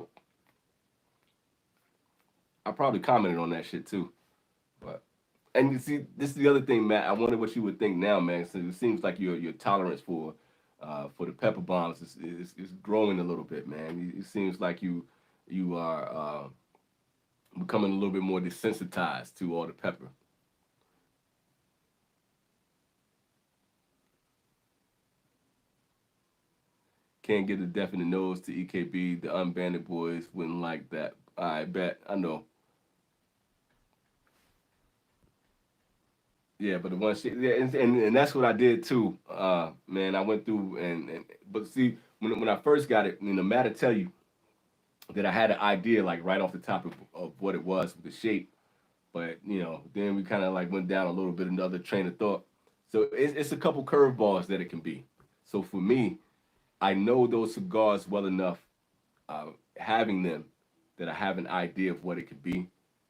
I probably commented on that shit too, but. And you see, this is the other thing, Matt. I wonder what you would think now, man. So it seems like your tolerance for the pepper bombs is growing a little bit, man. It seems like you are becoming a little bit more desensitized to all the pepper. Can't get a definite nose to EKB. The unbanded boys wouldn't like that. I bet. I know. Yeah, but the one shit, yeah, and that's what I did too, man. I went through and but see, when I first got it, Matt to tell you that I had an idea like right off the top of what it was with the shape, but then we kind of like went down a little bit another train of thought. So it's a couple curveballs that it can be. So for me, I know those cigars well enough, having them, that I have an idea of what it could be.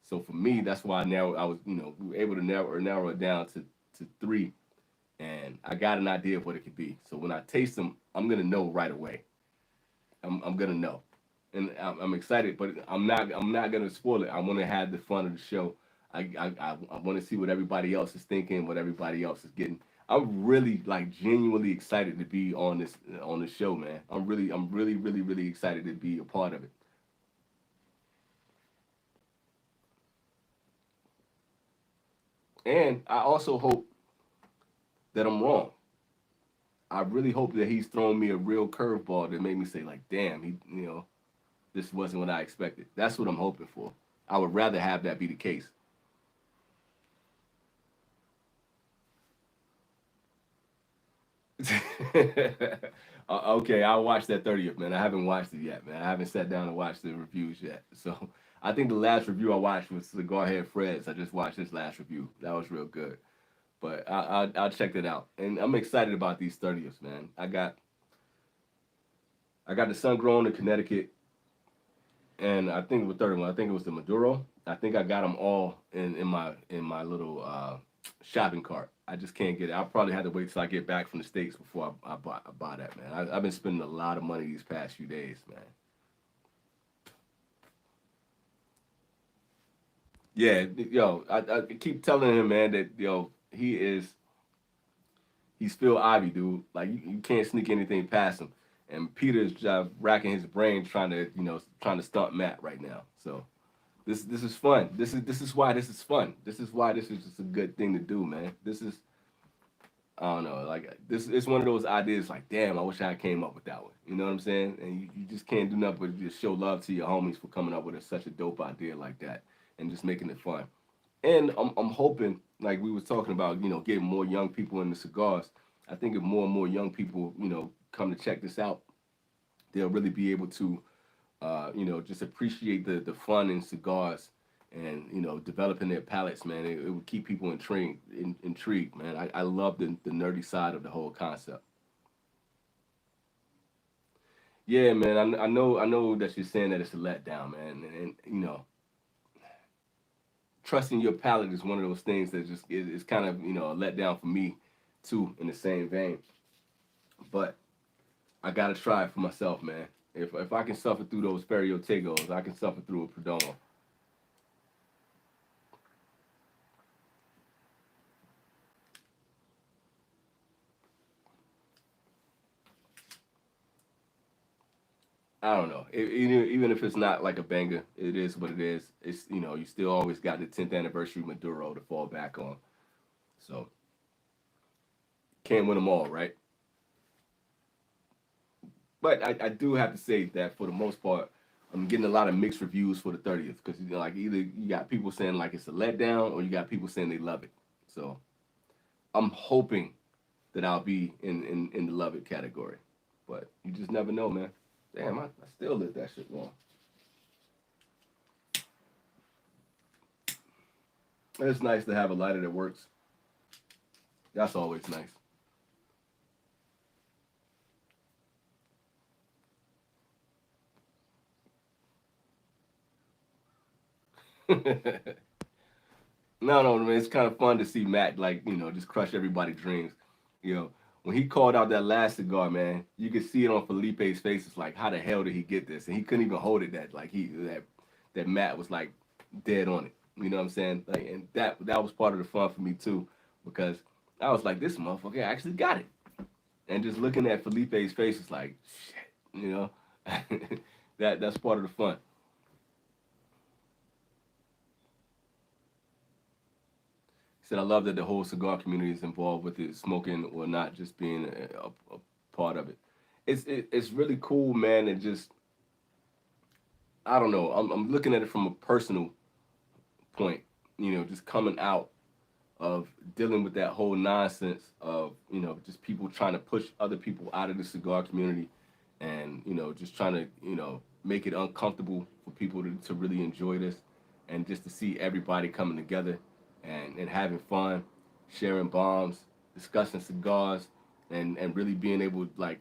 So for me, that's why now I was, we were able to narrow it down to three, and I got an idea of what it could be. So when I taste them, I'm gonna know right away. I'm gonna know, and I'm excited, but I'm not gonna spoil it. I want to have the fun of the show. I want to see what everybody else is thinking, what everybody else is getting. I'm really like genuinely excited to be on this show, man. I'm really excited to be a part of it. And I also hope that I'm wrong. I really hope that he's throwing me a real curveball that made me say like, damn, this wasn't what I expected. That's what I'm hoping for. I would rather have that be the case. Okay, I'll watch that 30th, man. I haven't watched it yet, man. I haven't sat down and watched the reviews yet. So I think the last review I watched was Cigar Head Fred's. I just watched his last review. That was real good. But I'll check that out. And I'm excited about these 30ths, man. I got the Sun Grown in Connecticut, and I think the third one. I think it was the Maduro. I think I got them all in my little shopping cart. I just can't get it. I'll probably have to wait till I get back from the states before I buy that, man. I've been spending a lot of money these past few days, man. Yeah, yo, I keep telling him, man, that he's Phil Ivy, dude. Like you can't sneak anything past him. And Peter's just racking his brain trying to stump Matt right now. So this is fun. This is why this is fun. This is why this is just a good thing to do, man. This is, I don't know, like this it's one of those ideas like, damn, I wish I came up with that one. You know what I'm saying? And you just can't do nothing but just show love to your homies for coming up with such a dope idea like that and just making it fun. And I'm hoping, like we was talking about, getting more young people into cigars. I think if more and more young people, come to check this out, they'll really be able to, just appreciate the fun in cigars and developing their palates, man. It would keep people intrigued, man. I love the nerdy side of the whole concept. Yeah, man. I know that you're saying that it's a letdown, man, and trusting your palate is one of those things that just is kind of a letdown for me too, in the same vein. But I gotta try it for myself, man. If I can suffer through those Ferio Tegos, I can suffer through a Perdomo. I don't know. Even if it's not like a banger, it is what it is. It's you still always got the 10th anniversary Maduro to fall back on. So can't win them all, right? But I do have to say that for the most part, I'm getting a lot of mixed reviews for the 30th because like either you got people saying like it's a letdown or you got people saying they love it. So I'm hoping that I'll be in the love it category, but you just never know, man. Damn, I still lit that shit long. It's nice to have a lighter that works. That's always nice. No, man, it's kind of fun to see Matt like just crush everybody's dreams. You know, when he called out that last cigar, man, you could see it on Felipe's face. It's like, how the hell did he get this? And he couldn't even hold it. That Matt was like dead on it. You know what I'm saying? Like, and that was part of the fun for me too, because I was like, this motherfucker actually got it. And just looking at Felipe's face is like, shit. That's part of the fun. He said, I love that the whole cigar community is involved with it, smoking or not just being a part of it. It's really cool, man. And just, I don't know. I'm looking at it from a personal point, just coming out of dealing with that whole nonsense of, just people trying to push other people out of the cigar community and, just trying to, make it uncomfortable for people to really enjoy this and just to see everybody coming together and having fun, sharing bombs, discussing cigars, and really being able like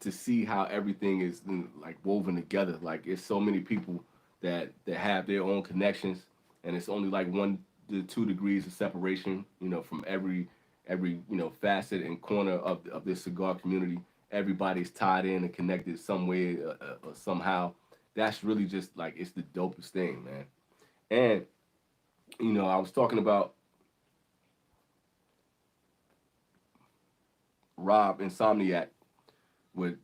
to see how everything is like woven together. Like it's so many people that have their own connections, and it's only like 1 to 2 degrees of separation, from every facet and corner of this cigar community. Everybody's tied in and connected some way or somehow. That's really just like it's the dopest thing, man. And I was talking about Rob Insomniac with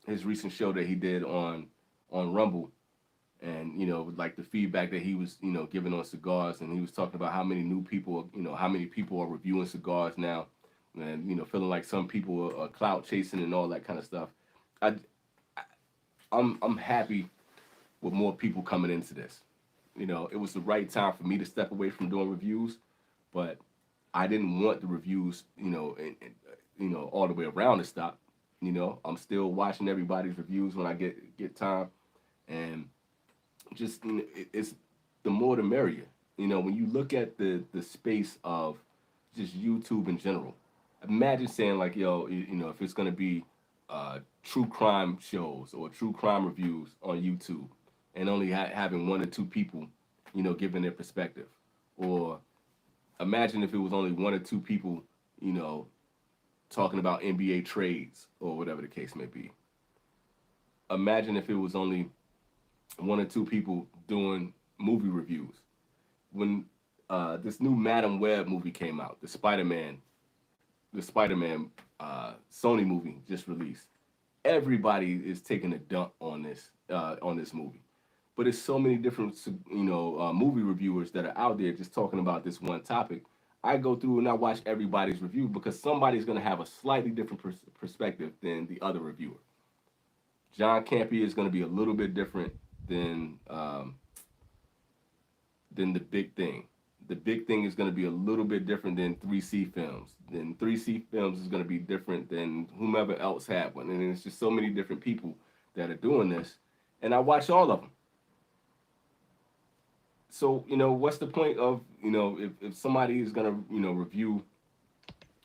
his recent show that he did on Rumble, and like the feedback that he was giving on cigars, and he was talking about how many new people, how many people are reviewing cigars now, and feeling like some people are clout chasing and all that kind of stuff. I I'm happy with more people coming into this. It was the right time for me to step away from doing reviews, but I didn't want the reviews, all the way around to stop. I'm still watching everybody's reviews when I get time, and just it's the more the merrier. When you look at the space of just YouTube in general, imagine saying like, yo, if it's gonna be true crime shows or true crime reviews on YouTube, and only having 1 or 2 people, giving their perspective, or imagine if it was only 1 or 2 people, you know, talking about NBA trades or whatever the case may be. Imagine if it was only 1 or 2 people doing movie reviews. When this new Madam Web movie came out, the Spider-Man Sony movie just released. Everybody is taking a dump on this movie, but it's so many different movie reviewers that are out there just talking about this one topic. I go through and I watch everybody's review because somebody's going to have a slightly different perspective than the other reviewer. John Campy is going to be a little bit different than the Big Thing. The Big Thing is going to be a little bit different than 3C Films. Then 3C Films is going to be different than whomever else had one. And it's just so many different people that are doing this. And I watch all of them. So, what's the point of, if somebody is going to, review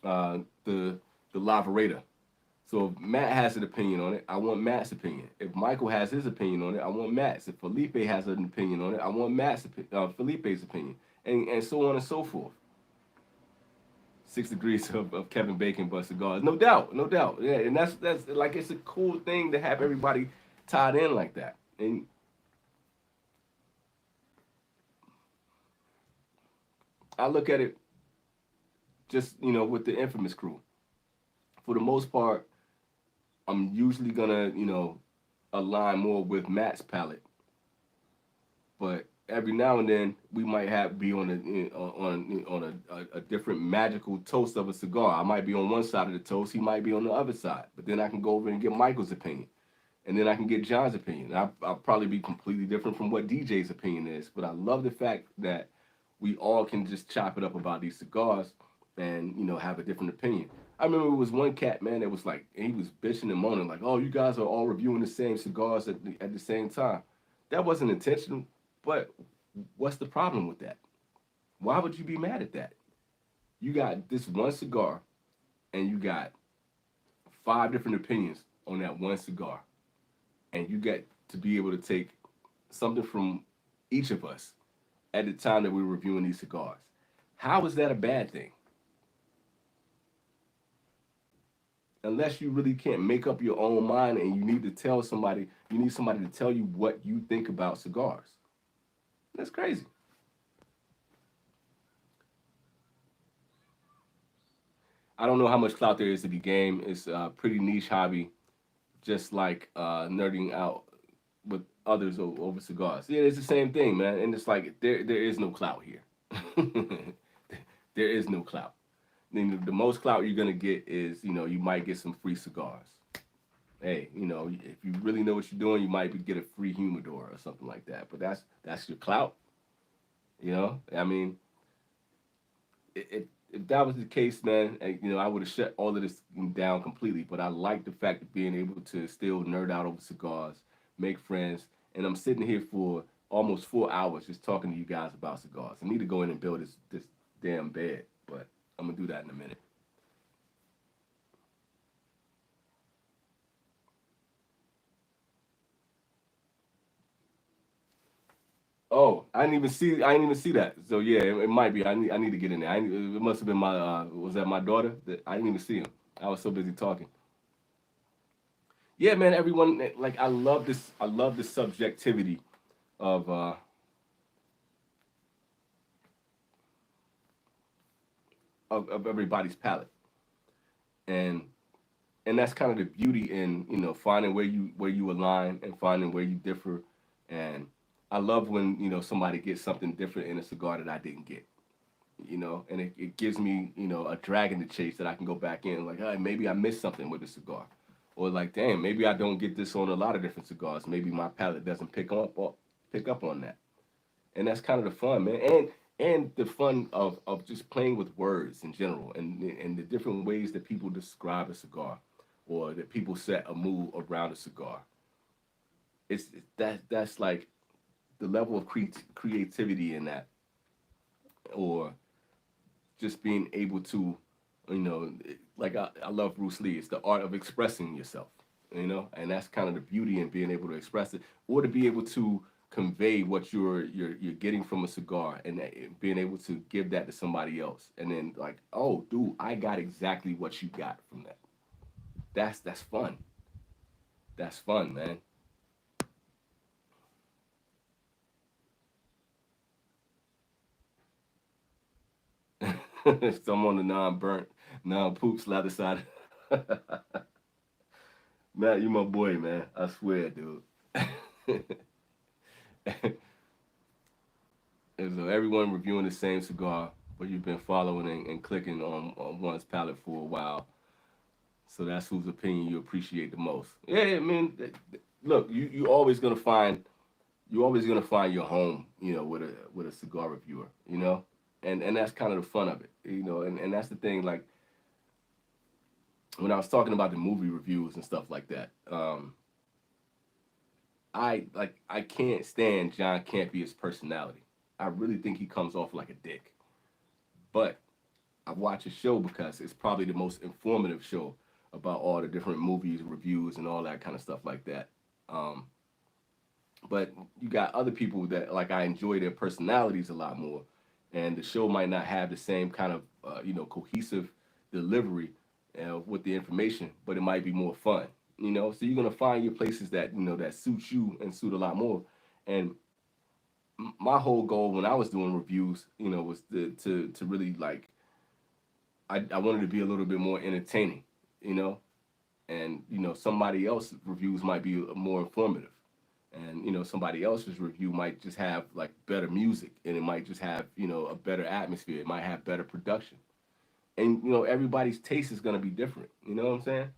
the Laverator. So if Matt has an opinion on it, I want Matt's opinion. If Michael has his opinion on it, I want Matt's. If Felipe has an opinion on it, I want Felipe's opinion, and so on and so forth. 6 degrees of Kevin Bacon but cigars, no doubt, no doubt. Yeah, and that's like it's a cool thing to have everybody tied in like that. And I look at it just with the Infamous crew. For the most part, I'm usually gonna align more with Matt's palate, but every now and then we might be on a different magical toast of a cigar. I might be on one side of the toast, he might be on the other side. But then I can go over and get Michael's opinion, and then I can get John's opinion. I'll probably be completely different from what DJ's opinion is, but I love the fact that we all can just chop it up about these cigars and have a different opinion. I remember it was one cat, man, that was like, and he was bitching and moaning like, "Oh, you guys are all reviewing the same cigars at the same time." That wasn't intentional, but what's the problem with that? Why would you be mad at that? You got this one cigar, and you got 5 different opinions on that one cigar, and you get to be able to take something from each of us at the time that we're reviewing these cigars. How is that a bad thing? Unless you really can't make up your own mind and you need somebody to tell you what you think about cigars. That's crazy. I don't know how much clout there is to the game. It's a pretty niche hobby, just like nerding out with others over cigars. Yeah, it's the same thing, man. And it's like there is no clout here. There is no clout. Then the most clout you're gonna get is you might get some free cigars. Hey, if you really know what you're doing, you might get a free humidor or something like that. But that's your clout. I mean, if that was the case, man, I would have shut all of this down completely. But I like the fact of being able to still nerd out over cigars, make friends, and I'm sitting here for almost 4 hours just talking to you guys about cigars. I need to go in and build this damn bed, but I'm gonna do that in a minute. Oh, I didn't even see that. So yeah, it might be. I need to get in there. It must have been my was that my daughter? That I didn't even see him. I was so busy talking. Yeah, man. Everyone like I love this. I love the subjectivity of of everybody's palate, and that's kind of the beauty in finding where you align and finding where you differ. And I love when somebody gets something different in a cigar that I didn't get. And it gives me, a dragon to chase that I can go back in like, hey, maybe I missed something with the cigar. Or like, damn, maybe I don't get this on a lot of different cigars. Maybe my palate doesn't pick up on that. And that's kind of the fun, man. And the fun of just playing with words in general and the different ways that people describe a cigar or that people set a mood around a cigar. That's like the level of creativity in that, or just being able to, like I love Bruce Lee. It's the art of expressing yourself, and that's kind of the beauty in being able to express it, or to be able to convey what you're getting from a cigar, and being able to give that to somebody else, and then like, oh, dude, I got exactly what you got from that. That's fun. That's fun, man. Some on the non-burnt, non-poop slather side. Matt, you my boy, man. I swear, dude. And so everyone reviewing the same cigar, but you've been following and clicking on one's palate for a while. So that's whose opinion you appreciate the most. Yeah, I mean, look, you always gonna find your home, with a cigar reviewer, and that's kind of the fun of it, and that's the thing. Like when I was talking about the movie reviews and stuff like that, I can't stand John Campion's personality. I really think he comes off like a dick. But I watch his show because it's probably the most informative show about all the different movies, reviews, and all that kind of stuff like that. Um, but you got other people that like I enjoy their personalities a lot more, and the show might not have the same kind of cohesive delivery with the information, but it might be more fun. So you're gonna find your places that that suit you and suit a lot more. And my whole goal when I was doing reviews, was to really like I wanted to be a little bit more entertaining, you know, and somebody else's reviews might be more informative, and somebody else's review might just have like better music, and it might just have a better atmosphere. It might have better production, and everybody's taste is gonna be different. You know what I'm saying?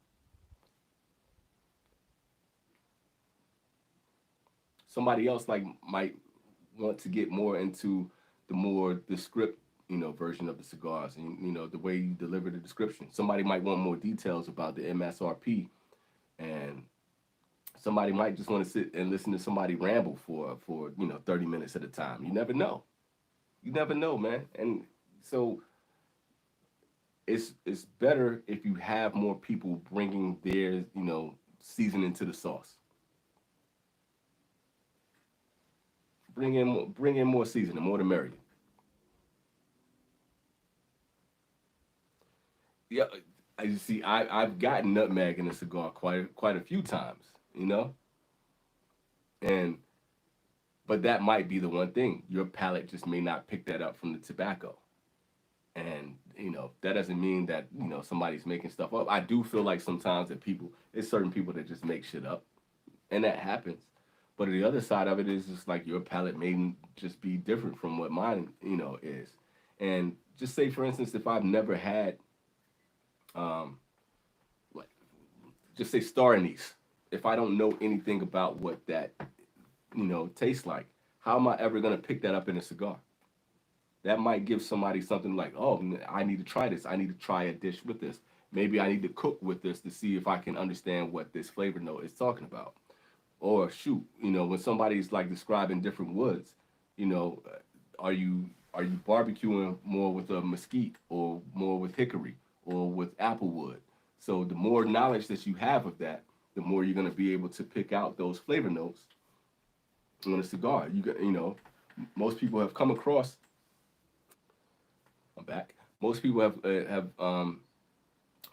Somebody else like might want to get more into the script version of the cigars, and the way you deliver the description. Somebody might want more details about the MSRP, and somebody might just want to sit and listen to somebody ramble for 30 minutes at a time. You never know. You never know, man. And so it's better if you have more people bringing their seasoning to the sauce. Bring in more seasoning, more the merrier. Yeah, I see. I've gotten nutmeg in a cigar quite a few times, and but that might be the one thing your palate just may not pick that up from the tobacco, and that doesn't mean that somebody's making stuff up. I do feel like sometimes that it's certain people that just make shit up, and that happens. But the other side of it is just like your palate may just be different from what mine is, and just say for instance if I've never had um, like just say star anise. If I don't know anything about what that tastes like, how am I ever gonna pick that up in a cigar? That might give somebody something like, oh, I need to try this. I need to try a dish with this. Maybe I need to cook with this to see if I can understand what this flavor note is talking about. Or shoot, when somebody's like describing different woods, are you barbecuing more with a mesquite or more with hickory or with applewood? So the more knowledge that you have of that, the more you're going to be able to pick out those flavor notes on a cigar. You got. Most people have come across. I'm back. Most people have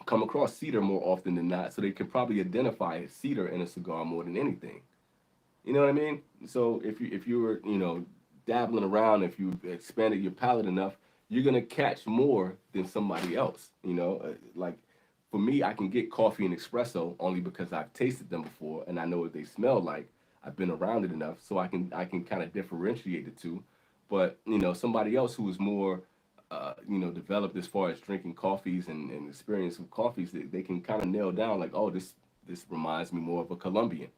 come across cedar more often than not, so they can probably identify cedar in a cigar more than anything. You know what I mean? So if you were dabbling around, if you expanded your palate enough, you're gonna catch more than somebody else. Like for me, I can get coffee and espresso only because I've tasted them before and I know what they smell like. I've been around it enough, so I can kind of differentiate the two. But somebody else who is more developed as far as drinking coffees and experience with coffees, they can kind of nail down like, oh, this reminds me more of a Colombian,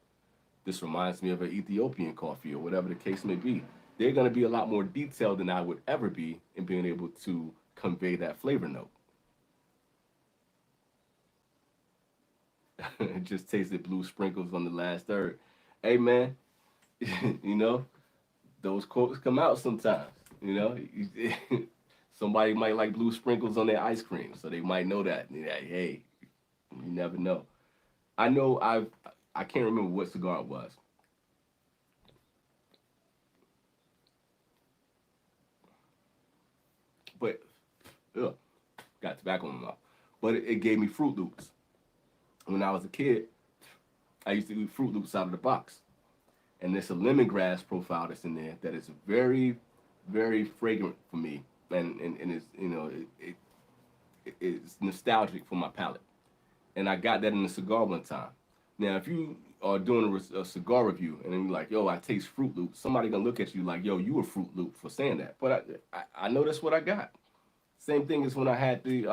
this reminds me of an Ethiopian coffee, or whatever the case may be. They're going to be a lot more detailed than I would ever be in being able to convey that flavor note. Just tasted blue sprinkles on the last third. Hey man, you know those quotes come out sometimes. You know, somebody might like blue sprinkles on their ice cream, so they might know that. Yeah, hey, you never know. I know I can't remember what cigar it was, but ugh, got tobacco in my mouth. But it gave me Fruit Loops. When I was a kid, I used to eat Fruit Loops out of the box, and there's a lemongrass profile that's in there that is very, very fragrant for me, and it's it's nostalgic for my palate. And I got that in a cigar one time. Now, if you are doing a cigar review and then you're like, yo, I taste Fruit Loops, somebody gonna look at you like, yo, you a Fruit Loop for saying that. But I know that's what I got. Same thing as when I had the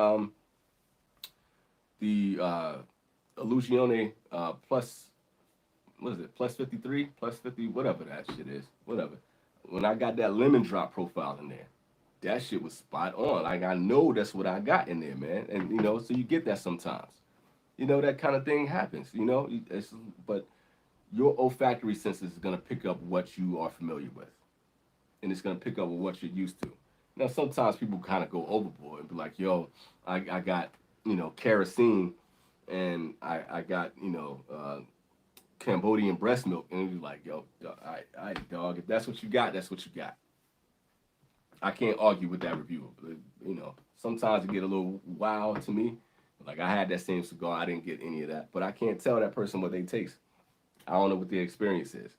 Illusione plus, what is it, plus 53, plus 50, whatever that shit is, whatever. When I got that lemon drop profile in there, that shit was spot on. Like I know that's what I got in there, man. And so you get that sometimes. That kind of thing happens. But your olfactory senses is gonna pick up what you are familiar with, and it's gonna pick up with what you're used to. Now, sometimes people kind of go overboard and be like, "Yo, I got kerosene, and I got Cambodian breast milk," and you're like, "Yo, all right, dog. If that's what you got, that's what you got." I can't argue with that review. Sometimes it get a little wild to me. Like I had that same cigar, I didn't get any of that, but I can't tell that person what they taste. I don't know what their experience is.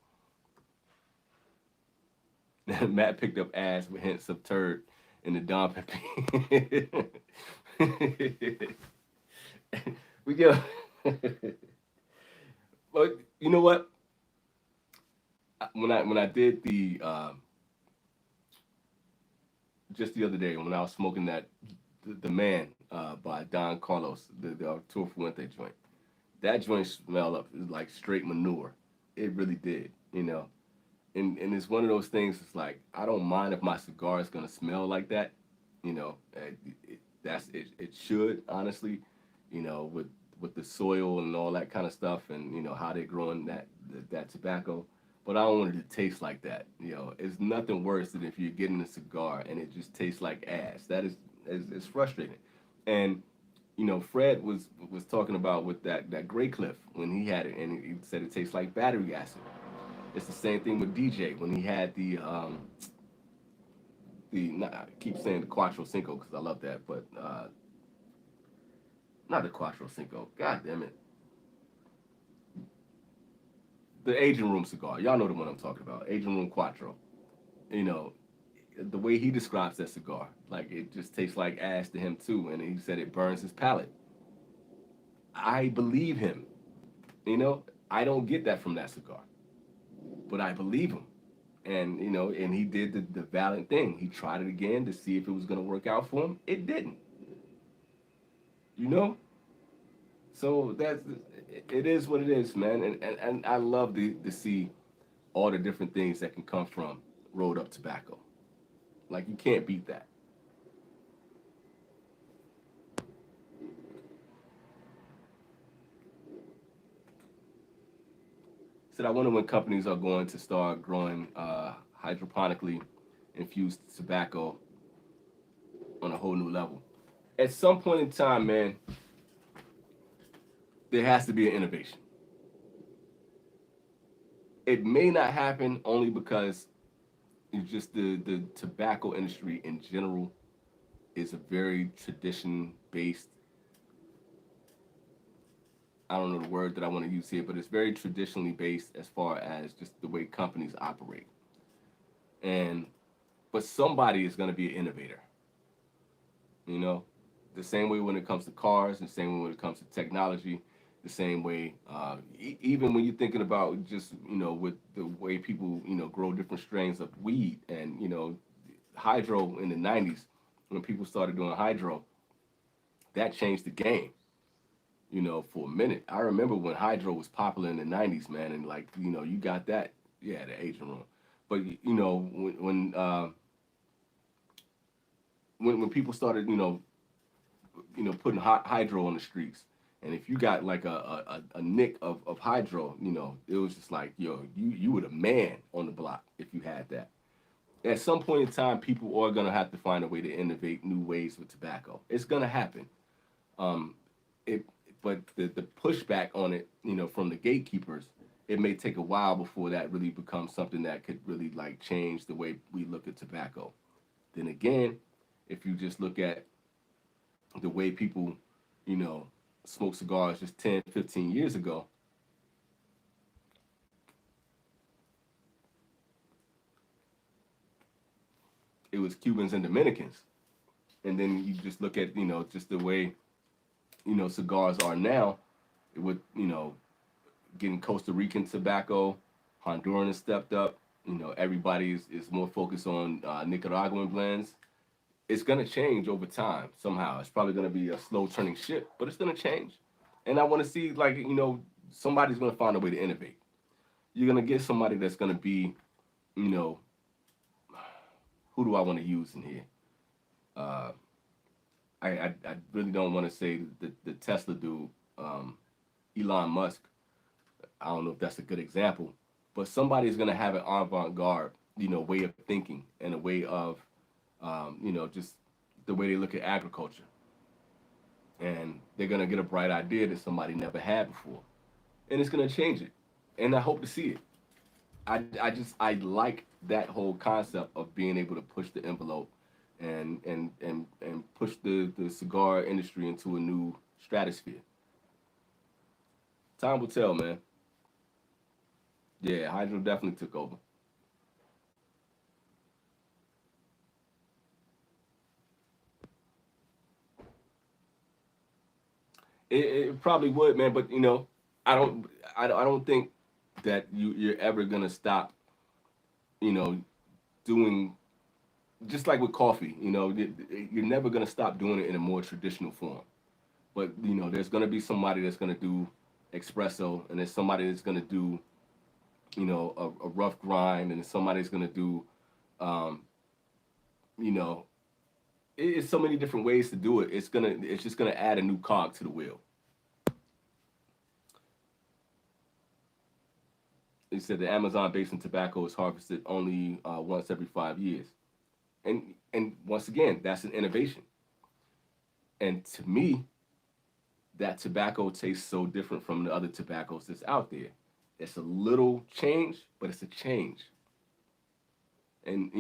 Matt picked up ass with hints of turd in the Dom Pepin. We go. But you know what? When I did the just the other day when I was smoking that the man by Don Carlos, the Arturo Fuente joint. That joint smelled up like straight manure. It really did, And it's one of those things. It's like I don't mind if my cigar is gonna smell like that, that's it. It should honestly, with the soil and all that kind of stuff, and how they're growing that tobacco. But I don't want it to taste like that. It's nothing worse than if you're getting a cigar and it just tastes like ass. That is frustrating. And Fred was talking about with that Grey Cliff when he had it, and he said it tastes like battery acid. It's the same thing with DJ when he had I keep saying the Quattro Cinco because I love that, but not the Quattro Cinco. God damn it, the Agent Room cigar. Y'all know the one I'm talking about. Agent Room Quattro. You know, the way he describes that cigar, like it just tastes like ass to him too, and he said it burns his palate. I believe him. I don't get that from that cigar, but I believe him. And and he did the valiant thing. He tried it again to see if it was going to work out for him. It didn't. You know. So it is what it is, man. And I love to see all the different things that can come from rolled up tobacco. Like you can't beat that. Said I wonder when companies are going to start growing hydroponically infused tobacco on a whole new level. At some point in time, man, there has to be an innovation. It may not happen only because It's just the tobacco industry in general is a very tradition based. I don't know the word that I want to use here, but it's very traditionally based as far as just the way companies operate. And but somebody is going to be an innovator. You know, the same way when it comes to cars, the same way when it comes to technology, the same way. Even when you're thinking about just with the way people grow different strains of weed, and hydro in the '90s when people started doing hydro, that changed the game. For a minute. I remember when hydro was popular in the '90s, man, and like you got that, yeah, the Asian room. But when people started putting hydro on the streets. And if you got like a nick of hydro, it was just like, yo, you were the man on the block if you had that. At some point in time, people are gonna have to find a way to innovate new ways with tobacco. It's gonna happen. Um, it, but the pushback on it, from the gatekeepers, it may take a while before that really becomes something that could really like change the way we look at tobacco. Then again, if you just look at the way people, you know, smoke cigars just 10, 15 years ago, it was Cubans and Dominicans. And then you just look at, just the way, cigars are now with, getting Costa Rican tobacco, Honduran has stepped up. Everybody is more focused on Nicaraguan blends. It's going to change over time somehow. It's probably going to be a slow turning ship, but it's going to change. And I want to see, like, somebody's going to find a way to innovate. You're going to get somebody that's going to be, you know, who do I want to use in here? Uh, I really don't want to say the Tesla dude, Elon Musk. I don't know if that's a good example, but somebody's going to have an avant-garde, way of thinking and a way of, just the way they look at agriculture, and they're going to get a bright idea that somebody never had before, and it's going to change it, and I hope to see it. I like that whole concept of being able to push the envelope and push the cigar industry into a new stratosphere. Time will tell, man. Yeah, Hydro definitely took over. It probably would, man, but I don't I don't think that you're ever gonna stop, you know, doing just like with coffee. You're never gonna stop doing it in a more traditional form. But there's gonna be somebody that's gonna do espresso, and there's somebody that's gonna do a rough grind, and there's somebody that's gonna do um, you know it's so many different ways to do it. It's just gonna add a new cog to the wheel. He said the Amazon basin tobacco is harvested only once every 5 years, and once again, that's an innovation. And to me, that tobacco tastes so different from the other tobaccos that's out there. It's a little change, but it's a change, and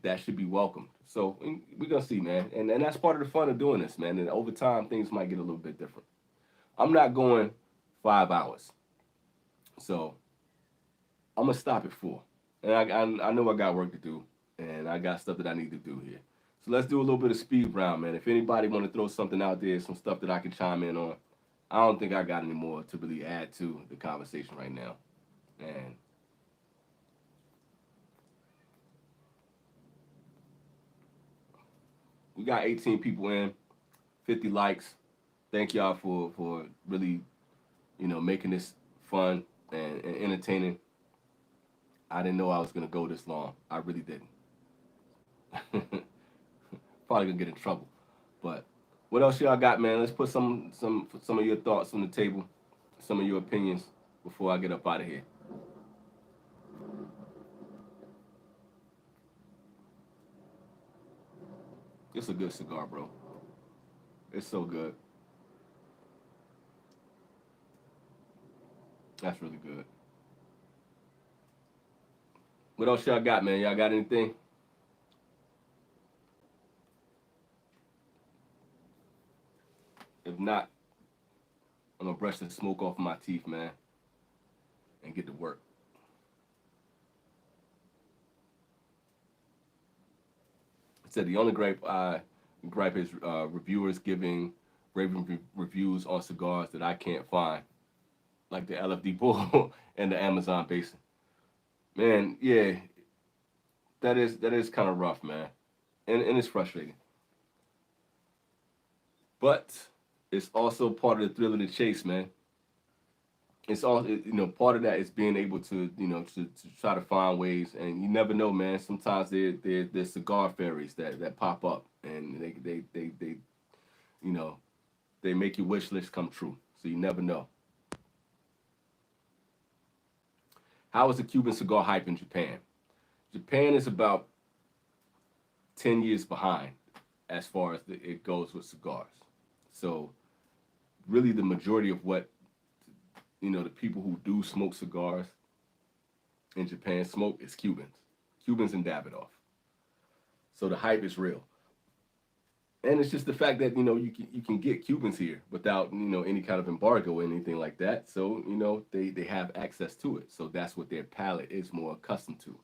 that should be welcomed. So we're gonna see, man, and that's part of the fun of doing this, man. And over time, things might get a little bit different. I'm not going 5 hours, so I'm gonna stop at 4. And I know I got work to do, and I got stuff that I need to do here. So let's do a little bit of speed round, man. If anybody want to throw something out there, some stuff that I can chime in on, I don't think I got any more to really add to the conversation right now. And we got 18 people in, 50 likes. Thank y'all for really making this fun and entertaining. I didn't know I was gonna go this long. I really didn't. Probably gonna get in trouble. But what else y'all got, man? Let's put some of your thoughts on the table, some of your opinions before I get up out of here. It's a good cigar, bro. It's so good. That's really good. What else y'all got, man? Y'all got anything? If not, I'm gonna brush the smoke off my teeth, man, and get to work. Said the only gripe is reviewers giving raving reviews on cigars that I can't find, like the LFD Bull and the Amazon Basin. Man, yeah, that is kind of rough, man, and it's frustrating. But it's also part of the thrill of the chase, man. It's all part of that is being able to to try to find ways, and you never know, man. Sometimes there's cigar fairies that pop up, and they you know they make your wish list come true. So you never know. How is the Cuban cigar hype in Japan? Japan is about 10 years behind as far as it goes with cigars. So really, the majority of what the people who do smoke cigars in Japan smoke is Cubans, Cubans and Davidoff. So the hype is real, and it's just the fact that you can get Cubans here without any kind of embargo or anything like that. So they have access to it. So that's what their palate is more accustomed to.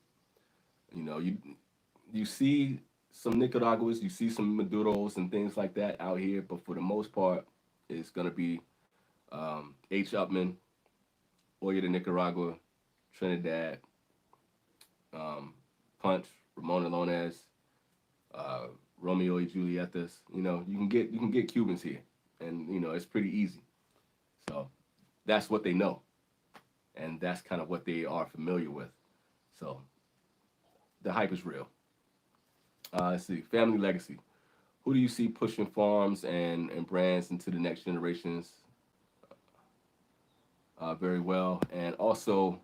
You see some Nicaraguas, you see some Maduros and things like that out here, but for the most part, it's gonna be H. Upman, Oya de Nicaragua, Trinidad, um, Punch, Ramon Alones, uh, Romeo y Julietas. You can get Cubans here, and it's pretty easy. So that's what they know, and that's kind of what they are familiar with. So the hype is real. Let's see, family legacy. Who do you see pushing farms and brands into the next generations very well? And also,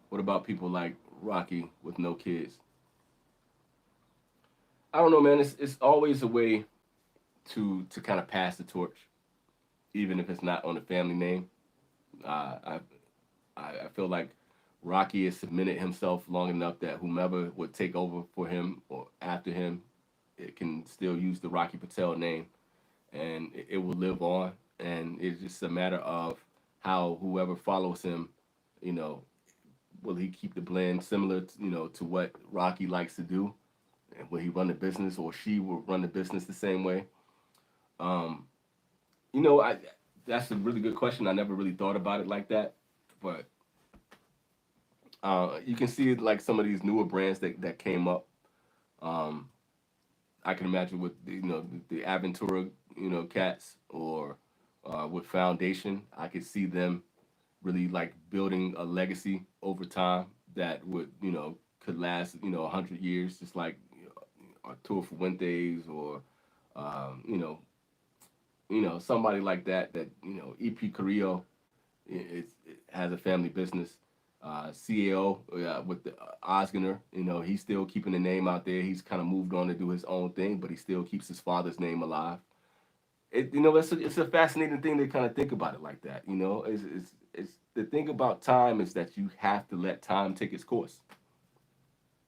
what about people like Rocky with no kids? I don't know, man. It's always a way to kind of pass the torch, even if it's not on the family name. Uh, I I feel like Rocky has cemented himself long enough that whomever would take over for him or after him, it can still use the Rocky Patel name, and it will live on. And it's just a matter of how whoever follows him, you know, will he keep the blend similar, to what Rocky likes to do, and will he run the business, or she will run the business the same way? Um, I that's a really good question. I never really thought about it like that, but you can see like some of these newer brands that came up. Um, I can imagine with the Aventura cats, or with Foundation. I could see them really like building a legacy over time that would could last 100 years, just like Arturo Fuentes, or um, you know somebody like that. EP Carrillo it has a family business. CAO with the, Osgener, he's still keeping the name out there. He's kind of moved on to do his own thing, but he still keeps his father's name alive. It's a fascinating thing to kind of think about it like that. It's the thing about time is that you have to let time take its course.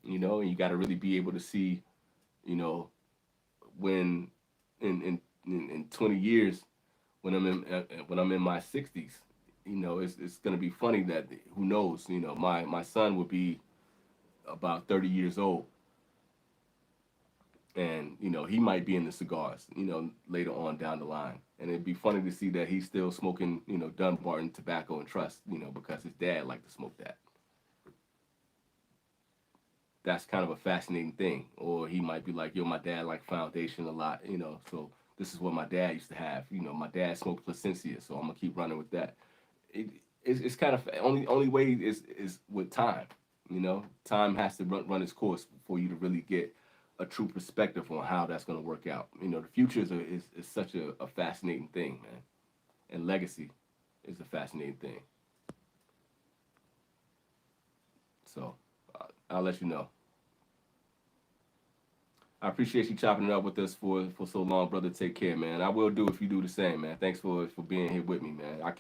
And you got to really be able to see, you know, when in 20 years, when I'm in my 60s, it's gonna be funny that who knows, my son will be about 30 years old, and he might be in the cigars, later on down the line, and it'd be funny to see that he's still smoking, Dunbarton tobacco and trust, because his dad liked to smoke that. That's kind of a fascinating thing. Or he might be like, yo, my dad liked Foundation a lot, so this is what my dad used to have. My dad smoked Placencia, so I'm gonna keep running with that. It's kind of only way is with time. Time has to run its course for you to really get a true perspective on how that's going to work out. The future is such a fascinating thing, man, and legacy is a fascinating thing. So I'll let you know. I appreciate you chopping it up with us for so long, brother. Take care, man. I will do if you do the same, man. Thanks for being here with me, man. I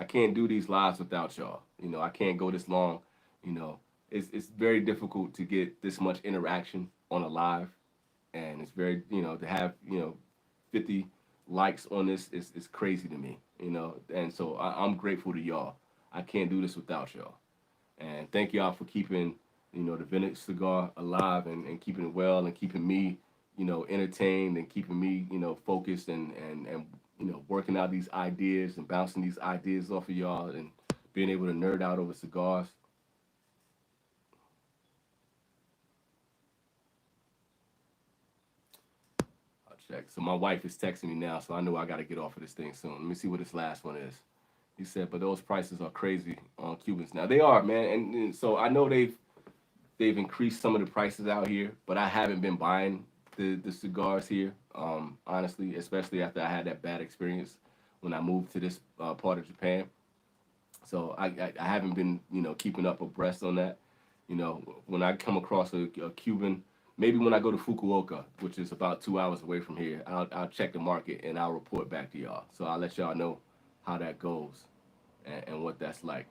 can't do these lives without y'all. I can't go this long, you know, it's very difficult to get this much interaction on a live, and it's very, to have, 50 likes on this is crazy to me, and so I'm grateful to y'all. I can't do this without y'all, and thank y'all for keeping, the vintage cigar alive, and keeping it well, and keeping me, entertained, and keeping me, focused, and working out these ideas and bouncing these ideas off of y'all, and being able to nerd out over cigars. I'll check. So my wife is texting me now, so I know I got to get off of this thing soon. Let me see what this last one is. He said, but those prices are crazy on Cubans now. They are, man, and so I know they've increased some of the prices out here, but I haven't been buying the cigars here, honestly, especially after I had that bad experience when I moved to this part of Japan. So I haven't been, keeping up abreast on that. When I come across a Cuban, maybe when I go to Fukuoka, which is about 2 hours away from here, I'll check the market and I'll report back to y'all. So I'll let y'all know how that goes, and what that's like.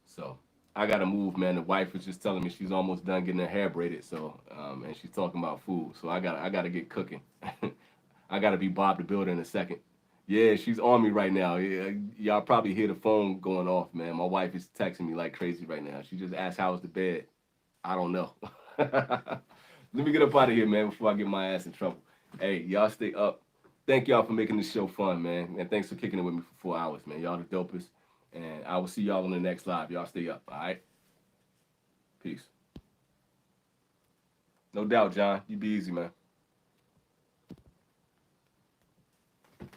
So I gotta move, man. The wife was just telling me she's almost done getting her hair braided. So and she's talking about food. So I gotta get cooking. I gotta be Bob the Builder in a second. Yeah, she's on me right now. Yeah, y'all probably hear the phone going off, man. My wife is texting me like crazy right now. She just asked how's the bed. I don't know. Let me get up out of here, man, before I get my ass in trouble. Hey, y'all stay up. Thank y'all for making this show fun, man. And thanks for kicking it with me for 4 hours, man. Y'all the dopest. And I will see y'all on the next live. Y'all stay up, all right? Peace. No doubt, John. You be easy, man.